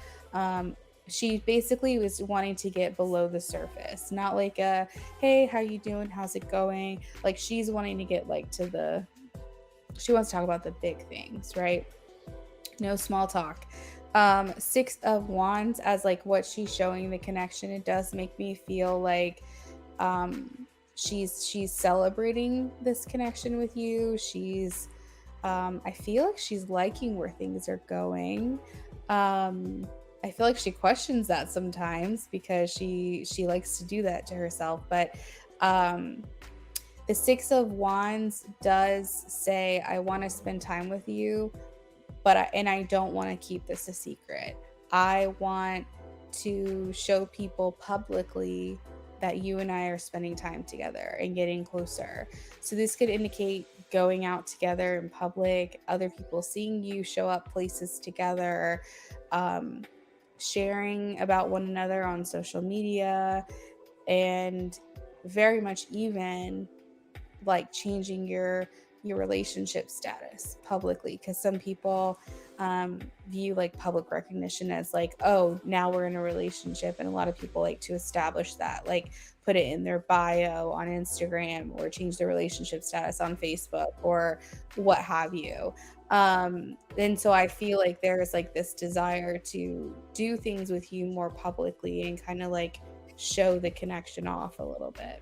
She basically was wanting to get below the surface, not like a, hey, how you doing? How's it going? Like, she's wanting to get like she wants to talk about the big things, right? No small talk. Six of Wands, as like what she's showing the connection, it does make me feel like she's celebrating this connection with you. She's I feel like she's liking where things are going. I feel like she questions that sometimes because she likes to do that to herself. But the Six of Wands does say, I want to spend time with you, but I don't want to keep this a secret. I want to show people publicly that you and I are spending time together and getting closer. So this could indicate going out together in public, other people seeing you show up places together, sharing about one another on social media, and very much even like changing your relationship status publicly, because some people view like public recognition as like, oh, now we're in a relationship, and a lot of people like to establish that, like put it in their bio on Instagram or change their relationship status on Facebook or what have you. And so I feel like there's like this desire to do things with you more publicly and kind of like show the connection off a little bit.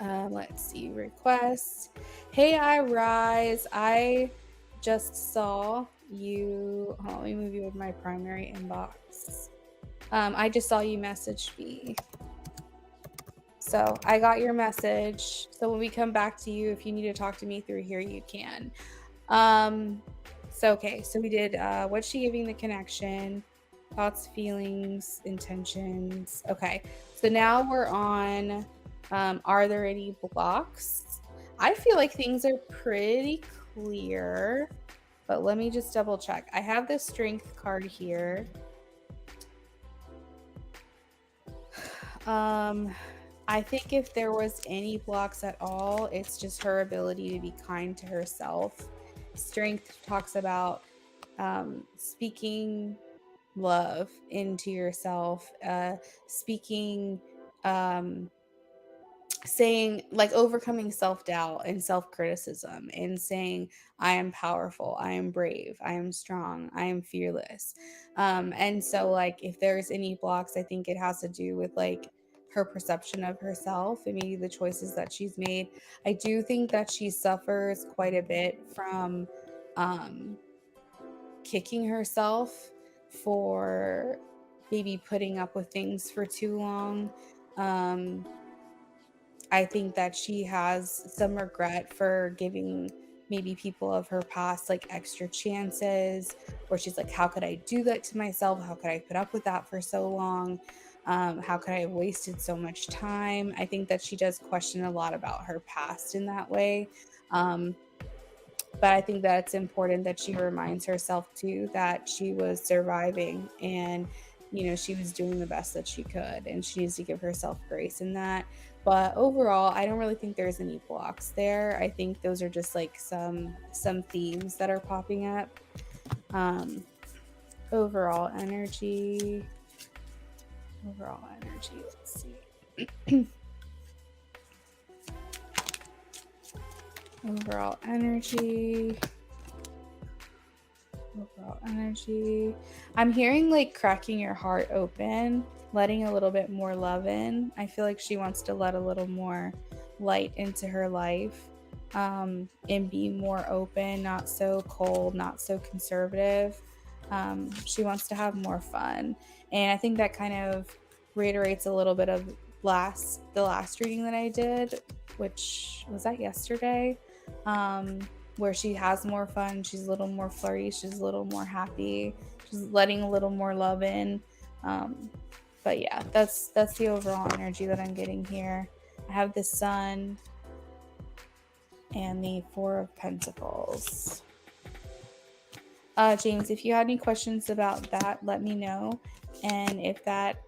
Let's see, requests. Hey, I Rise. I just saw you. Hold on, let me move you with my primary inbox. I just saw you message me. So I got your message. So when we come back to you, if you need to talk to me through here, you can. Okay. So we did what's she giving the connection? Thoughts, feelings, intentions. Okay. So now we're on are there any blocks? I feel like things are pretty clear, but let me just double check. I have the strength card here. I think if there was any blocks at all, it's just her ability to be kind to herself. Strength talks about speaking love into yourself, speaking saying like overcoming self-doubt and self-criticism and saying I am powerful, I am brave, I am strong, I am fearless. And so like if there's any blocks, I think it has to do with like her perception of herself and maybe the choices that she's made. I do think that she suffers quite a bit from um kicking herself for maybe putting up with things for too long. I think that she has some regret for giving maybe people of her past like extra chances, where she's like, how could I do that to myself? How could I put up with that for so long? How could I have wasted so much time? I think that she does question a lot about her past in that way. But I think that it's important that she reminds herself too that she was surviving and she was doing the best that she could, and she needs to give herself grace in that. But overall, I don't really think there's any blocks there. I think those are just like some themes that are popping up. um overall energy let's see. overall energy Overall energy. I'm hearing like cracking your heart open, letting a little bit more love in. I feel like she wants to let a little more light into her life, and be more open, not so cold, not so conservative. She wants to have more fun. And I think that kind of reiterates a little bit of the last reading that I did, which was that yesterday. Where she has more fun, she's a little more flirty, she's a little more happy, she's letting a little more love in. But yeah, that's the overall energy that I'm getting here. I have the Sun and the Four of Pentacles. James, if you had any questions about that, let me know. And if that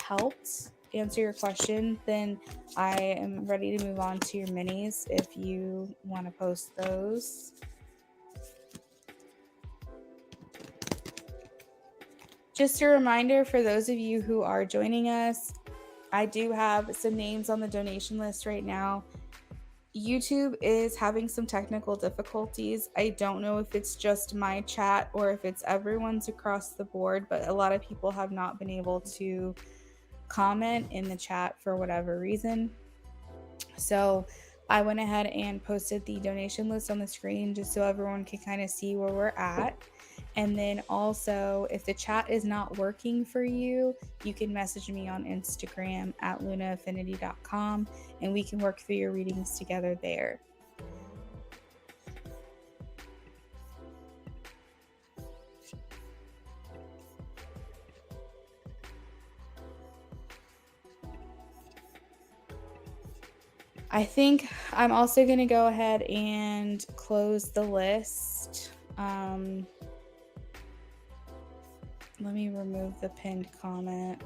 helped answer your question, then I am ready to move on to your minis if you want to post those. Just a reminder for those of you who are joining us, I do have some names on the donation list right now. YouTube is having some technical difficulties. I don't know if it's just my chat or if it's everyone's across the board, but a lot of people have not been able to comment in the chat for whatever reason. So I went ahead and posted the donation list on the screen just so everyone can kind of see where we're at. And then also, if the chat is not working for you, you can message me on Instagram at lunaaffinity.com and we can work through your readings together there. I think I'm also going to go ahead and close the list. Let me remove the pinned comment.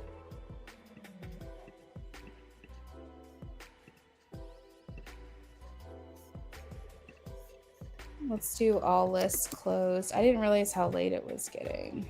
Let's do all lists closed. I didn't realize how late it was getting.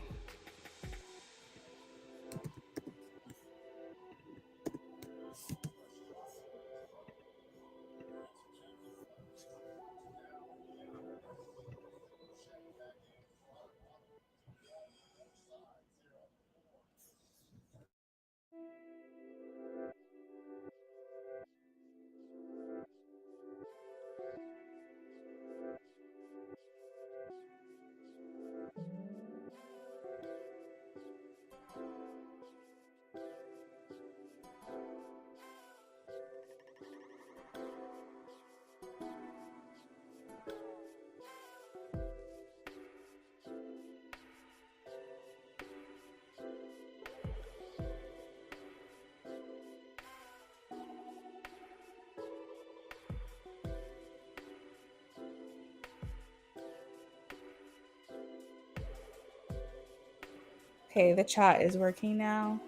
Okay, the chat is working now.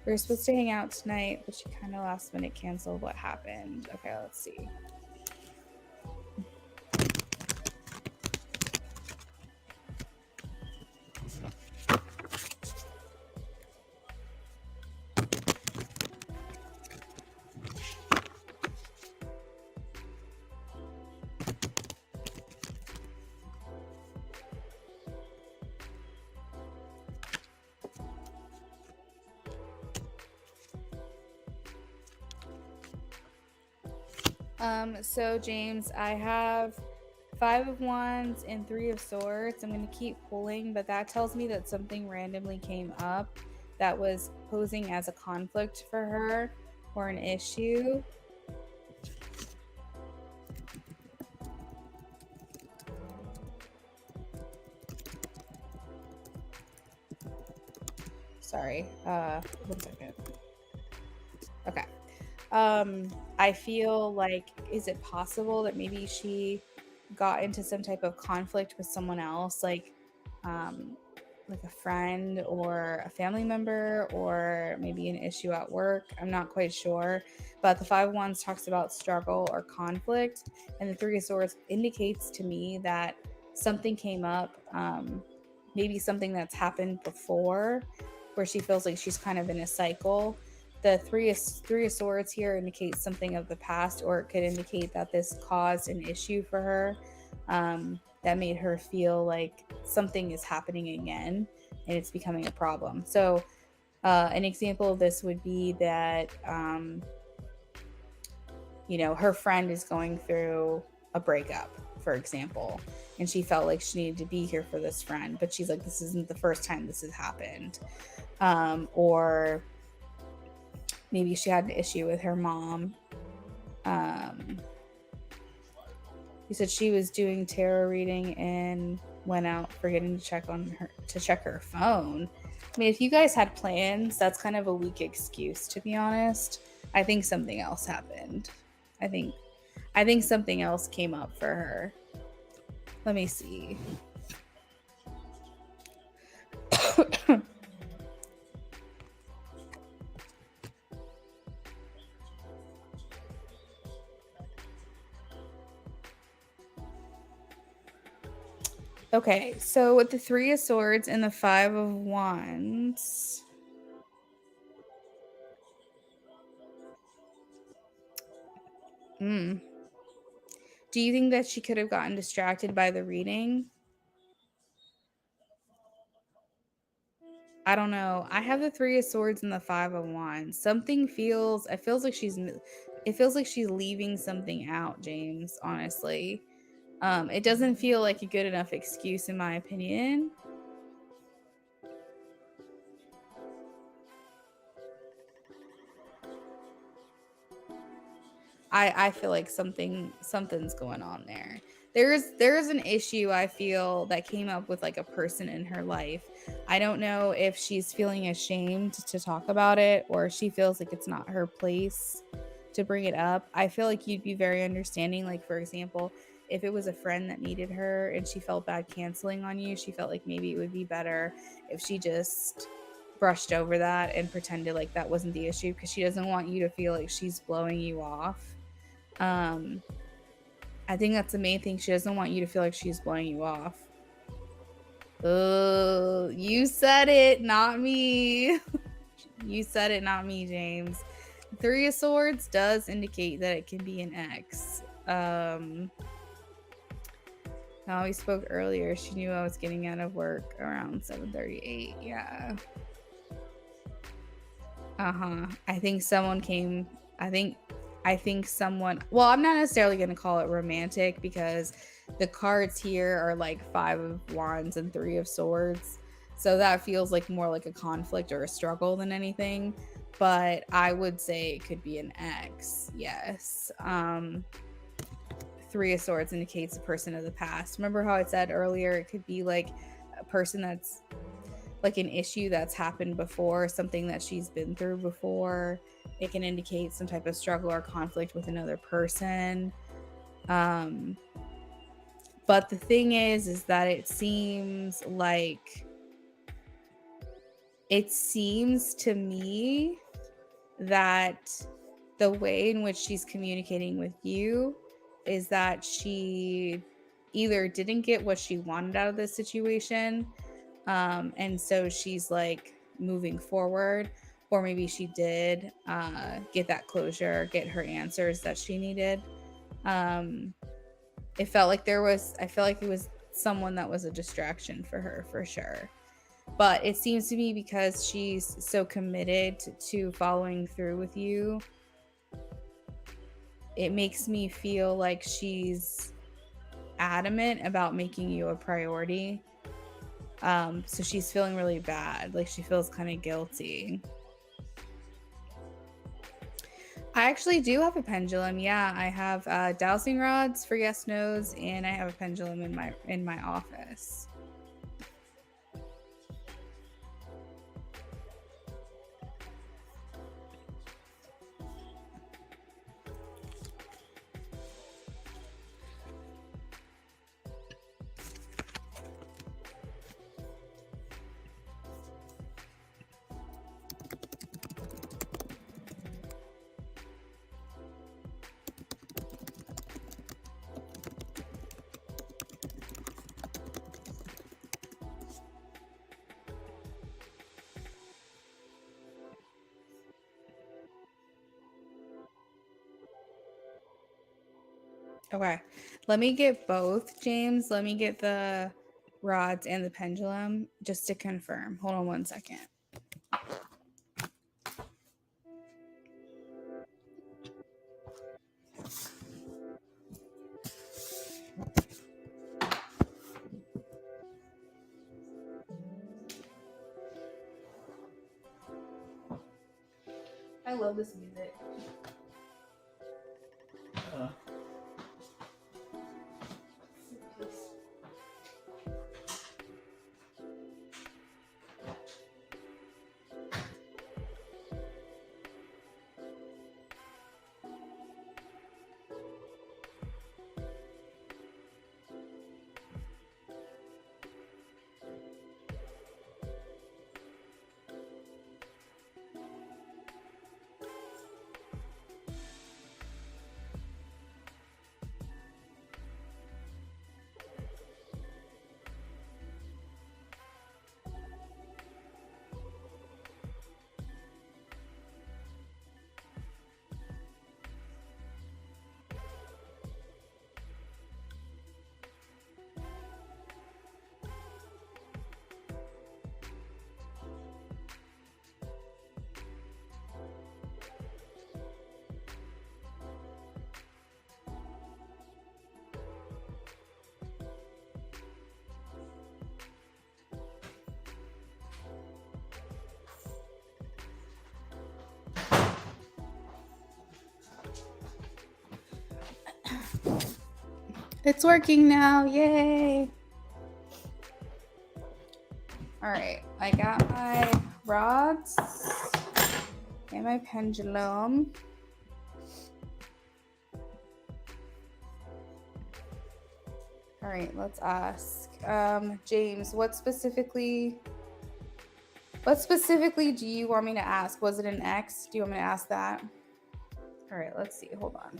We were supposed to hang out tonight, but she kind of last minute canceled. What happened? Okay, let's see. So James, I have 5 of Wands and 3 of Swords. I'm going to keep pulling, but that tells me that something randomly came up that was posing as a conflict for her or an issue. Sorry, 1 second. Okay. I feel like, is it possible that maybe she got into some type of conflict with someone else, like a friend or a family member, or maybe an issue at work? I'm not quite sure, but the 5 of Wands talks about struggle or conflict, and the 3 of Swords indicates to me that something came up, maybe something that's happened before, where she feels like she's kind of in a cycle. The three of Swords here indicates something of the past, or it could indicate that this caused an issue for her, that made her feel like something is happening again and it's becoming a problem. So an example of this would be that her friend is going through a breakup, for example, and she felt like she needed to be here for this friend, but she's like, this isn't the first time this has happened. Or maybe she had an issue with her mom. You said she was doing tarot reading and went out forgetting to check her phone. I mean, if you guys had plans, that's kind of a weak excuse, to be honest. I think something else happened. I think something else came up for her. Let me see. Okay, so with the 3 of Swords and the 5 of Wands, do you think that she could have gotten distracted by the reading? I don't know. I have the 3 of Swords and the 5 of Wands. It feels like she's leaving something out, James, honestly. It doesn't feel like a good enough excuse, in my opinion. I feel like something's going on there. There's an issue, I feel, that came up with like a person in her life. I don't know if she's feeling ashamed to talk about it, or she feels like it's not her place to bring it up. I feel like you'd be very understanding. Like, for example, if it was a friend that needed her and she felt bad canceling on you, she felt like maybe it would be better if she just brushed over that and pretended like that wasn't the issue because she doesn't want you to feel like she's blowing you off. I think that's the main thing. She doesn't want you to feel like she's blowing you off. Oh, you said it, not me. You said it, not me, James. Three of Swords does indicate that it can be an ex. Now we spoke earlier. She knew I was getting out of work around 7:38. Yeah. I think someone came. I think someone. Well, I'm not necessarily going to call it romantic because the cards here are like 5 of Wands and 3 of Swords. So that feels like more like a conflict or a struggle than anything. But I would say it could be an ex. Yes. 3 of Swords indicates a person of the past. Remember how I said earlier it could be like a person that's like an issue that's happened before, something that she's been through before. It can indicate some type of struggle or conflict with another person. But the thing is that it seems to me that the way in which she's communicating with you is that she either didn't get what she wanted out of this situation, and so she's like moving forward, or maybe she did get that closure, get her answers that she needed. It felt like I feel like it was someone that was a distraction for her for sure. But it seems to me because she's so committed to following through with you, it makes me feel like she's adamant about making you a priority. So she's feeling really bad. Like she feels kind of guilty. I actually do have a pendulum. Yeah, I have dowsing rods for yes nos, and I have a pendulum in my office. Okay, let me get both, James. Let me get the rods and the pendulum just to confirm. Hold on one second. I love this music. It's working now. Yay. All right. I got my rods and my pendulum. All right. Let's ask. James, what specifically What specifically do you want me to ask? Was it an ex? Do you want me to ask that? All right, let's see. Hold on.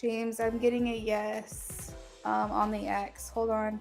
James, I'm getting a yes on the X. Hold on.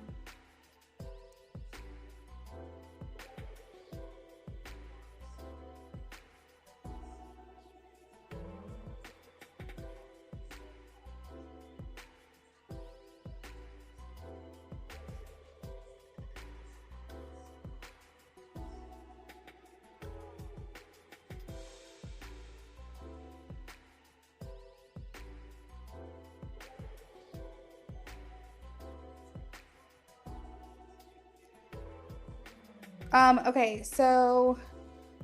Okay, so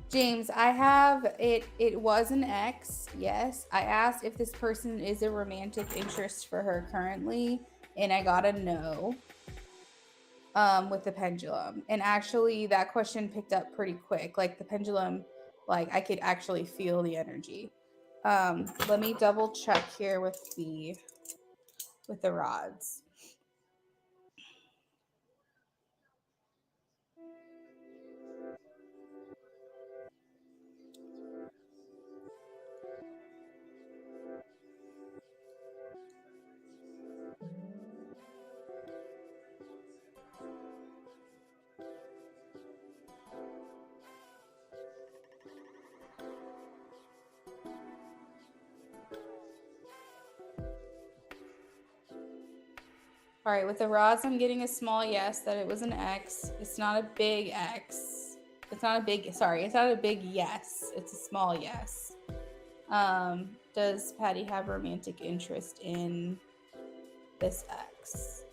James, I have it. It was an ex. Yes, I asked if this person is a romantic interest for her currently, and I got a no. With the pendulum, and actually, that question picked up pretty quick. Like the pendulum, like I could actually feel the energy. Let me double check here with the rods. All right, with the rods, I'm getting a small yes that it was an X. It's not a big X. It's not a big, sorry, it's not a big yes. It's a small yes. Does Patty have romantic interest in this X?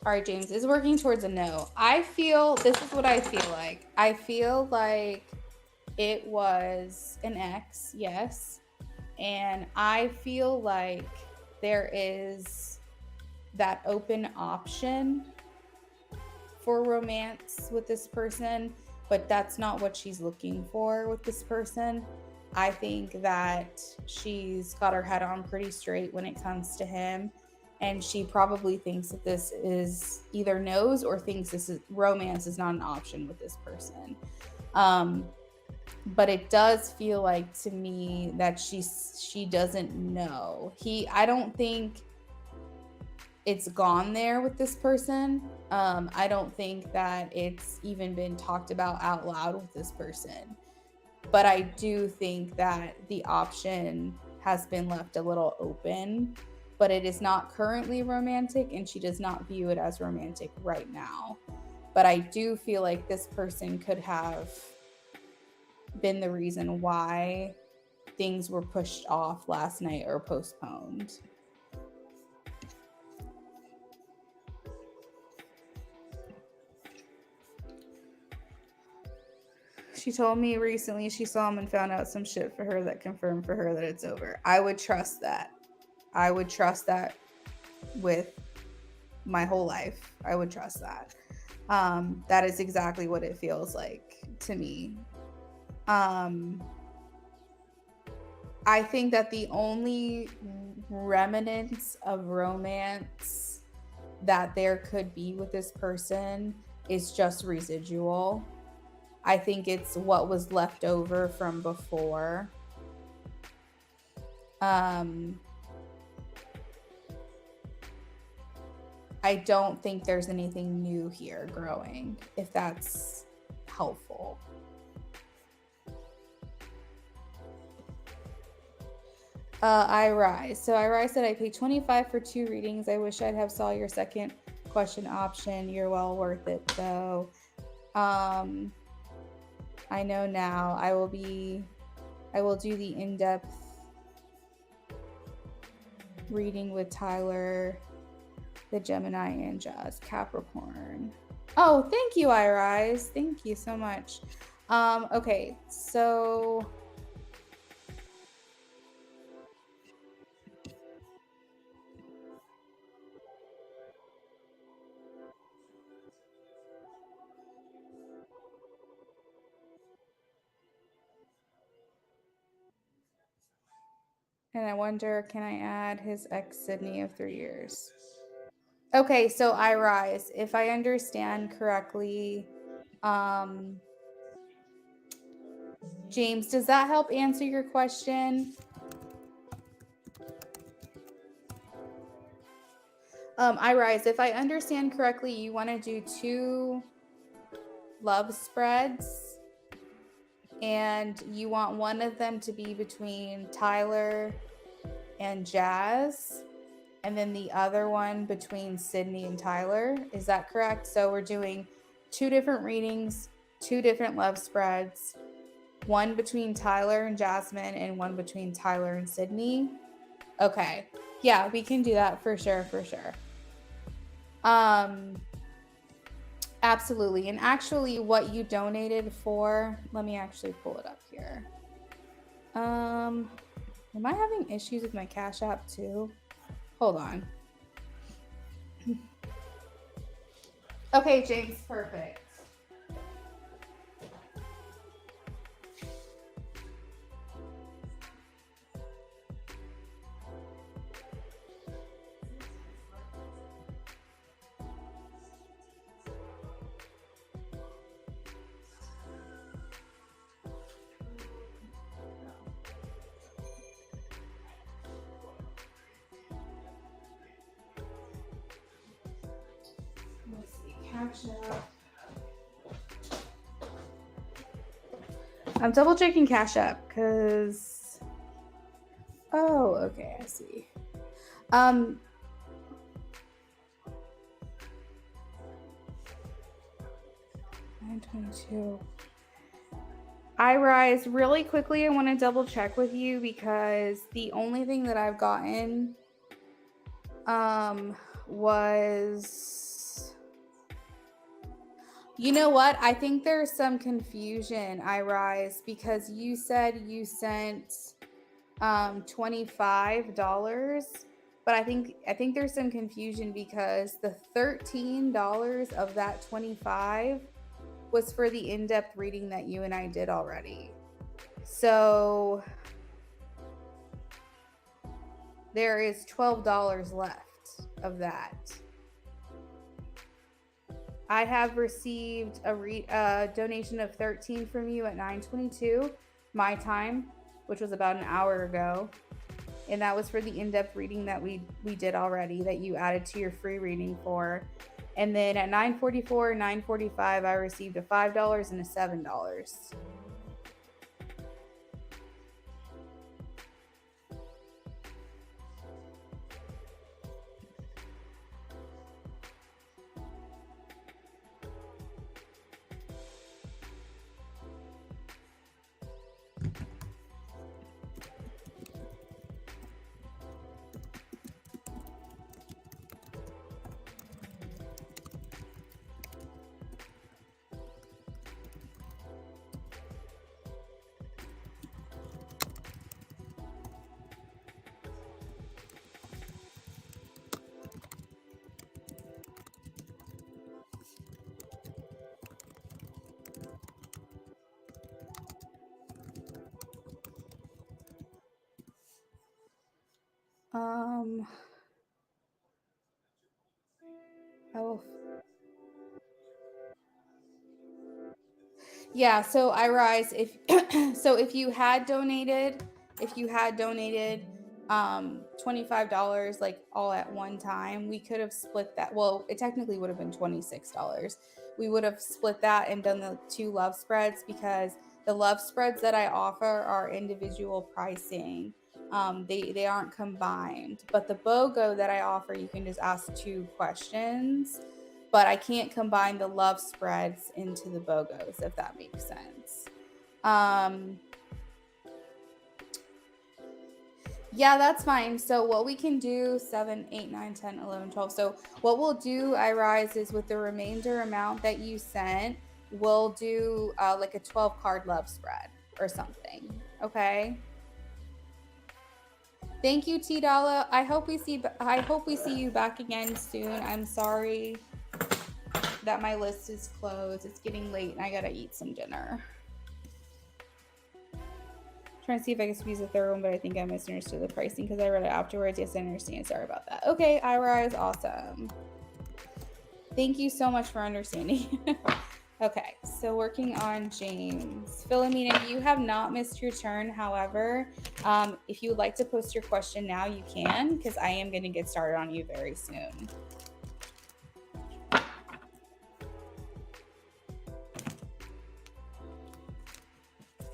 All right, James is working towards a no. I feel, this is what I feel like. I feel like it was an X, yes. And I feel like there is that open option for romance with this person, but that's not what she's looking for with this person. I think that she's got her head on pretty straight when it comes to him. And she probably thinks that this is either knows or thinks this is romance is not an option with this person. But it does feel like to me that she doesn't know. I don't think it's gone there with this person. I don't think that it's even been talked about out loud with this person. But I do think that the option has been left a little open, but it is not currently romantic, and she does not view it as romantic right now. But I do feel like this person could have been the reason why things were pushed off last night or postponed. She told me recently she saw him and found out some shit for her that confirmed for her that it's over. I would trust that. I would trust that with my whole life. I would trust that. That is exactly what it feels like to me. I think that the only remnants of romance that there could be with this person is just residual. I think it's what was left over from before. I don't think there's anything new here growing, if that's helpful. I Rise. So I Rise said I paid $25 for 2 readings. I wish I'd have saw your second question option. You're well worth it though. I know now. I will do the in-depth reading with Tyler, the Gemini and Jazz Capricorn. Oh, thank you, iRise. Thank you so much. Okay, so and I wonder, can I add his ex Sydney of 3 years? Okay, so iRise, if I understand correctly, James, does that help answer your question? iRise, if I understand correctly, you want to do 2 love spreads, and you want one of them to be between Tyler and Jazz, and then the other one between Sydney and Tyler. Is that correct? So we're doing 2 different readings, 2 different love spreads, one between Tyler and Jasmine and one between Tyler and Sydney. Okay. Yeah, we can do that for sure, for sure. Absolutely. And actually what you donated for, let me actually pull it up here. Am I having issues with my Cash App too? Hold on. Okay, James, perfect. Let's see, Cash App. I'm double checking Cash App because, oh, okay, I see. 922. iRise, really quickly, I want to double check with you because the only thing that I've gotten was, you know what? I think there's some confusion, iRise, because you said you sent $25, but I think there's some confusion because the $13 of that 25 was for the in-depth reading that you and I did already. So there is $12 left of that. I have received a donation of 13 from you at 9:22 my time, which was about an hour ago. And that was for the in-depth reading that we did already, that you added to your free reading for. And then at 9:44, 9:45, I received a $5 and a $7. I will. Yeah, so iRise, if so if you had donated $25 like all at one time, we could have split that. Well, it technically would have been $26. We would have split that and done the 2 love spreads because the love spreads that I offer are individual pricing. They aren't combined. But the BOGO that I offer, you can just ask 2 questions. But I can't combine the love spreads into the BOGOs, if that makes sense. Yeah, that's fine. So what we can do, 7, 8, 9, 10, 11, 12. So what we'll do, iRise, is with the remainder amount that you sent, we'll do like a 12 card love spread or something. Okay. Thank you, T Dalla. I hope we see you back again soon. I'm sorry that my list is closed. It's getting late and I gotta eat some dinner. Trying to see if I can squeeze a third one, but I think I misunderstood the pricing because I read it afterwards. Yes, I understand. Sorry about that. Okay, Ira is awesome. Thank you so much for understanding. Okay, so working on James. Philomena, you have not missed your turn. However, if you would like to post your question now, you can, because I am going to get started on you very soon.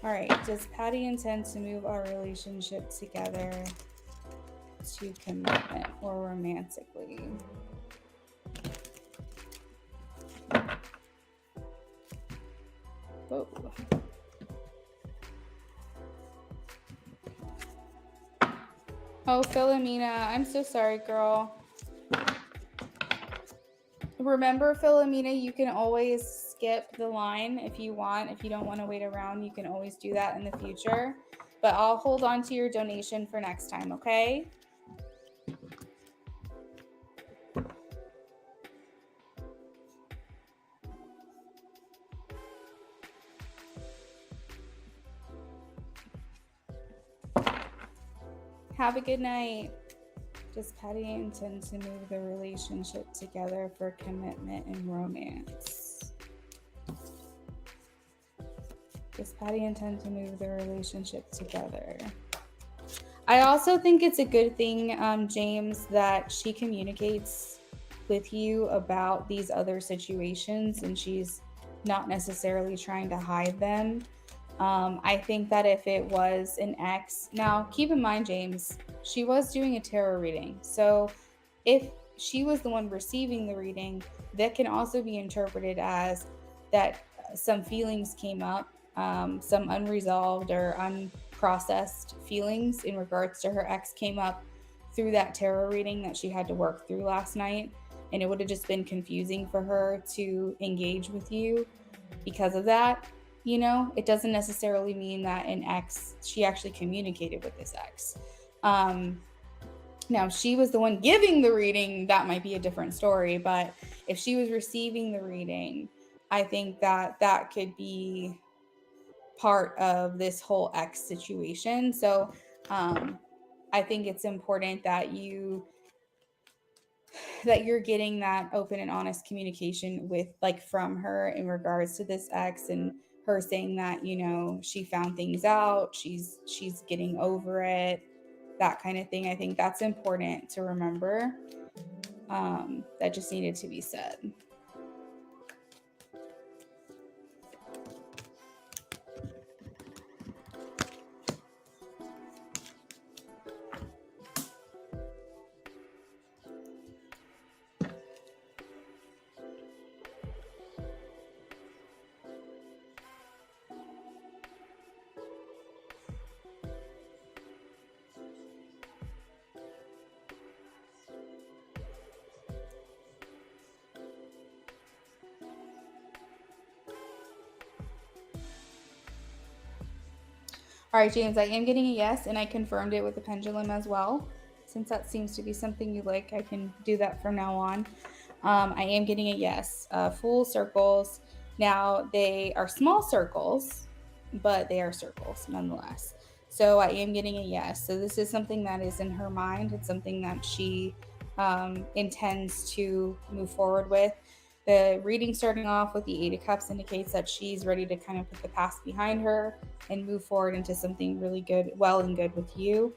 All right, does Patty intend to move our relationship together to commitment or romantically? Whoa. Oh, Philomena, I'm so sorry, girl. Remember, Philomena, you can always skip the line if you want. If you don't want to wait around, you can always do that in the future. But I'll hold on to your donation for next time, okay? Have a good night. Does Patty intend to move the relationship together for commitment and romance? Does Patty intend to move the relationship together? I also think it's a good thing, James, that she communicates with you about these other situations and she's not necessarily trying to hide them. I think that if it was an ex, now keep in mind, James, she was doing a tarot reading. So if she was the one receiving the reading, that can also be interpreted as that some feelings came up, some unresolved or unprocessed feelings in regards to her ex came up through that tarot reading that she had to work through last night. And it would have just been confusing for her to engage with you because of that. You know, it doesn't necessarily mean that an ex, she actually communicated with this ex. Now, if she was the one giving the reading, that might be a different story. But if she was receiving the reading, I think that that could be part of this whole ex situation. So I think it's important that you're getting that open and honest communication with, like, from her in regards to this ex, and her saying that, you know, she found things out, she's getting over it, that kind of thing. I think that's important to remember. That just needed to be said. All right, James, I am getting a yes, and I confirmed it with the pendulum as well. Since that seems to be something you like, I can do that from now on. I am getting a yes. Full circles. Now, they are small circles, but they are circles nonetheless. So I am getting a yes. So this is something that is in her mind. It's something that she intends to move forward with. The reading starting off with the 8 of Cups indicates that she's ready to kind of put the past behind her and move forward into something really good, well and good with you.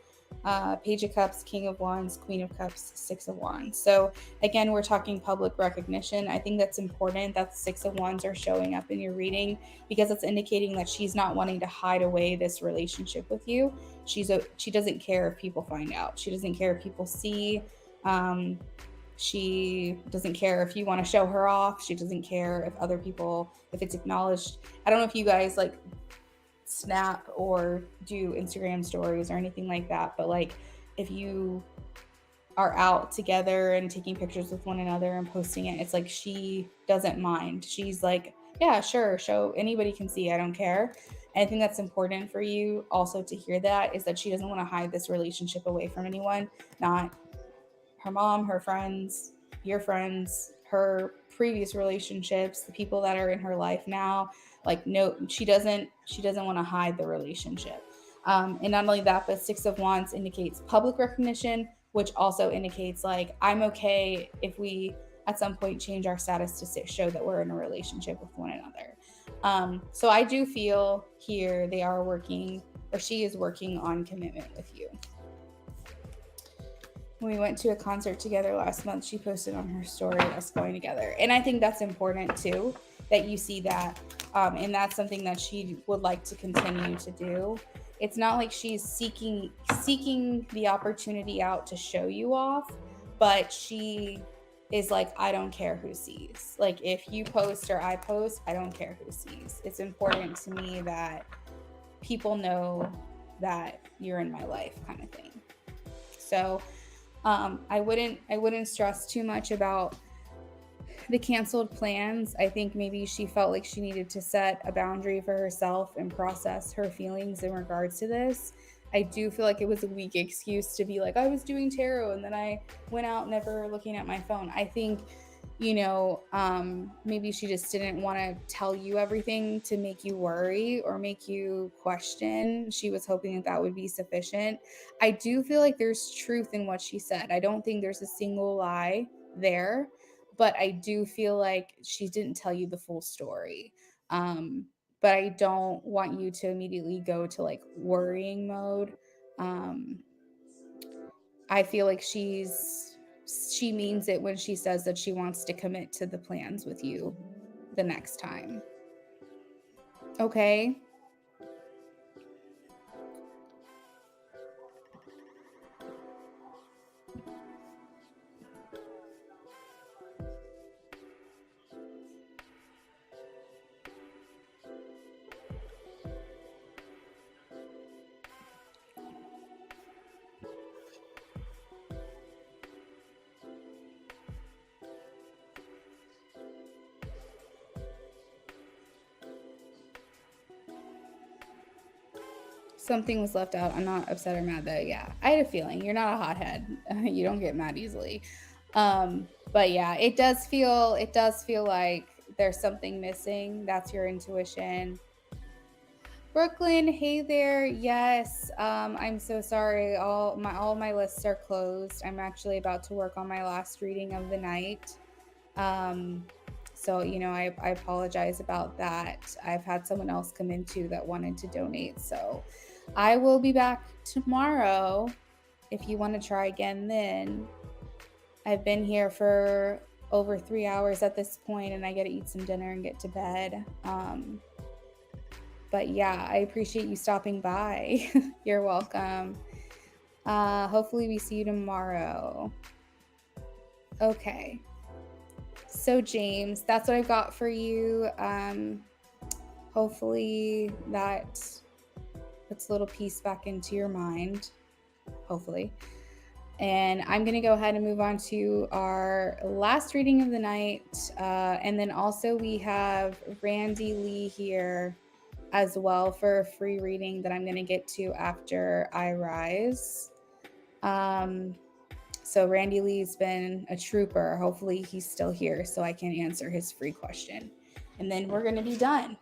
Page of Cups, King of Wands, Queen of Cups, Six of Wands. So again, we're talking public recognition. I think that's important that the Six of Wands are showing up in your reading, because it's indicating that she's not wanting to hide away this relationship with you. She doesn't care if people find out. She doesn't care if people see. She doesn't care if you want to show her off. She doesn't care if other people, if it's acknowledged. I don't know if you guys like snap or do Instagram stories or anything like that, but like if you are out together and taking pictures with one another and posting it, it's like she doesn't mind. She's like, yeah, sure, show, anybody can see, I don't care. And I think that's important for you also to hear, that is that she doesn't want to hide this relationship away from anyone, not her mom, her friends, your friends, her previous relationships, the people that are in her life now. Like, no, she doesn't want to hide the relationship. And not only that, but Six of Wands indicates public recognition, which also indicates like, I'm okay if we at some point change our status to show that we're in a relationship with one another. So I do feel here they are working, or she is working on commitment with you. When we went to a concert together last month, she posted on her story us going together. And I think that's important too, that you see that. And that's something that she would like to continue to do. It's not like she's seeking the opportunity out to show you off, but she is like, I don't care who sees. Like, if you post or I post, I don't care who sees. It's important to me that people know that you're in my life, kind of thing. So I wouldn't stress too much about the canceled plans. I think maybe she felt like she needed to set a boundary for herself and process her feelings in regards to this. I do feel like it was a weak excuse to be like, I was doing tarot and then I went out never looking at my phone. I think, maybe she just didn't want to tell you everything to make you worry or make you question. She was hoping that would be sufficient. I do feel like there's truth in what she said. I don't think there's a single lie there, but I do feel like she didn't tell you the full story. But I don't want you to immediately go to like worrying mode. I feel like she means it when she says that she wants to commit to the plans with you the next time. Okay? Something was left out. I'm not upset or mad though. Yeah, I had a feeling. You're not a hothead. You don't get mad easily. But yeah, it does feel like there's something missing. That's your intuition. Brooklyn, hey there. Yes, I'm so sorry. All my lists are closed. I'm actually about to work on my last reading of the night. So I apologize about that. I've had someone else come in too that wanted to donate. So I will be back tomorrow if you want to try again then. I've been here for over 3 hours at this point, and I get to eat some dinner and get to bed. But yeah, I appreciate you stopping by. You're welcome. Hopefully we see you tomorrow. Okay. So James, that's what I've got for you. Hopefully that puts a little peace back into your mind. Hopefully. And I'm going to go ahead and move on to our last reading of the night. And then also we have Randy Lee here as well for a free reading that I'm going to get to after I rise. So Randy Lee's been a trooper. Hopefully he's still here so I can answer his free question. And then we're going to be done.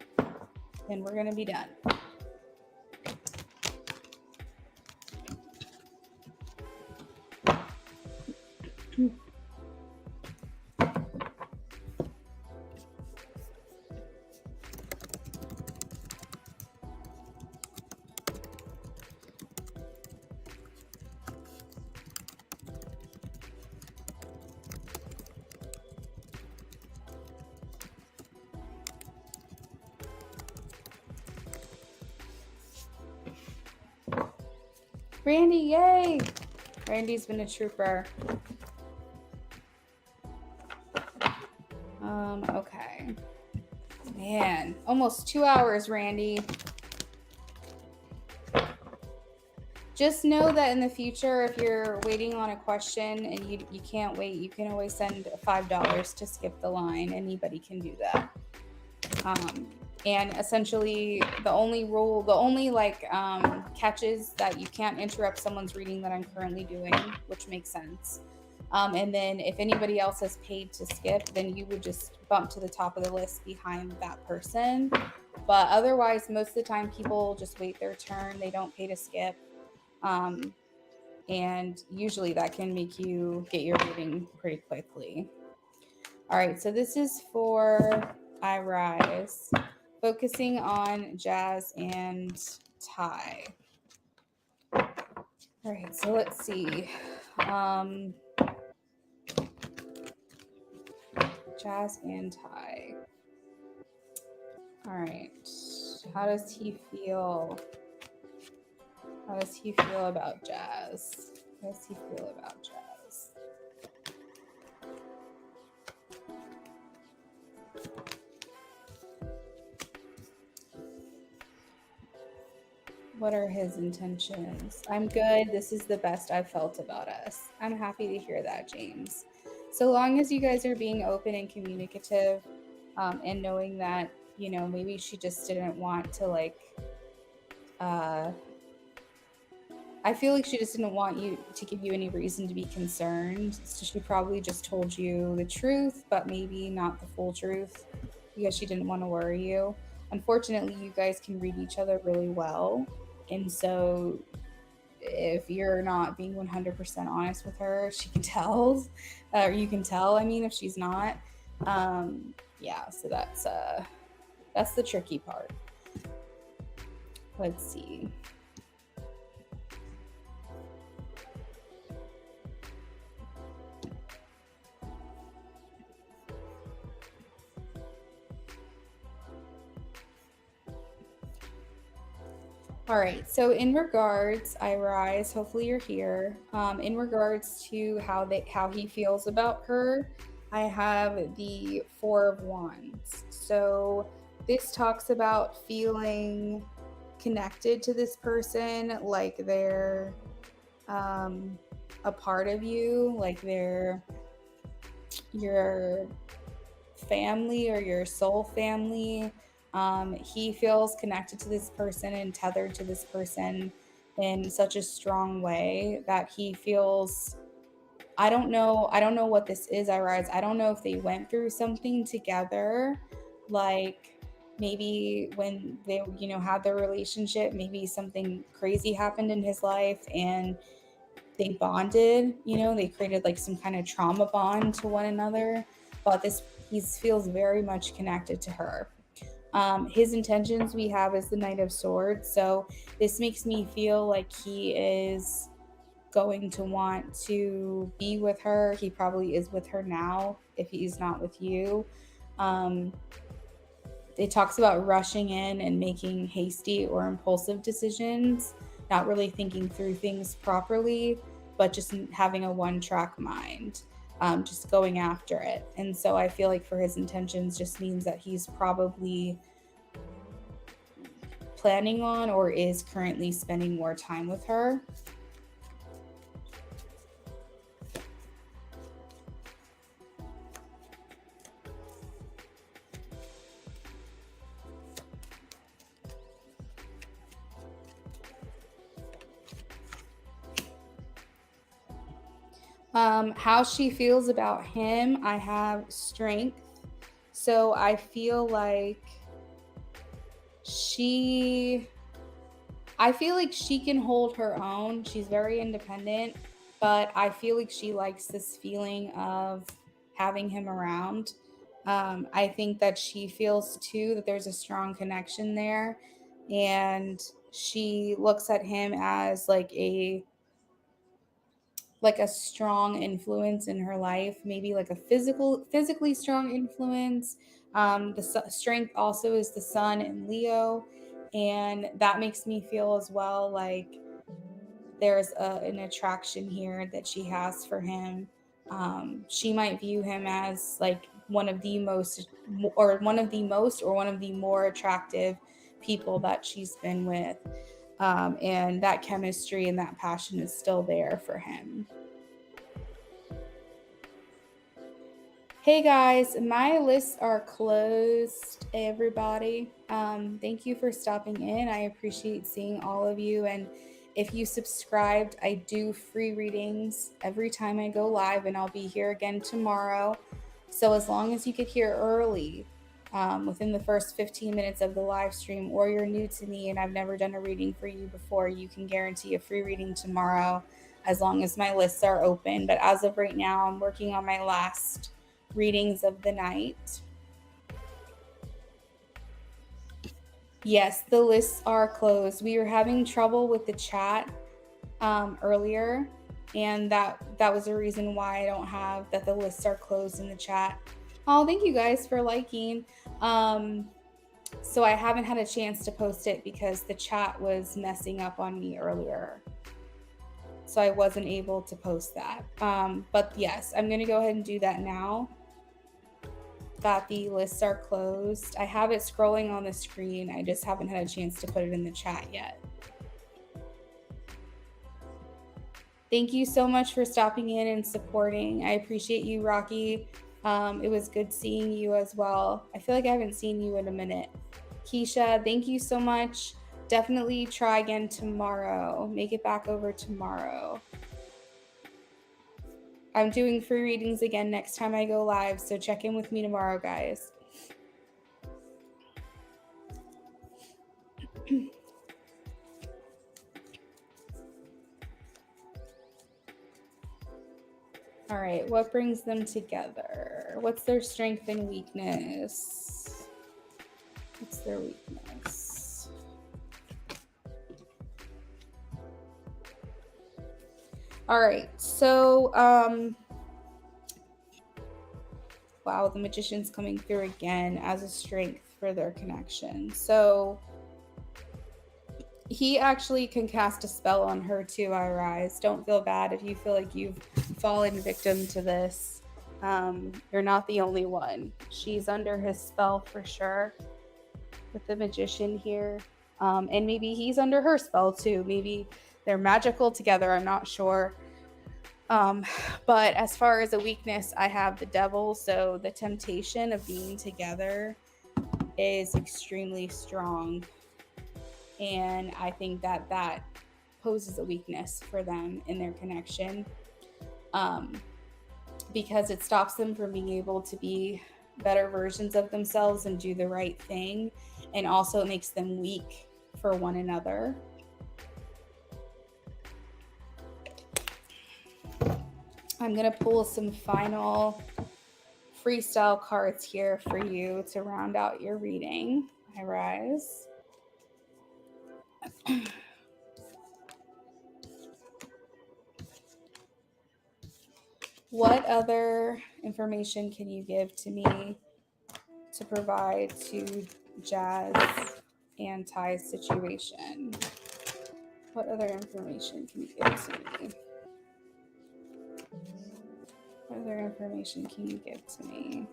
Randy, yay! Randy's been a trooper. Okay. Man, almost 2 hours, Randy. Just know that in the future, if you're waiting on a question and you can't wait, you can always send $5 to skip the line. Anybody can do that. And essentially, the only catches that you can't interrupt someone's reading that I'm currently doing, which makes sense. And then if anybody else has paid to skip, then you would just bump to the top of the list behind that person. But otherwise, most of the time, people just wait their turn. They don't pay to skip. And usually that can make you get your reading pretty quickly. All right, so this is for I Rise, focusing on Jazz and Ty. All right, so let's see. Jazz and Ty. All right, how does he feel? How does he feel about Jazz? How does he feel about Jazz? What are his intentions? I'm good. This is the best I've felt about us. I'm happy to hear that, James. So long as you guys are being open and communicative, and knowing that, you know, maybe she just didn't want to I feel like she just didn't want you to give you any reason to be concerned. So she probably just told you the truth, but maybe not the full truth because she didn't want to worry you. Unfortunately, you guys can read each other really well. And so if you're not being 100% honest with her, she can tell, or you can tell, I mean, if she's not. Yeah, so that's the tricky part. Let's see. All right. So in regards, I Rise. Hopefully you're here. In regards to how he feels about her, I have the Four of Wands. So this talks about feeling connected to this person, like they're a part of you, like they're your family or your soul family. He feels connected to this person and tethered to this person in such a strong way that he feels, I don't know what this is, I Rise. I don't know if they went through something together, like maybe when they, you know, had their relationship, maybe something crazy happened in his life and they bonded, you know, they created like some kind of trauma bond to one another. But this, he feels very much connected to her. His intentions we have is the Knight of Swords. So this makes me feel like he is going to want to be with her. He probably is with her now if he's not with you. It talks about rushing in and making hasty or impulsive decisions, not really thinking through things properly, but just having a one-track mind, just going after it. And so I feel like for his intentions just means that he's probably planning on or is currently spending more time with her. How she feels about him, I have strength. So I feel like she can hold her own. She's very independent, but I feel like she likes this feeling of having him around. I think that she feels too that there's a strong connection there, and she looks at him as like a strong influence in her life, maybe like a physically strong influence. Strength also is the sun in Leo, and that makes me feel as well like there's an attraction here that she has for him. She might view him as like one of the most or one of the more attractive people that she's been with. And that chemistry and that passion is still there for him. Hey guys, my lists are closed, everybody. Thank you for stopping in. I appreciate seeing all of you. And if you subscribed, I do free readings every time I go live, and I'll be here again tomorrow. So as long as you get here early, within the first 15 minutes of the live stream, or you're new to me and I've never done a reading for you before, you can guarantee a free reading tomorrow as long as my lists are open. But as of right now, I'm working on my last readings of the night. Yes, the lists are closed. We were having trouble with the chat earlier, and that was a reason why I don't have that the lists are closed in the chat. Oh, thank you guys for liking. So I haven't had a chance to post it because the chat was messing up on me earlier. So I wasn't able to post that. But yes, I'm going to go ahead and do that now that the lists are closed. I have it scrolling on the screen. I just haven't had a chance to put it in the chat yet. Thank you so much for stopping in and supporting. I appreciate you, Rocky. It was good seeing you as well. I feel like I haven't seen you in a minute. Keisha, thank you so much. Definitely try again tomorrow. Make it back over tomorrow. I'm doing free readings again next time I go live, so check in with me tomorrow, guys. All right, what brings them together? What's their strength and weakness? What's their weakness? All right, so, wow, the Magician's coming through again as a strength for their connection. So he actually can cast a spell on her too, I rise. Don't feel bad if you feel like you've fallen victim to this. You're not the only one. She's under his spell for sure with the Magician here. And maybe he's under her spell too. Maybe they're magical together. I'm not sure. But as far as a weakness, I have the Devil. So the temptation of being together is extremely strong. And I think that poses a weakness for them in their connection, because it stops them from being able to be better versions of themselves and do the right thing. And also it makes them weak for one another. I'm going to pull some final freestyle cards here for you to round out your reading. I rise. What other information can you give to me to provide to Jazz and Ty's situation? What other information can you give to me? What other information can you give to me?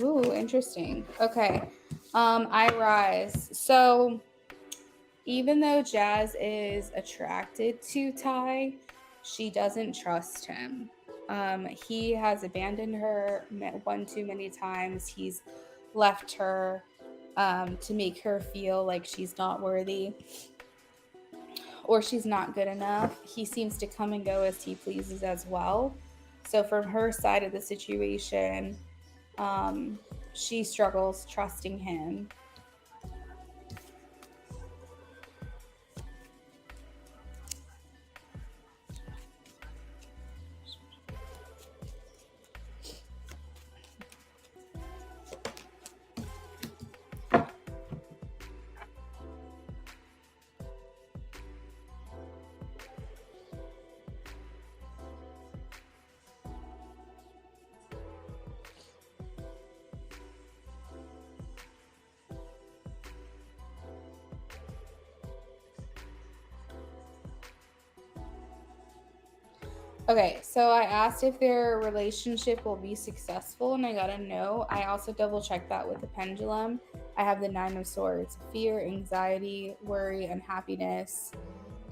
Ooh, interesting. Okay. I rise. So even though Jazz is attracted to Ty, she doesn't trust him. He has abandoned her one too many times. He's left her to make her feel like she's not worthy or she's not good enough. He seems to come and go as he pleases as well. So from her side of the situation, she struggles trusting him. Okay, so I asked if their relationship will be successful, and I got a no. I also double checked that with the pendulum. I have the Nine of Swords: fear, anxiety, worry, unhappiness,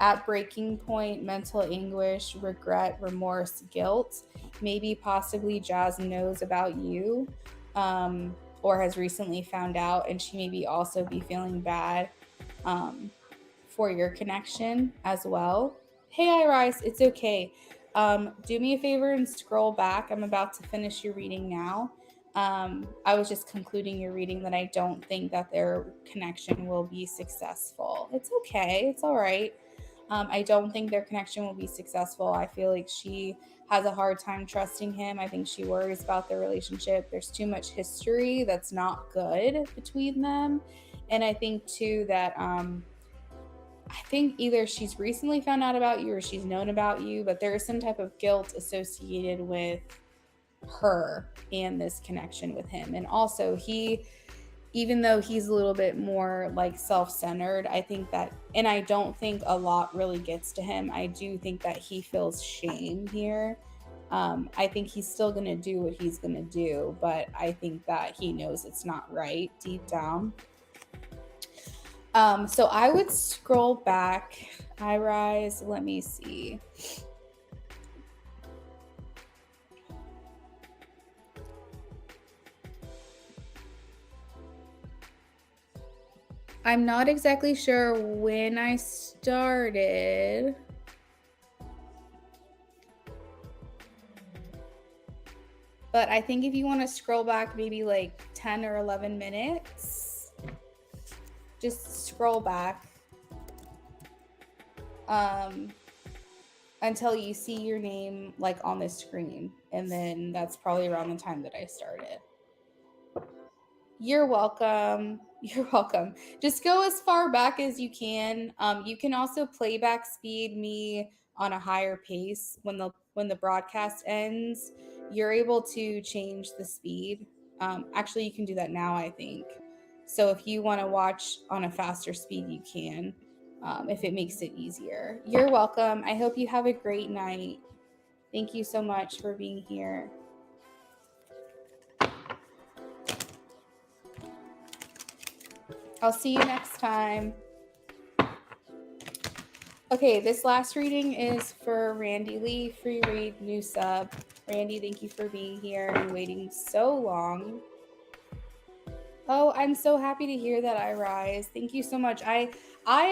at breaking point, mental anguish, regret, remorse, guilt. Maybe possibly Jazz knows about you, or has recently found out, and she maybe also be feeling bad um, for your connection as well. Hey, Iris, it's okay. Do me a favor and scroll back. I'm about to finish your reading now. I was just concluding your reading that I don't think that their connection will be successful. It's okay. It's all right. I don't think their connection will be successful. I feel like she has a hard time trusting him. I think she worries about their relationship. There's too much history that's not good between them. And I think, too, that I think either she's recently found out about you or she's known about you, but there is some type of guilt associated with her and this connection with him. And also, even though he's a little bit more like self-centered, I think that, and I don't think a lot really gets to him. I do think that he feels shame here. I think he's still going to do what he's going to do, but I think that he knows it's not right deep down. So I would scroll back. I rise. Let me see. I'm not exactly sure when I started. But I think if you want to scroll back maybe like 10 or 11 minutes, just scroll back until you see your name like on the screen. And then that's probably around the time that I started. You're welcome. You're welcome. Just go as far back as you can. You can also playback speed me on a higher pace when the broadcast ends. You're able to change the speed. Actually, you can do that now, I think. So if you want to watch on a faster speed, you can. If it makes it easier. You're welcome. I hope you have a great night. Thank you so much for being here. I'll see you next time. Okay, this last reading is for Randy Lee, free read, new sub. Randy, thank you for being here and waiting so long. Oh, I'm so happy to hear that, I rise. Thank you so much. I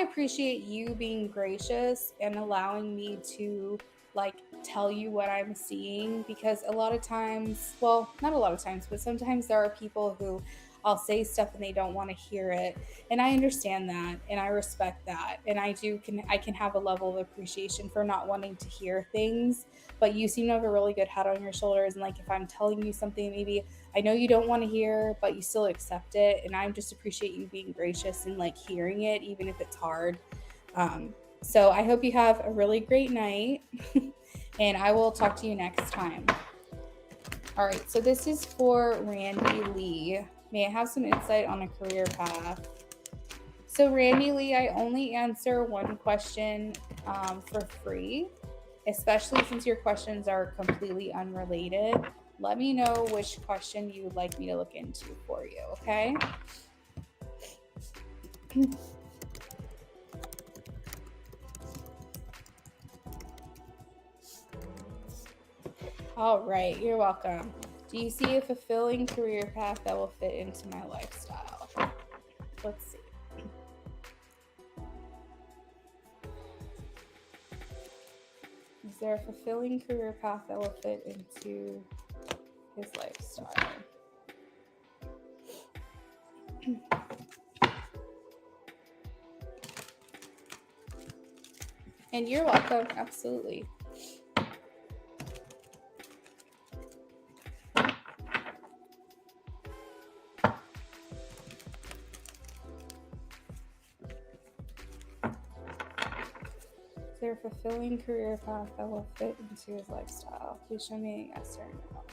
appreciate you being gracious and allowing me to like tell you what I'm seeing, because a lot of times, well, not a lot of times, but sometimes there are people who I'll say stuff and they don't want to hear it. And I understand that and I respect that. And I can have a level of appreciation for not wanting to hear things, but you seem to have a really good head on your shoulders, and like if I'm telling you something maybe I know you don't want to hear, but you still accept it. And I just appreciate you being gracious and like hearing it, even if it's hard. So I hope you have a really great night and I will talk to you next time. All right. So this is for Randy Lee. May I have some insight on a career path? So Randy Lee, I only answer one question for free, especially since your questions are completely unrelated. Let me know which question you would like me to look into for you, okay? All right, you're welcome. Do you see a fulfilling career path that will fit into my lifestyle? Let's see. Is there a fulfilling career path that will fit into his lifestyle? And you're welcome, absolutely. Is there a fulfilling career path that will fit into his lifestyle? Please show me a yes or no.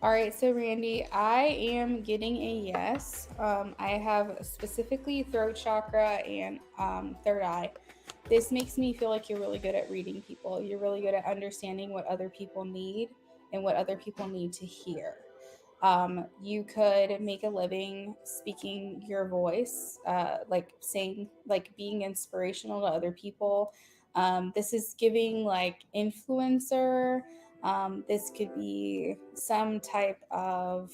All right, so Randy, I am getting a yes. I have specifically throat chakra and third eye. This makes me feel like you're really good at reading people. You're really good at understanding what other people need and what other people need to hear. You could make a living speaking your voice, like saying, like being inspirational to other people. This is giving like influencer. This could be some type of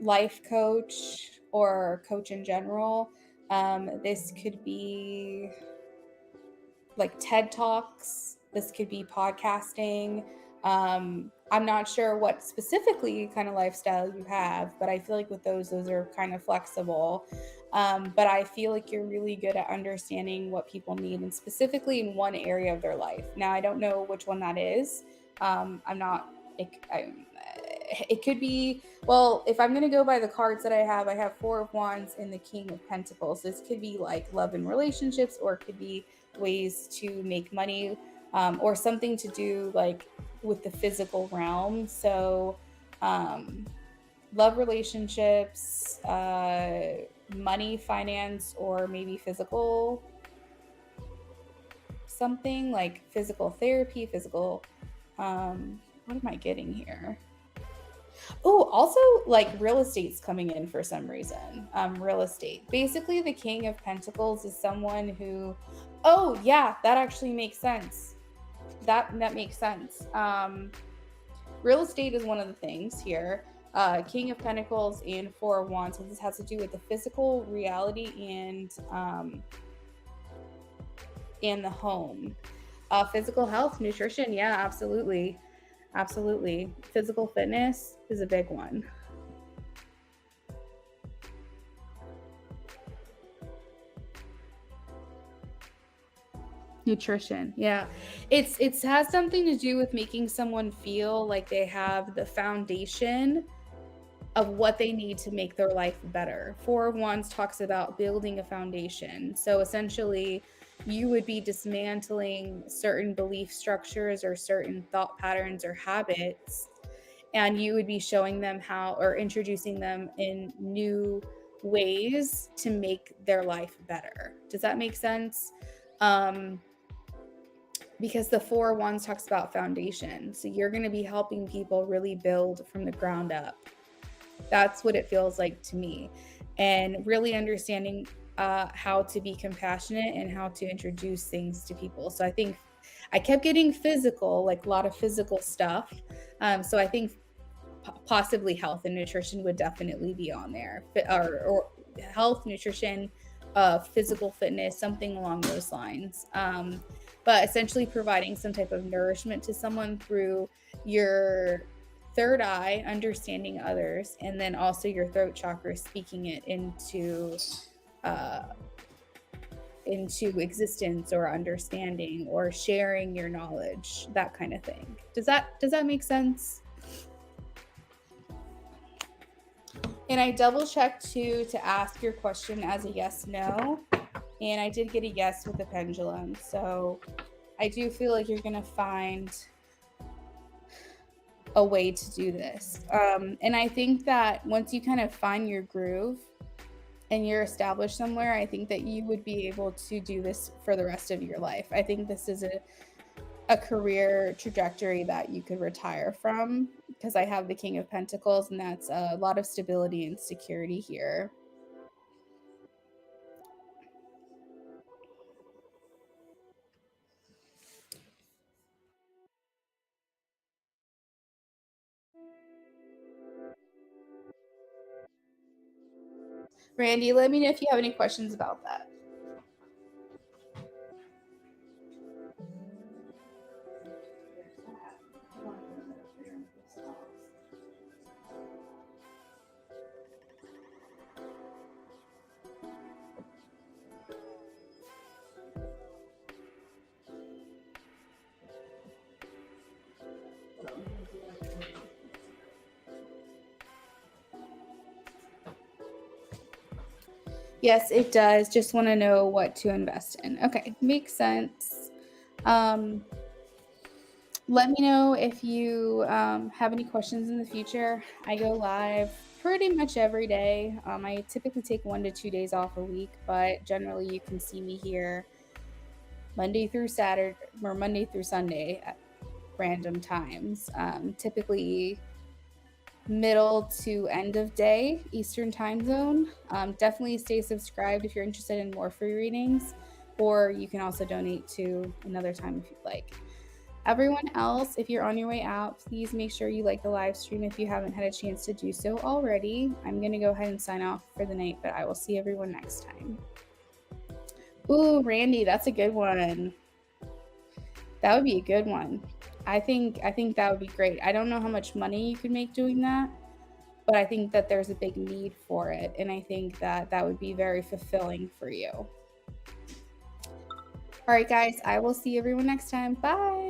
life coach or coach in general. This could be like TED Talks. This could be podcasting. I'm not sure what specifically kind of lifestyle you have, but I feel like with those are kind of flexible. But I feel like you're really good at understanding what people need, and specifically in one area of their life. Now, I don't know which one that is. I'm not. It could be, well, if I'm going to go by the cards that I have Four of Wands and the King of Pentacles. This could be like love and relationships, or it could be ways to make money, or something to do like with the physical realm. So love, relationships, money, finance, or maybe physical, something like physical therapy, physical what am I getting here? Oh, also like real estate's coming in for some reason. Real estate. Basically, the King of Pentacles is someone who, oh yeah, that actually makes sense. That makes sense. Real estate is one of the things here. King of Pentacles and Four of Wands. So this has to do with the physical reality and the home. Physical health, nutrition, yeah, absolutely. Absolutely. Physical fitness is a big one. Nutrition, yeah. It has something to do with making someone feel like they have the foundation of what they need to make their life better. Four of Wands talks about building a foundation. So essentially, you would be dismantling certain belief structures or certain thought patterns or habits, and you would be showing them how, or introducing them in new ways to make their life better. Does that make sense? Because the Four of Wands talks about foundation. So you're going to be helping people really build from the ground up. That's what it feels like to me. And really understanding how to be compassionate and how to introduce things to people. So I think I kept getting physical, like a lot of physical stuff. So I think possibly health and nutrition would definitely be on there, or health, nutrition, physical fitness, something along those lines. But essentially providing some type of nourishment to someone through your third eye, understanding others, and then also your throat chakra, speaking it into existence or understanding or sharing your knowledge, that kind of thing. Does that make sense? And I double checked too to ask your question as a yes, no. And I did get a yes with the pendulum. So I do feel like you're going to find a way to do this. And I think that once you kind of find your groove and you're established somewhere, I think that you would be able to do this for the rest of your life. I think this is a career trajectory that you could retire from, because I have the King of Pentacles, and that's a lot of stability and security here. Randy, let me know if you have any questions about that. Yes, it does. Just want to know what to invest in. Okay, makes sense. Let me know if you have any questions in the future. I go live pretty much every day. I typically take 1 to 2 days off a week, but generally you can see me here Monday through Saturday or Monday through Sunday at random times. Typically middle to end of day Eastern time zone. Definitely stay subscribed if you're interested in more free readings, or you can also donate to another time if you'd like. Everyone else, if you're on your way out, please make sure you like the live stream if you haven't had a chance to do so already. I'm going to go ahead and sign off for the night, but I will see everyone next time. Ooh, Randy, that's a good one. That would be a good one. I think that would be great. I don't know how much money you could make doing that, but I think that there's a big need for it, and I think that that would be very fulfilling for you. All right, guys, I will see everyone next time. Bye.